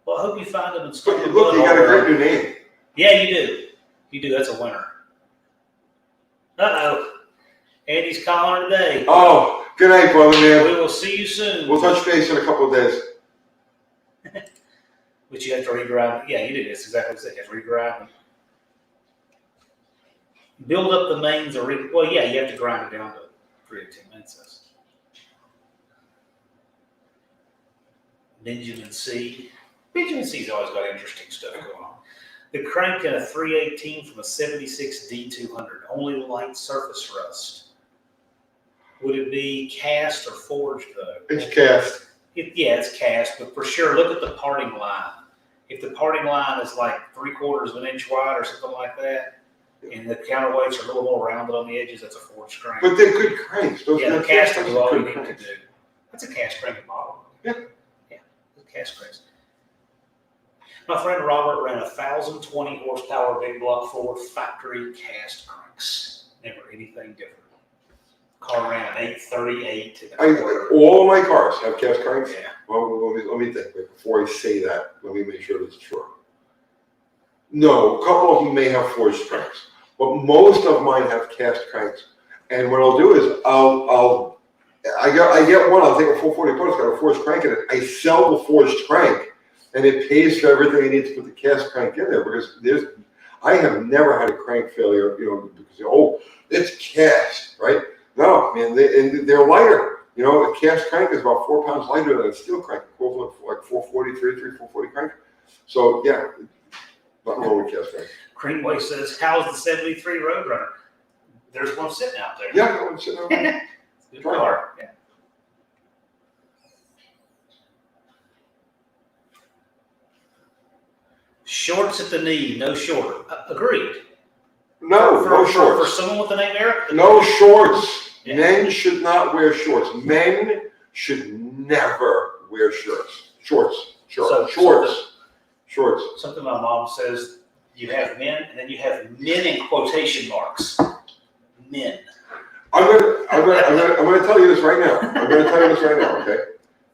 Well, I hope you find them and stick Look, them. you got a great new name. Yeah, you do. You do. That's a winner. Uh-oh. Andy's calling today. Oh, good night, brother, man. We will see you soon. We'll touch base in a couple of days. But you have to regrind. Yeah, you do. That's exactly what I said. You have to regrind them. Build up the mains. Well, yeah, you have to grind it down to 318 minutes. Benjamin C. Benjamin C's always got interesting stuff going on. The crank in a 318 from a 76 D200. Only light surface rust. Would it be cast or forged though? It's cast. It's cast, but for sure, look at the parting line. If the parting line is like 3/4 of an inch wide or something like that, and the counterweights are a little more rounded on the edges, that's a forged crank. But they're good cranks. Those the cast cranks is all you good need to cranks. do. That's a cast crank model. Yeah. Yeah, cast cranks. My friend Robert ran 1,020 horsepower big block Ford factory cast cranks. Never anything different. Car ran an 838. All of my cars have cast cranks. Yeah. Well, let me think. Before I say that, let me make sure that's true. No, a couple of them may have forged cranks, but most of mine have cast cranks. And what I'll do is I get one. I'll take a 440 apart. It's got a forged crank in it. I sell the forged crank, and it pays for everything I need to put the cast crank in there because I have never had a crank failure. Because it's cast, right? No, man, they're lighter. A cast crank is about 4 pounds lighter than a steel crank, equivalent for like 440 crank. So yeah, nothing wrong with cast crank. Greenway says, "How's the '73 Roadrunner?" There's one sitting out there. Yeah, no, sitting over there. Good car. Yeah. Shorts at the knee, no shorter. Agreed. No, no For shorts. someone with the name Eric? No shorts. Yeah. Men should not wear shorts. Men should never wear shorts. Shorts. Something my mom says, you have men, and then you have men in quotation marks. Men. I'm gonna tell you this right now. Okay,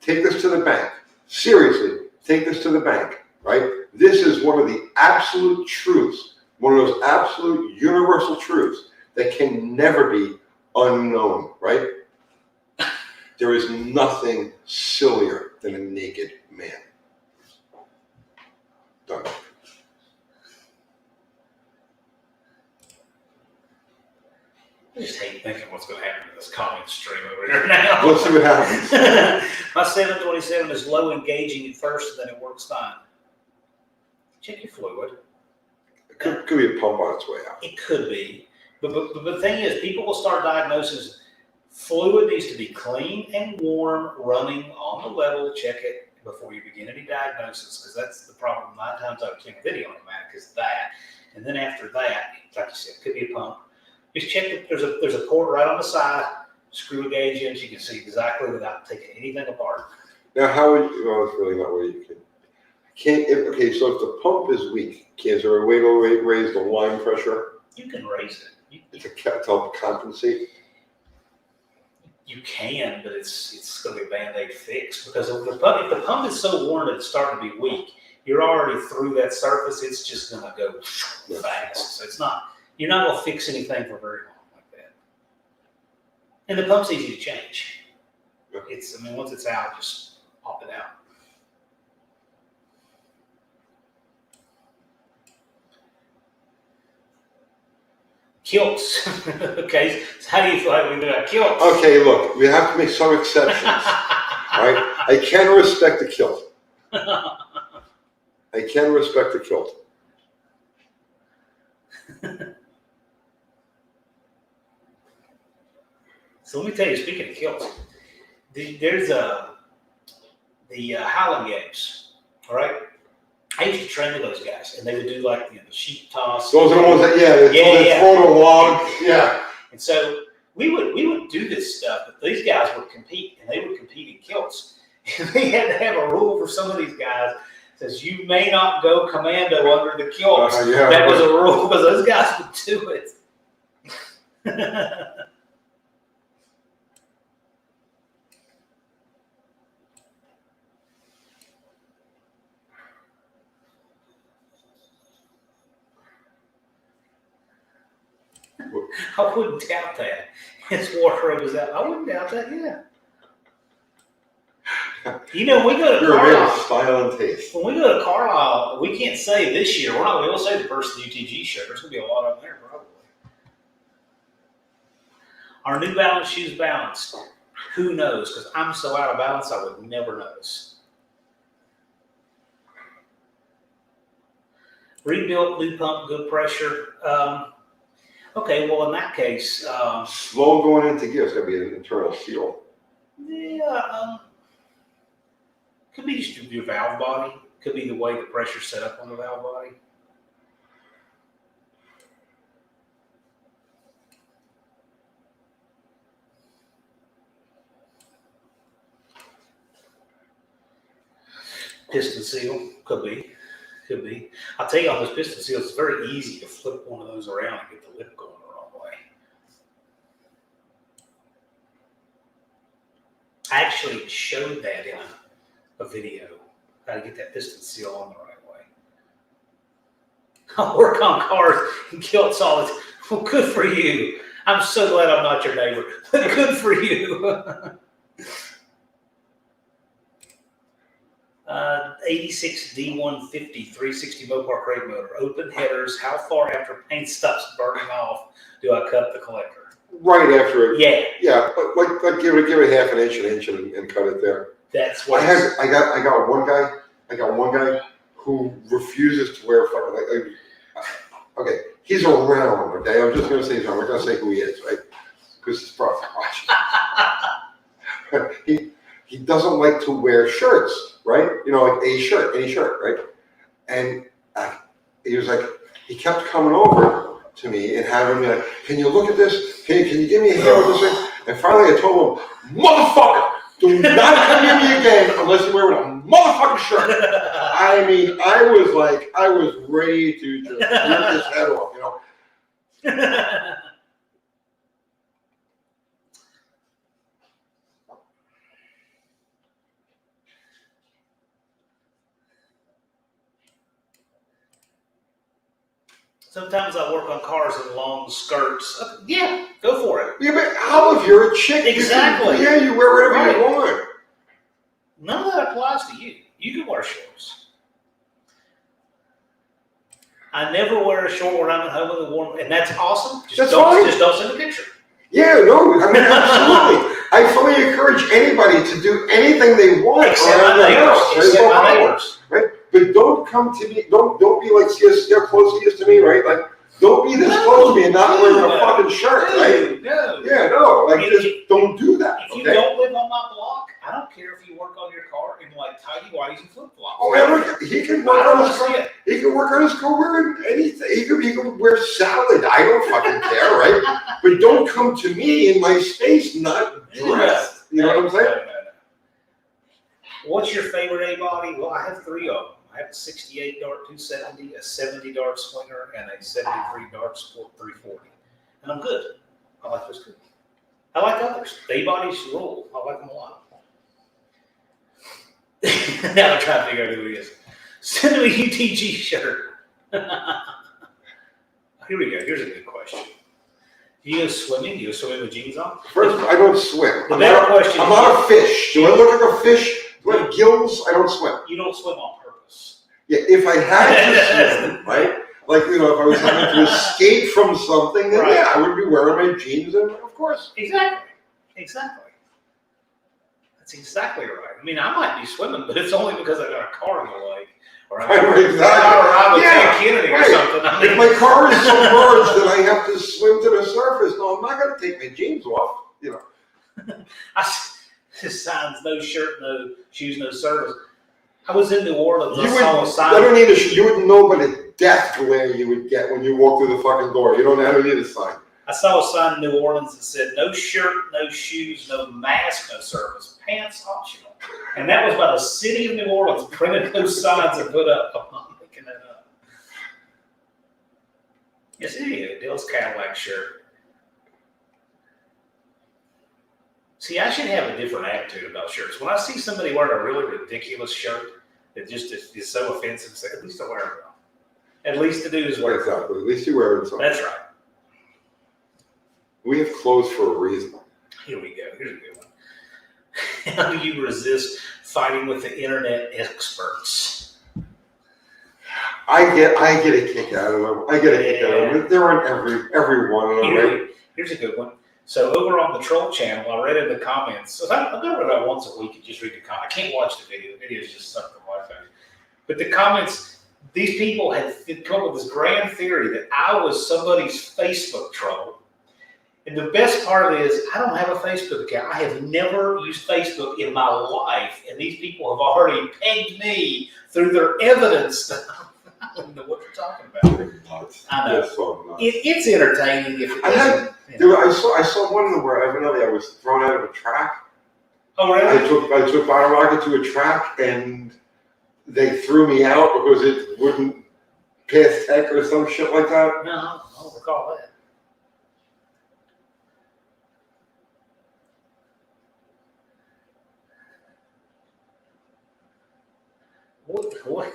take this to the bank. Seriously, take this to the bank. Right? This is one of the absolute truths. One of those absolute universal truths that can never be unknown, right? There is nothing sillier than a naked man. Done. I just hate thinking what's going to happen to this comment stream over here now. Let's see what happens. My 727 is low engaging at first, and then it works fine. Check your fluid. It could be a pump on its way out. It could be. But the thing is, people will start diagnosing fluid needs to be clean and warm, running on the level. Check it before you begin any diagnosis, because that's the problem 9 times out of 10 with any automatic is that. And then after that, like you said, it could be a pump. Just check that there's a port right on the side. Screw a gauge in so you can see exactly without taking anything apart. Now, how would you, well, it's really not where you can. Okay, so if the pump is weak, is there a way to raise the line pressure? You can raise it. To help compensate? You can, but it's going to be a Band-Aid fix, because if the pump is so worn that it's starting to be weak, you're already through that surface, it's just going to go fast. So you're not going to fix anything for very long like that. And the pump's easy to change. Once it's out, just pop it out. Kilts. Okay, so how do you feel like we do that? Kilts. Okay, look, we have to make some exceptions. Right? I can respect the kilt. I can respect the kilt. So let me tell you, speaking of kilts, there's the Highland Games, all right? I used to train with those guys, and they would do like the sheep toss. Those are the ones that, they throw the log. Yeah. And so we would do this stuff, but these guys would compete, and they would compete in kilts. And they had to have a rule for some of these guys that says you may not go commando under the kilts. That was a rule because those guys would do it. I wouldn't doubt that. His wardrobe is out. I wouldn't doubt that, yeah. We go to You're Carlisle. a man of style and taste. When we go to Carlisle, we can't say this year. We're not going to say the first UTG shirt. There's going to be a lot up there, probably. Our New Balance shoes balanced. Who knows? Because I'm so out of balance, I would never notice. Rebuilt, new pump, good pressure. Okay, well, in that case, Slow going into gear. It's going to be an internal seal. yeah, could be just your valve body. Could be the way the pressure's set up on the valve body. Piston seal, could be. I'll tell you, on those piston seals, it's very easy to flip one of those around and get the lip going the wrong way. I actually showed that in a video, how to get that piston seal on the right way. I work on cars and kilts all the time. Well, good for you. I'm so glad I'm not your neighbor, but good for you. 86 D150 360 Mopar crate motor, open headers. How far after paint stops burning off do I cut the collector? Right after it. Yeah. Yeah, but like give it half an inch, and cut it there. That's what I got one guy who refuses to wear fucking okay, he's around, okay? I'm just gonna say he's around. We're gonna say who he is, right? Because he's probably watching. He doesn't like to wear shirts, right? Like any shirt, right? And he was like, he kept coming over to me and having me like, can you look at this? Can you give me a hand with this thing? And finally I told him, motherfucker, do not come near me again unless you wear a motherfucking shirt. I mean, I was ready to just rip his head off, Sometimes I work on cars in long skirts. Yeah, go for it. Yeah, but how if you're a chick? Exactly. You wear whatever you want. None of that applies to you. You can wear shorts. I never wear a short when I'm at home in the warm, and that's awesome. Just don't send a picture. Yeah, no, I mean, absolutely. I fully encourage anybody to do anything they want Except around my their neighbors. house. Except Right? my neighbors. Right? But don't come to me. Don't be like, see how close he is to me, right? Like, don't be this close to me and not wearing a fucking shirt, right? No. Yeah, no. Like, just don't do that. If you Okay? don't live on my block, I don't care if you work on your car in like tidy whities and flip flops. Oh, he can work on his car. He can work on his car wearing anything. He can wear salad. I don't fucking care, right? But don't come to me in my space not dressed. You know what I'm saying? No. What's your favorite A-body? Well, I have 3 of them. I have a 68 Dart 270, a 70 Dart Swinger, and a 73 Dart Sport 340. And I'm good. I like those too. I like others. The A-bodies rule. I like them a lot. Now I'm trying to figure out who he is. Send me a UTG shirt. Here we go. Here's a good question. Do you go swimming? Do you go swimming with jeans on? First, I don't swim. The better question I'm is, not a fish. Do I look like a fish? Do I have gills? I don't swim. you don't swim on purpose. Yeah, if I had to swim, right? Like, if I was having to escape from something, then Right. yeah, I would be wearing my jeans, and of course. Exactly. That's exactly right. I mean, I might be swimming, but it's only because I got a car in the lake. Or I'm Exactly. with Yeah, Ted Kennedy or right. something. I If mean, my car is submerged and I have to swim to the surface, no, I'm not going to take my jeans off. This signs no shirt, no shoes, no service. I was in New Orleans. You I saw a would, sign. I don't need you wouldn't know what a death glare you would get when you walk through the fucking door. You don't have to need a sign. I saw a sign in New Orleans that said, no shirt, no shoes, no mask, no service, pants optional. And that was by the city of New Orleans printed those signs and put up. I'm not making that up. Yes, it is. Dale's Cadillac shirt. See, I should have a different attitude about shirts. When I see somebody wearing a really ridiculous shirt that just is so offensive, say, at least I wear it. At least the dude is wearing it. Exactly. At least you're wearing something. That's right. We have clothes for a reason. Here we go. Here's a good one. How do you resist fighting with the internet experts? I get a kick out of them. They're on every one of them. Right? Here's a good one. So over on the Troll channel, I read in the comments. So I go about once a week and just read the comments. I can't watch the video. The video is just something like that. But the comments, these people had come up with this grand theory that I was somebody's Facebook troll. And the best part of it is, I don't have a Facebook account. I have never used Facebook in my life. And these people have already pegged me through their evidence. I don't know what you're talking about. I know. It's entertaining. If it isn't, Dude, I saw one of them where evidently I was thrown out of a track. Oh, really? I took Bottom Rocket to a track and they threw me out because it wouldn't pass tech or some shit like that. No, I don't recall that. What?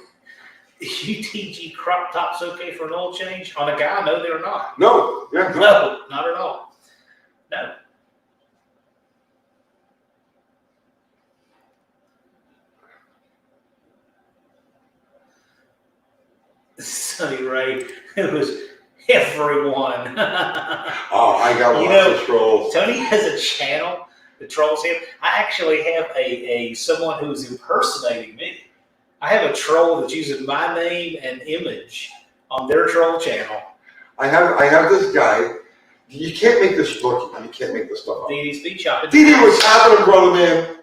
UTG crop tops okay for an oil change? On a guy? No, they're not. No, yeah. No, not at all. No. Sonny Ray, it was everyone. Oh, I got lots of trolls. Tony has a channel that trolls him. I actually have a someone who is impersonating me. I have a troll that's using my name and image on their troll channel. I have this guy. You can't make this look. You can't make this stuff up. Dee Dee's Beat Shop. Dee, what's happening, brother man?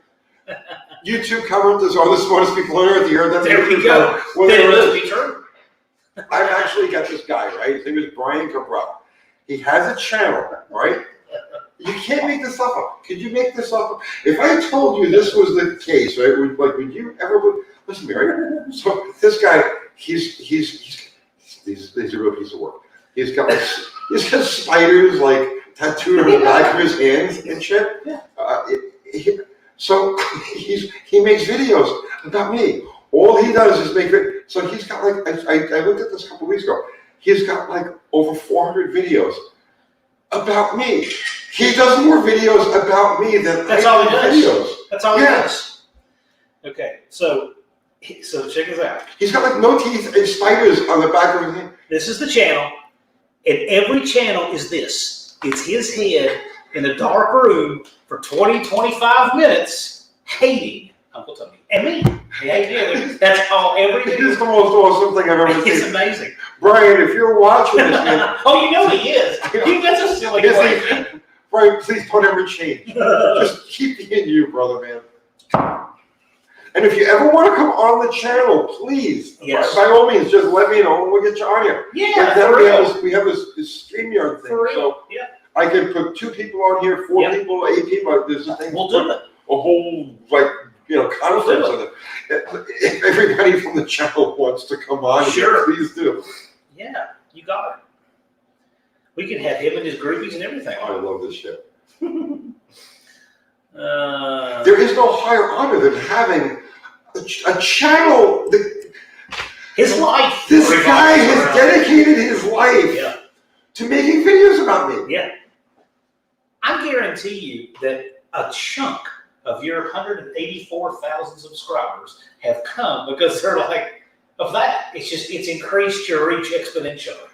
YouTube commenters are the smartest people on earth. You heard that? There we go. That must be true. I've actually got this guy, right? His name is Brian Cabral. He has a channel, right? You can't make this stuff up. Could you make this up? If I told you this was the case, right? Would you ever? Listen to me, right? So this guy, he's a real piece of work. He's got spiders like tattooed on the back of his hands and shit. So he makes videos about me. All he does is make it. So he's got like I looked at this a couple of weeks ago. He's got like over 400 videos about me. He does more videos about me than That's I all he do does. videos. That's all he does. Okay, so check this out. He's got like no teeth and spiders on the back of his hand. This is the channel, and every channel is this. It's his head in a dark room for 20, 25 minutes hating Uncle Tony and me. That's all every This video. is the most awesome thing I've ever It's seen. amazing. Brian, if you're watching this, man, Oh, you know he is. That's a silly question. Brian, please don't ever change. Just keep being you, brother, man. And if you ever want to come on the channel, please, Yes. by all means, just let me know and we'll get you on here. Yeah, Like now for real. we have this StreamYard thing, For real. so Yeah. I can put 2 people on here, 4 Yeah. people, 8 people. There's a thing. We'll do it. A whole conference of it. If everybody from the channel wants to come on Sure. here, please do. Yeah, you got it. We can have him and his groupies and everything. I love this shit. Uh, There is no higher honor than having a channel. his life. This guy revolves has around- dedicated his life Yeah. to making videos about me. Yeah. I guarantee you that a chunk of your 184,000 subscribers have come because they're like, of that. It's increased your reach exponentially.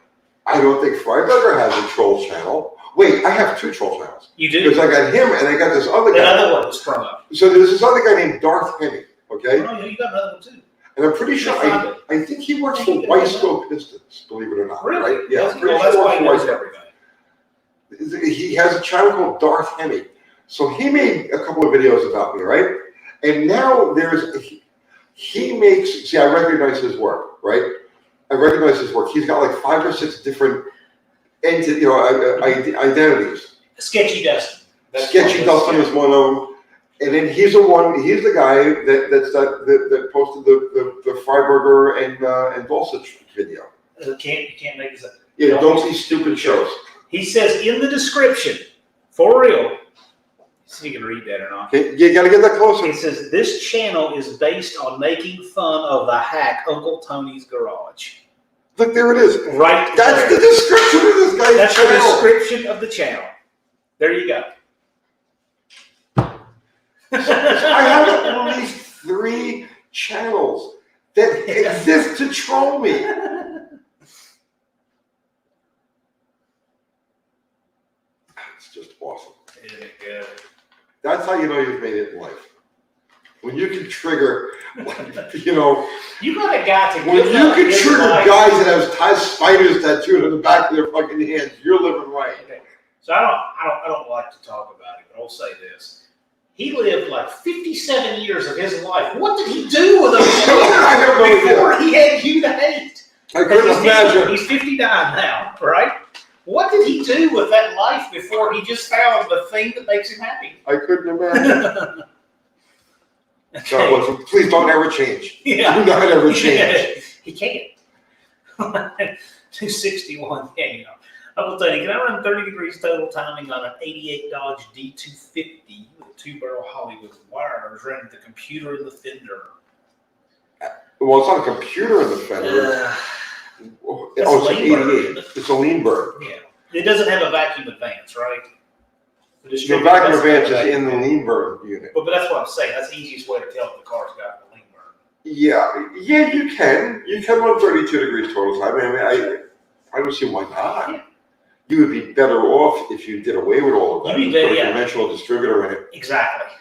I don't think Freiberger has a troll channel. Wait, I have 2 troll channels. You do. Because I got him and I got this other That guy. other one was sprung up. So there's this other guy named Darth Henny, okay? Oh, yeah, you got another one too. And I'm pretty sure, Find it. I think he works I for think Weisco Pistons, believe it or not. Really? Right? Yeah, I'm pretty Well, that's sure why he he works knows for everything. He has a channel called Darth Henny. So he made a couple of videos about me, right? And now he makes, see, I recognize his work, right? I recognize his work. He's got like 5 or 6 different identities. Sketchy Dustin. That's Sketchy one of Dustin those, is one of them. And then he's the guy that posted the Freiberger and Dulcich video. You can't make this up. Yeah, don't see stupid shows. He says in the description, for real, see if you can read that or not. Okay, you gotta get that closer. It says, this channel is based on making fun of the hack Uncle Tony's Garage. Look, there it is. Right That's there. the description of this guy's That's the channel. description of the channel. There you go. I have at least 3 channels that exist to troll me. It's just awesome. That's how you know you've made it in life. When you can trigger, You got a guy to when give you up can his trigger life. guys that have spiders tattooed on the back of their fucking hands, you're living right. Okay. So I don't like to talk about it, but I'll say this. He lived like 57 years of his life. What did he do with those I have no years idea. before he had you to hate? I couldn't imagine. He's 59 now, right? What did he do with that life before he just found the thing that makes him happy? I couldn't imagine. Okay. God bless him. Please don't ever change. Yeah. Do not ever change. He can't. 261. Yeah, I will tell you, can I run 30 degrees total timing on an 88 Dodge D250 with a 2-barrel Hollywood wires running the computer in the fender? Well, it's not a computer in the fender. It's an lean bird, 88. isn't it? It's a lean bird. Yeah. It doesn't have a vacuum advance, right? The The distributor vacuum doesn't have advance a is in the vacuum lean bird unit. But that's what I'm saying. That's the easiest way to tell if the car's got a lean bird. Yeah, you can. You can run 32 degrees total time. I don't see why not. Yeah. You would be better off if you did away with all of that. You'd be better, Put a yeah. conventional distributor in it. Exactly.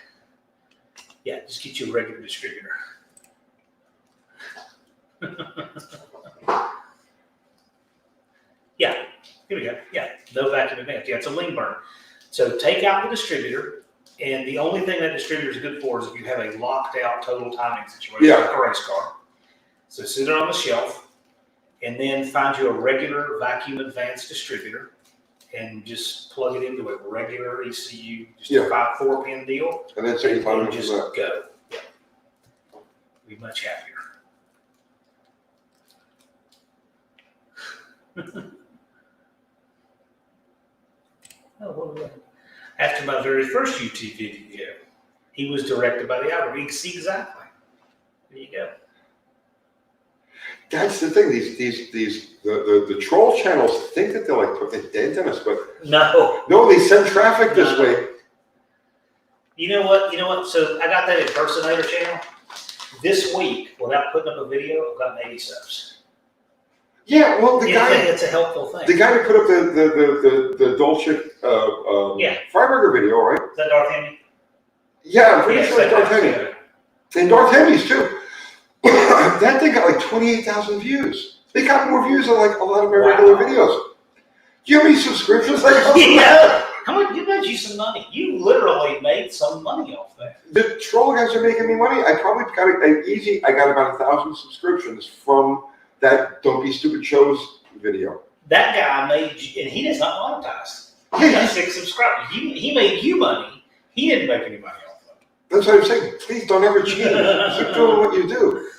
Yeah, just get you a regular distributor. Yeah, here we go. Yeah, no vacuum advance. Yeah, it's a lean burn. So take out the distributor, and the only thing that distributor is good for is if you have a locked out total timing situation, Yeah. like a race car. So sit it on the shelf, and then find you a regular vacuum advance distributor, and just plug it into a regular ECU, just Yeah. a 4-pin deal. And then say timing And for just that. go. Yeah. Be much happier. Oh, what was that? After my very first YouTube video, he was directed by the algorithm. You can see exactly. There you go. That's the thing. The troll channels think that they're like putting a dent in us, but No. no, they send traffic this No. way. You know what? So I got that impersonator channel. This week, without putting up a video, I've gotten 80 subs. Yeah, well, the guy, it's a helpful thing. the guy that put up the Dolce Freiburger video, right? Is that Darth Henry? Yeah, I'm pretty sure it's Darth Henry. And Darth Henry's too. That thing got like 28,000 views. They got more views than like a lot of my regular videos. Do you have any subscriptions? Yeah. How much? You made you some money. You literally made some money off that. The troll guys are making me money. I probably got I got about 1,000 subscriptions from that Don't Be Stupid Shows video. That guy made, and he does not monetize. He got 6 subscribers. He made you money. He didn't make any money off of it. That's what I'm saying. Please don't ever cheat. Keep doing what you do.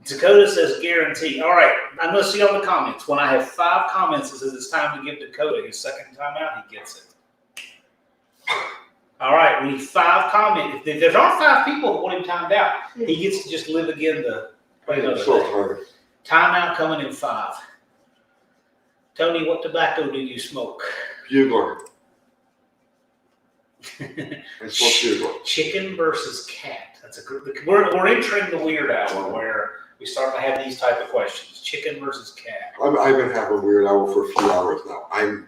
Dakota says guarantee. All right, I'm going to see all the comments. When I have 5 comments that says it's time to give Dakota his second time out, he gets it. All right, we need 5 comments. If there aren't 5 people that want him timed out, he gets to just live again the timeout coming in 5. Tony, what tobacco do you smoke? Bugler. I smoke Bugler. Chicken versus cat. That's a good. We're entering the weird hour where we start to have these type of questions. Chicken versus cat. I've been having weird hour for a few hours now. I'm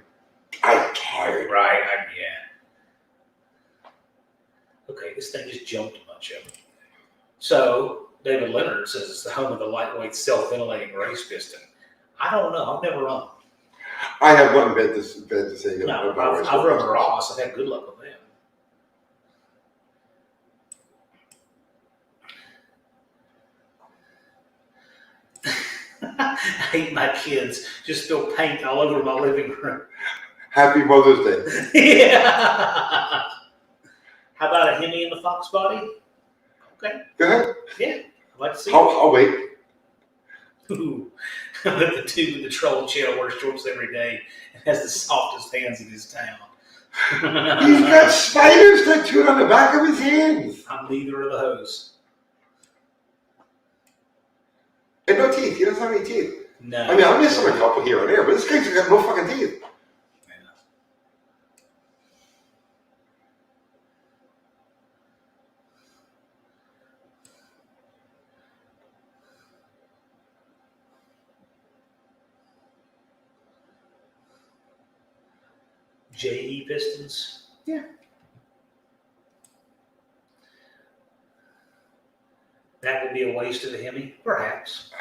tired. Right. Yeah. Okay, this thing just jumped a bunch of them. So David Leonard says it's the home of the lightweight self-ventilating race piston. I don't know. I've never run. I have one bed to say. No, I've run Ross. I've had good luck with them. I hate my kids. Just spill paint all over my living room. Happy Mother's Day. Yeah. How about a Hemi in the Fox body? Okay. Go ahead. Yeah. I'd like to see I'll wait. Ooh. The dude with the troll chair wears shorts every day and has the softest hands in his town. He's got spiders tattooed on the back of his hands. I'm neither of the hoes. And no teeth. He doesn't have any teeth. No. I mean, I'm missing a couple here and there, but this guy's got no fucking teeth. JE pistons? Yeah. That would be a waste of a Hemi? Perhaps.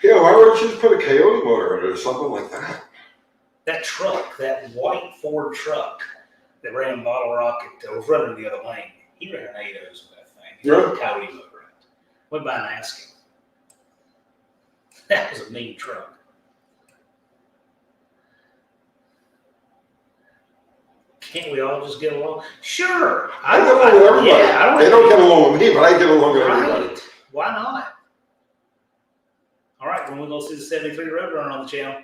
Yeah, why wouldn't you just put a Coyote motor in it or something like that? That truck, that white Ford truck that ran Bottle Rocket, was running the other lane. He ran 8.0s with that thing. He ran a Coyote motor in it. Went by and asked him. That was a mean truck. Can't we all just get along? Sure. I get along with everybody. Yeah, they don't get along with me, but I get along with everybody. Right. Why not? All right, when we go see the 73 Roadrunner on the channel.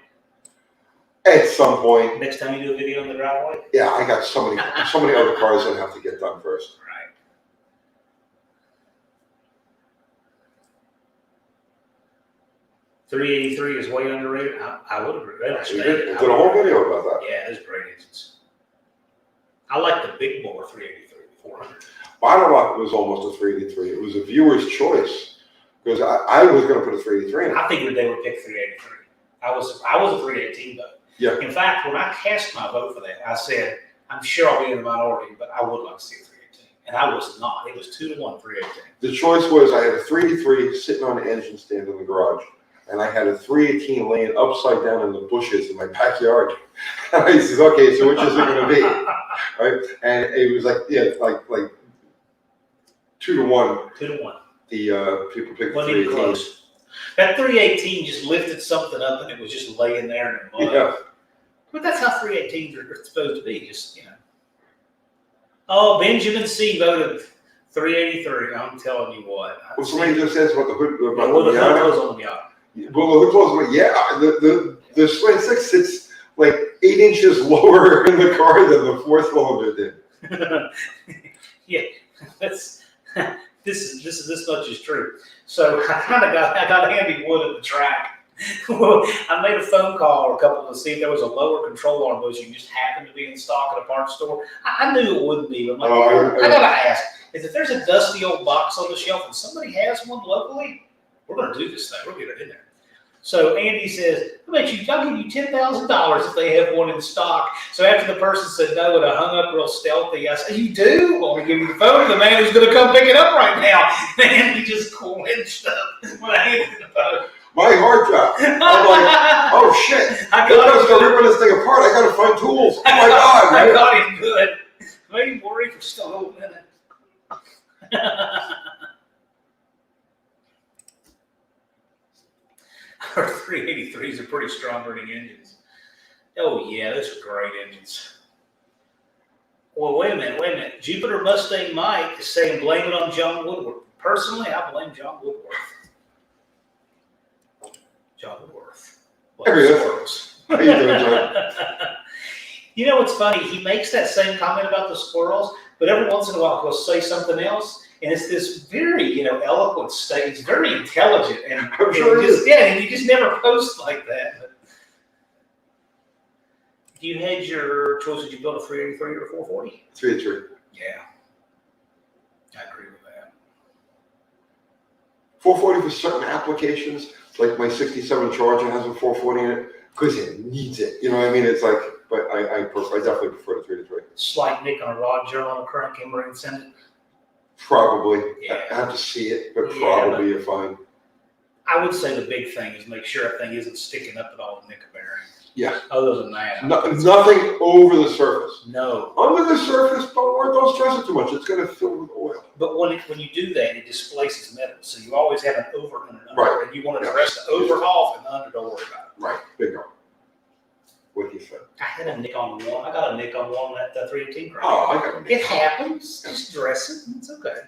At some point. Next time you do a video in the driveway? Yeah, I got so many other cars that have to get done first. Right. .383 is way underrated. I would agree. We did a whole video about that. Yeah, those great engines. I like the big bore 383, 400. Bottle Rocket was almost a 383. It was a viewer's choice because I was going to put a 383 in. I figured they would pick 383. I was a 318 vote. Yeah. In fact, when I cast my vote for that, I said, I'm sure I'll be in the minority, but I would like to see a 318. And I was not. It was 2-1, 318. The choice was I had a 383 sitting on the engine stand in the garage, and I had a 318 laying upside down in the bushes in my backyard. And I said, okay, so which is it going to be? Right? And it was like 2-1. 2-1. The people picked Wasn't even 318. close. That 318 just lifted something up and it was just laying there in the mud. Yeah. But that's how 318s are supposed to be, just, you know. Oh, Benjamin C. voted 383. I'm telling you what. Well, somebody just says about the hood. Well, the hood goes on the Miata. Well, the hood closed. Yeah, the Sway 6 sits like 8 inches lower in the car than the fourth row did. Yeah, this much is true. So I got handy wood at the track. Well, I made a phone call or a couple to see if there was a lower control arm bushing just happened to be in stock at a parts store. I knew it wouldn't be, but I'm like, I gotta ask. If there's a dusty old box on the shelf and somebody has one locally, we're going to do this thing. We'll get it in there. So Andy says, I'll give you $10,000 if they have one in stock. So after the person said no and I hung up real stealthy, I said, you do? Well, I'm going to give you the phone to the man who's going to come pick it up right now. And Andy just clinched up when I handed the phone. My heart dropped. I'm like, oh shit. I They're got going to start ripping this thing apart. I got to find tools. Oh my God, I man. got him good. Made him worry for just a little minute. Our 383s are pretty strong running engines. Oh yeah, those are great engines. Well, wait a minute. Jupiter Mustang Mike is saying blame it on John Woodworth. Personally, I blame John Woodworth. John Woodworth. How you doing, John? You know what's funny? He makes that same comment about the squirrels, but every once in a while he'll say something else, and it's this very, eloquent state. It's very intelligent, and I'm sure it is. and he just never posts like that. But do you hedge your choice? Did you build a 383 or 440? 383. Yeah, I agree with that. 440 for certain applications, like my 67 Charger has a 440 in it, because it needs it. You know what I mean? It's like, but I definitely prefer the 383. Slight nick on a rod journal on a current camera and send it. Probably. Yeah. I have to see it, but Yeah, probably you're fine. I would say the big thing is make sure that thing isn't sticking up at all with nickel bearing. Yeah. Other than that, Nothing over the surface. no. Under the surface, don't stress it too much. It's going to fill with oil. But when you do that, it displaces metal. So you always have an over and an under. Right. And you want to address the over off and the under, don't worry about it. Right. Bingo. What you said. I had a nick on one. I got a nick on one at the 318 grade. Oh, I got it. It happens. Just dress it. It's okay.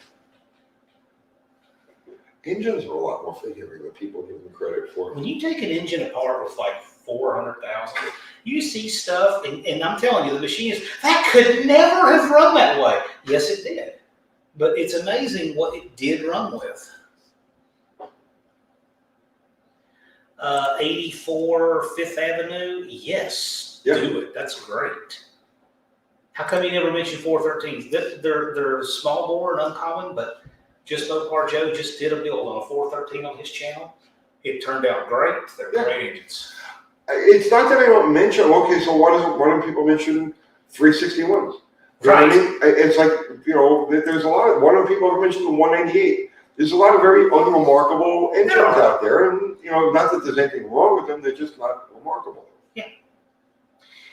Engines are a lot more forgiving than people give them credit for. When you take an engine apart with like 400,000, you see stuff, and I'm telling you, the machine is, that could never have run that way. Yes, it did. But it's amazing what it did run with. 84 Fifth Avenue, yes, Yeah. do it. That's great. How come you never mentioned 413s? They're small bore and uncommon, but Just Mopar Joe just did a build on a 413 on his channel. It turned out great. They're great engines. It's not that I don't mention. Okay, so why do people mention 361s? You know what I mean? It's like, there's a lot of, why don't people ever mention the 198? There's a lot of very unremarkable engines out there, and not that there's anything wrong with them, they're just not remarkable. Yeah.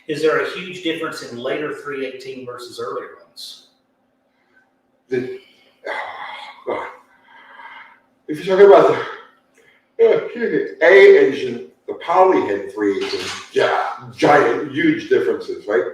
Is there a huge difference in later 318 versus earlier ones? If you're talking about the A engine, the polyhead 318, giant, huge differences, right?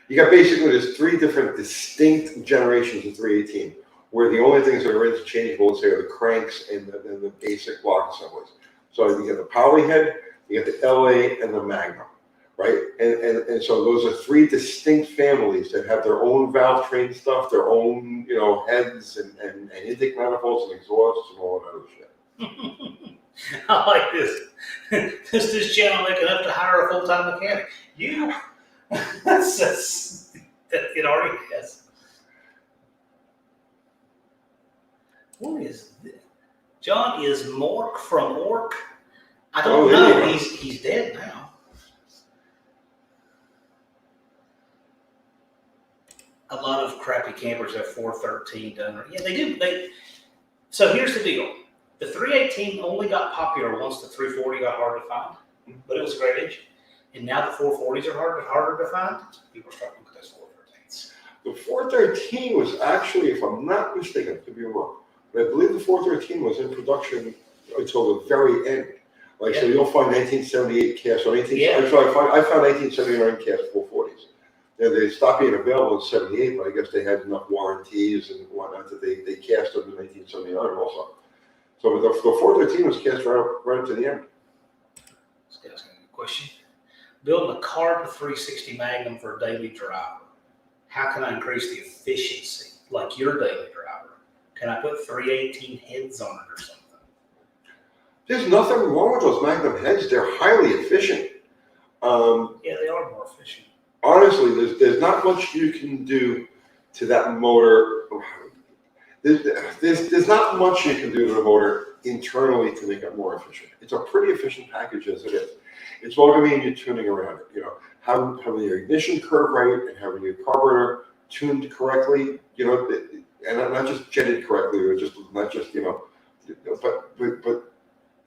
You got basically there's three different distinct generations of 318, where the only things that are interchangeable, let's say, are the cranks and the basic block assemblies. So you get the polyhead, you get the LA, and the Magnum, right? And so those are three distinct families that have their own valve train stuff, their own heads and intake manifolds and exhausts and all that other shit. I like this. Does this channel make enough to hire a full-time mechanic? It already has. What is this? John, is Mork from Ork? I don't know. Yeah. He's dead now. A lot of crappy campers have 413 done. Yeah, they do. So here's the deal. The 318 only got popular once the 340 got hard to find, but it was a great engine. And now the 440s are harder to find. People are starting to look at those 413s. The 413 was actually, if I'm not mistaken, I could be wrong, but I believe the 413 was in production until the very end. So you'll find 1978 cast, so I found 1979 cast 440s. And they stopped being available in 78, but I guess they had enough warranties and whatnot that they cast them in 1979 also. So the 413 was cast right to the end. This guy's got a good question. Building a Carb 360 Magnum for a daily driver. How can I increase the efficiency, like your daily driver? Can I put 318 heads on it or something? There's nothing wrong with those Magnum heads. They're highly efficient. Yeah, they are more efficient. Honestly, there's not much you can do to that motor. there's not much you can do to the motor internally to make it more efficient. It's a pretty efficient package as it is. It's all gonna be in your tuning around it, having your ignition curve right and having your carburetor tuned correctly, and not just jetted correctly, or not just, but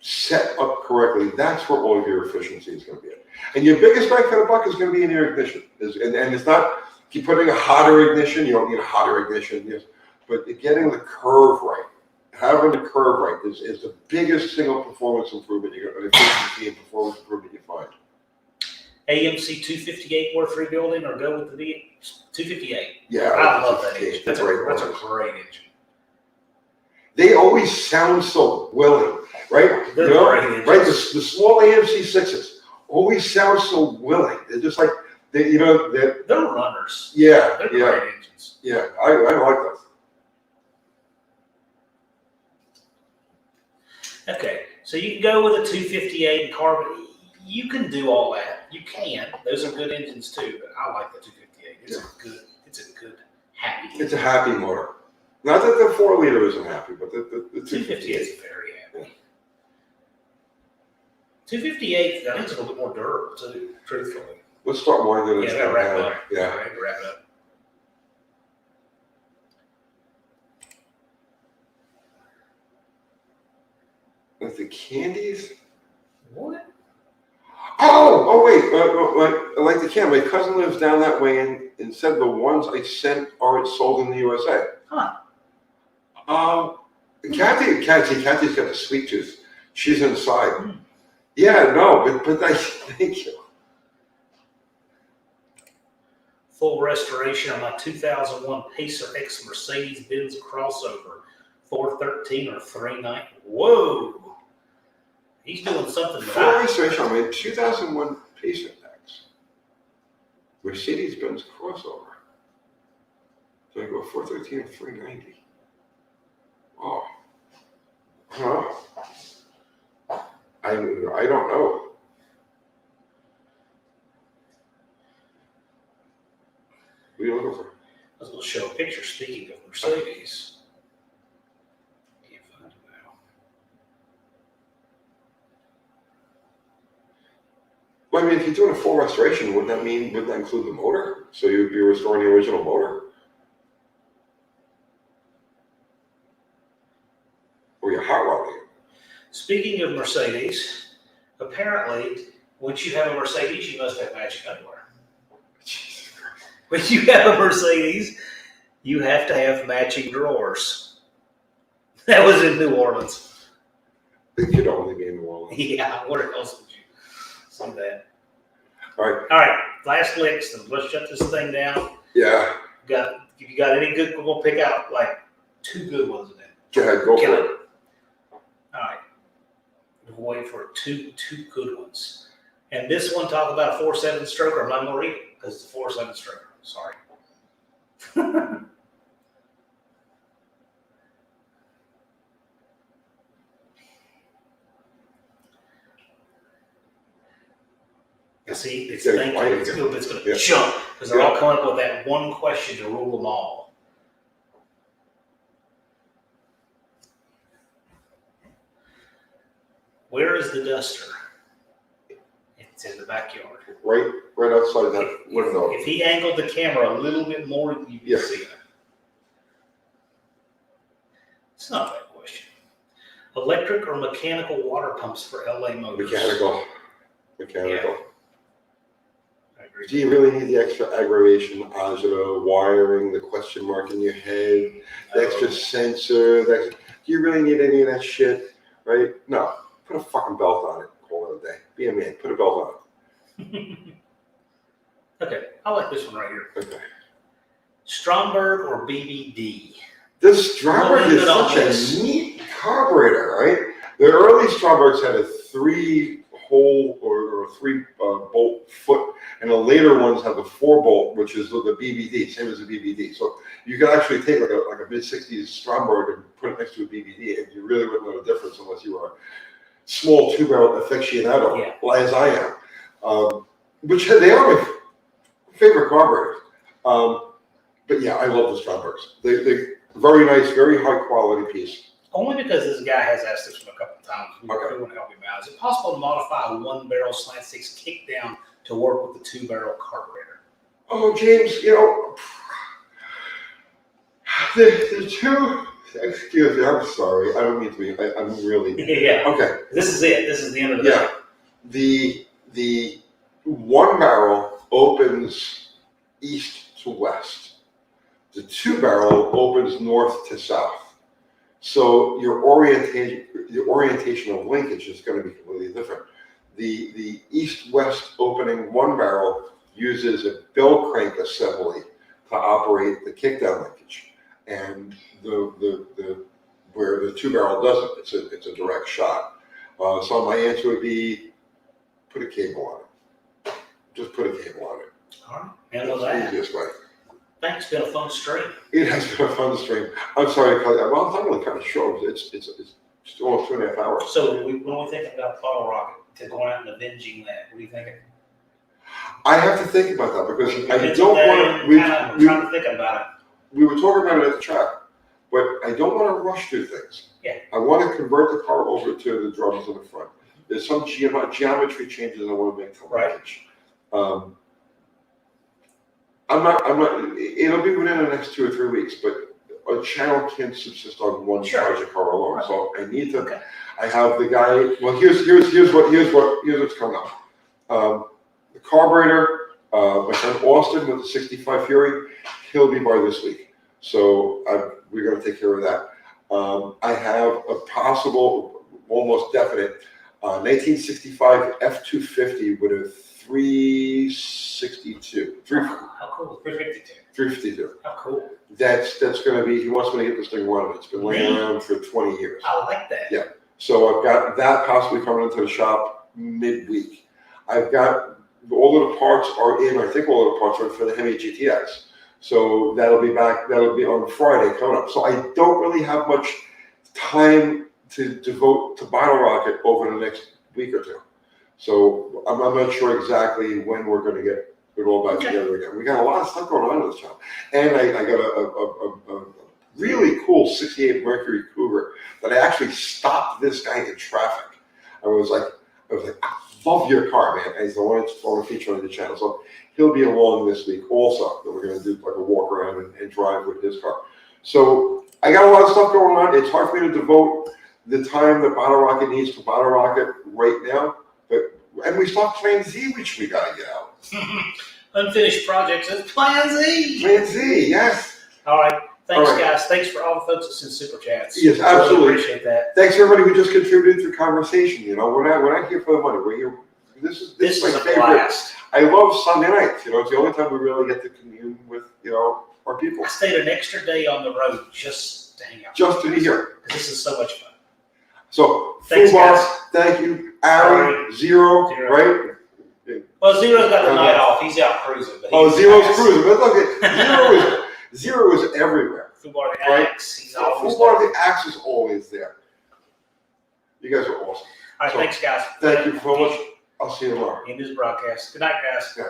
set up correctly. That's where all of your efficiency is gonna be at. And your biggest bang for the buck is gonna be in your ignition. And it's not, keep putting a hotter ignition, you don't need a hotter ignition, yes, but getting the curve right. Having the curve right is the biggest single performance improvement efficiency and performance improvement you find. AMC 258 worth rebuilding, or go with the 258? Yeah, I love that engine. That's a great great engine. They always sound so willing, right? They're great engines. Right? The small AMC 6s always sound so willing. They're just like they're runners. Yeah, They're great engines. Yeah, I like those. Okay, so you can go with a 258 carbon. You can do all that. You can. Those are good engines too, but I like the 258. It's a good, happy engine. It's a happy motor. Not that the 4-liter isn't happy, but the 258 is very happy. 258, I think it's a little bit more durable too, truthfully. Let's start winding this down. Wrap it up. Yeah. Wrap it up. With the candies? What? Oh wait, like the can. My cousin lives down that way and said the ones I sent aren't sold in the USA. Huh. Kathy's got the sweet tooth. She's inside. Yeah, no, but thank you. Full restoration on my 2001 Pacer X Mercedes-Benz crossover, 413 or 390. Whoa. He's doing something. Full restoration on my 2001 Pacer X Mercedes-Benz crossover. So I go 413 or 390. Oh. Huh. I don't know. What are you looking for? I was going to show a picture, speaking of Mercedes. Can't find it now. Well, I mean, if you're doing a full restoration, wouldn't that include the motor? So you'd be restoring the original motor? Or you're hot rodding it? Speaking of Mercedes, apparently, once you have a Mercedes, you must have matching underwear. Jesus Christ. When you have a Mercedes, you have to have matching drawers. That was in New Orleans. It could only be in New Orleans. Yeah, where else would you see that? All right. All right, last licks, and let's shut this thing down. Yeah. If you got any good, we'll pick out like 2 good ones in it. Go ahead, go for it. All right. We'll wait for two good ones. And this one, talk about a 4.7 stroker. I'm not going to read it because it's a 4.7 stroker. Sorry. See, it's thinking it's going to jump because they're all coming up with that one question to rule them all. Where is the duster? It's in the backyard. Right outside that window. If he angled the camera a little bit more, you can see it. It's not a bad question. Electric or mechanical water pumps for LA Motors? Mechanical. Yeah. I agree. Do you really need the extra aggravation, agita, wiring, the question mark in your head, the extra sensor? Do you really need any of that shit? Right? No. Put a fucking belt on it. Call it a day. Be a man. Put a belt on it. Okay. I like this one right here. Okay. Stromberg or BBD? This Stromberg is such a neat carburetor, right? The early Strombergs had a 3-hole or 3-bolt foot, and the later ones have the 4-bolt, which is the BBD, same as the BBD. So you could actually take like a mid-60s Stromberg and put it next to a BBD, and you really wouldn't know the difference unless you were a small 2-barrel aficionado, as I am. Which they are my favorite carburetors. But yeah, I love the Strombergs. They Very nice, very high quality piece. Only because this guy has asked this one a couple of times. We Okay. want to help him out. Is it possible to modify a 1-barrel slant six kickdown to work with the 2-barrel carburetor? Oh, James, you know, the two, excuse me, I'm sorry, I don't mean to be, I'm really, Yeah. okay, This is it. This is the end of the yeah. The 1-barrel opens east to west. The 2-barrel opens north to south. So your orientation of linkage is going to be completely different. The east-west opening 1-barrel uses a bell crank assembly to operate the kickdown linkage, and the where the 2-barrel doesn't. It's a direct shot. So my answer would be put a cable on it. Just put a cable on it. All right. Handle That's that. the easiest way. Thanks. It's been a fun stream. It has been a fun stream. I'm sorry, well, I'm really kind of short. It's almost 2.5 hours. So when we think about Bottle Rocket to going out and avenging that, what are you thinking? I have to think about that because I Avenging don't that want and kinda trying to think about it. we were talking about it at the track, but I don't want to rush through things. Yeah. I want to convert the car over to the drums in the front. There's some geometry changes I want to make to the Right. linkage. It'll be within the next 2 or 3 weeks, but a channel can't subsist on one Sure. project car alone. Right. So I need to, Okay. I have the guy, well, here's what's coming up. The carburetor, my friend Austin with the 65 Fury, he'll be by this week. So we're gonna take care of that. I have a possible, almost definite, 1965 F-250 with a 362. How cool. 352. 352. How cool. That's gonna be, he wants me to get this thing running. It's been laying around for 20 years. I like that. Yeah. So I've got that possibly coming into the shop midweek. I've got, all of the parts are in, I think all of the parts are for the Hemi GTX. So that'll be on Friday coming up. So I don't really have much time to devote to Bottle Rocket over the next week or two. So I'm not sure exactly when we're going to get it all back together again. We got a lot of stuff going on in this town. And I got a really cool 68 Mercury Cougar that I actually stopped this guy in traffic. I was like, I love your car, man. And he's the one that's on a feature on the channel. So he'll be along this week also. That we're going to do like a walk around and drive with his car. So I got a lot of stuff going on. It's hard for me to devote the time that Bottle Rocket needs to Bottle Rocket right now. And we still have Plan Z, which we got to get out. Unfinished projects. It's Plan Z. Plan Z, yes. All right. Thanks, All right. Guys. Thanks for all the folks that send super chats. Yes, absolutely. Really appreciate that. Thanks everybody who just contributed to the conversation. You know, we're not here for the money. We're here. This is This my is a favorite. blast. I love Sunday nights. You know, it's the only time we really get to commune with, you know, our people. I stayed an extra day on the road just to hang out. Just to be here. This is so much fun. So, Thanks, Fubar, guys. thank you. Ari, Zero, Zero. right? Well, Zero's got the night off. He's out cruising. But Oh, he's Zero's nice. cruising. But look at Zero is everywhere. Fubar the Right. Axe. He's always Fubar, there. the axe is always there. You guys are awesome. All right, So, thanks, guys. Thank you so much. I'll see you tomorrow. In this broadcast. Good night, guys. Yeah.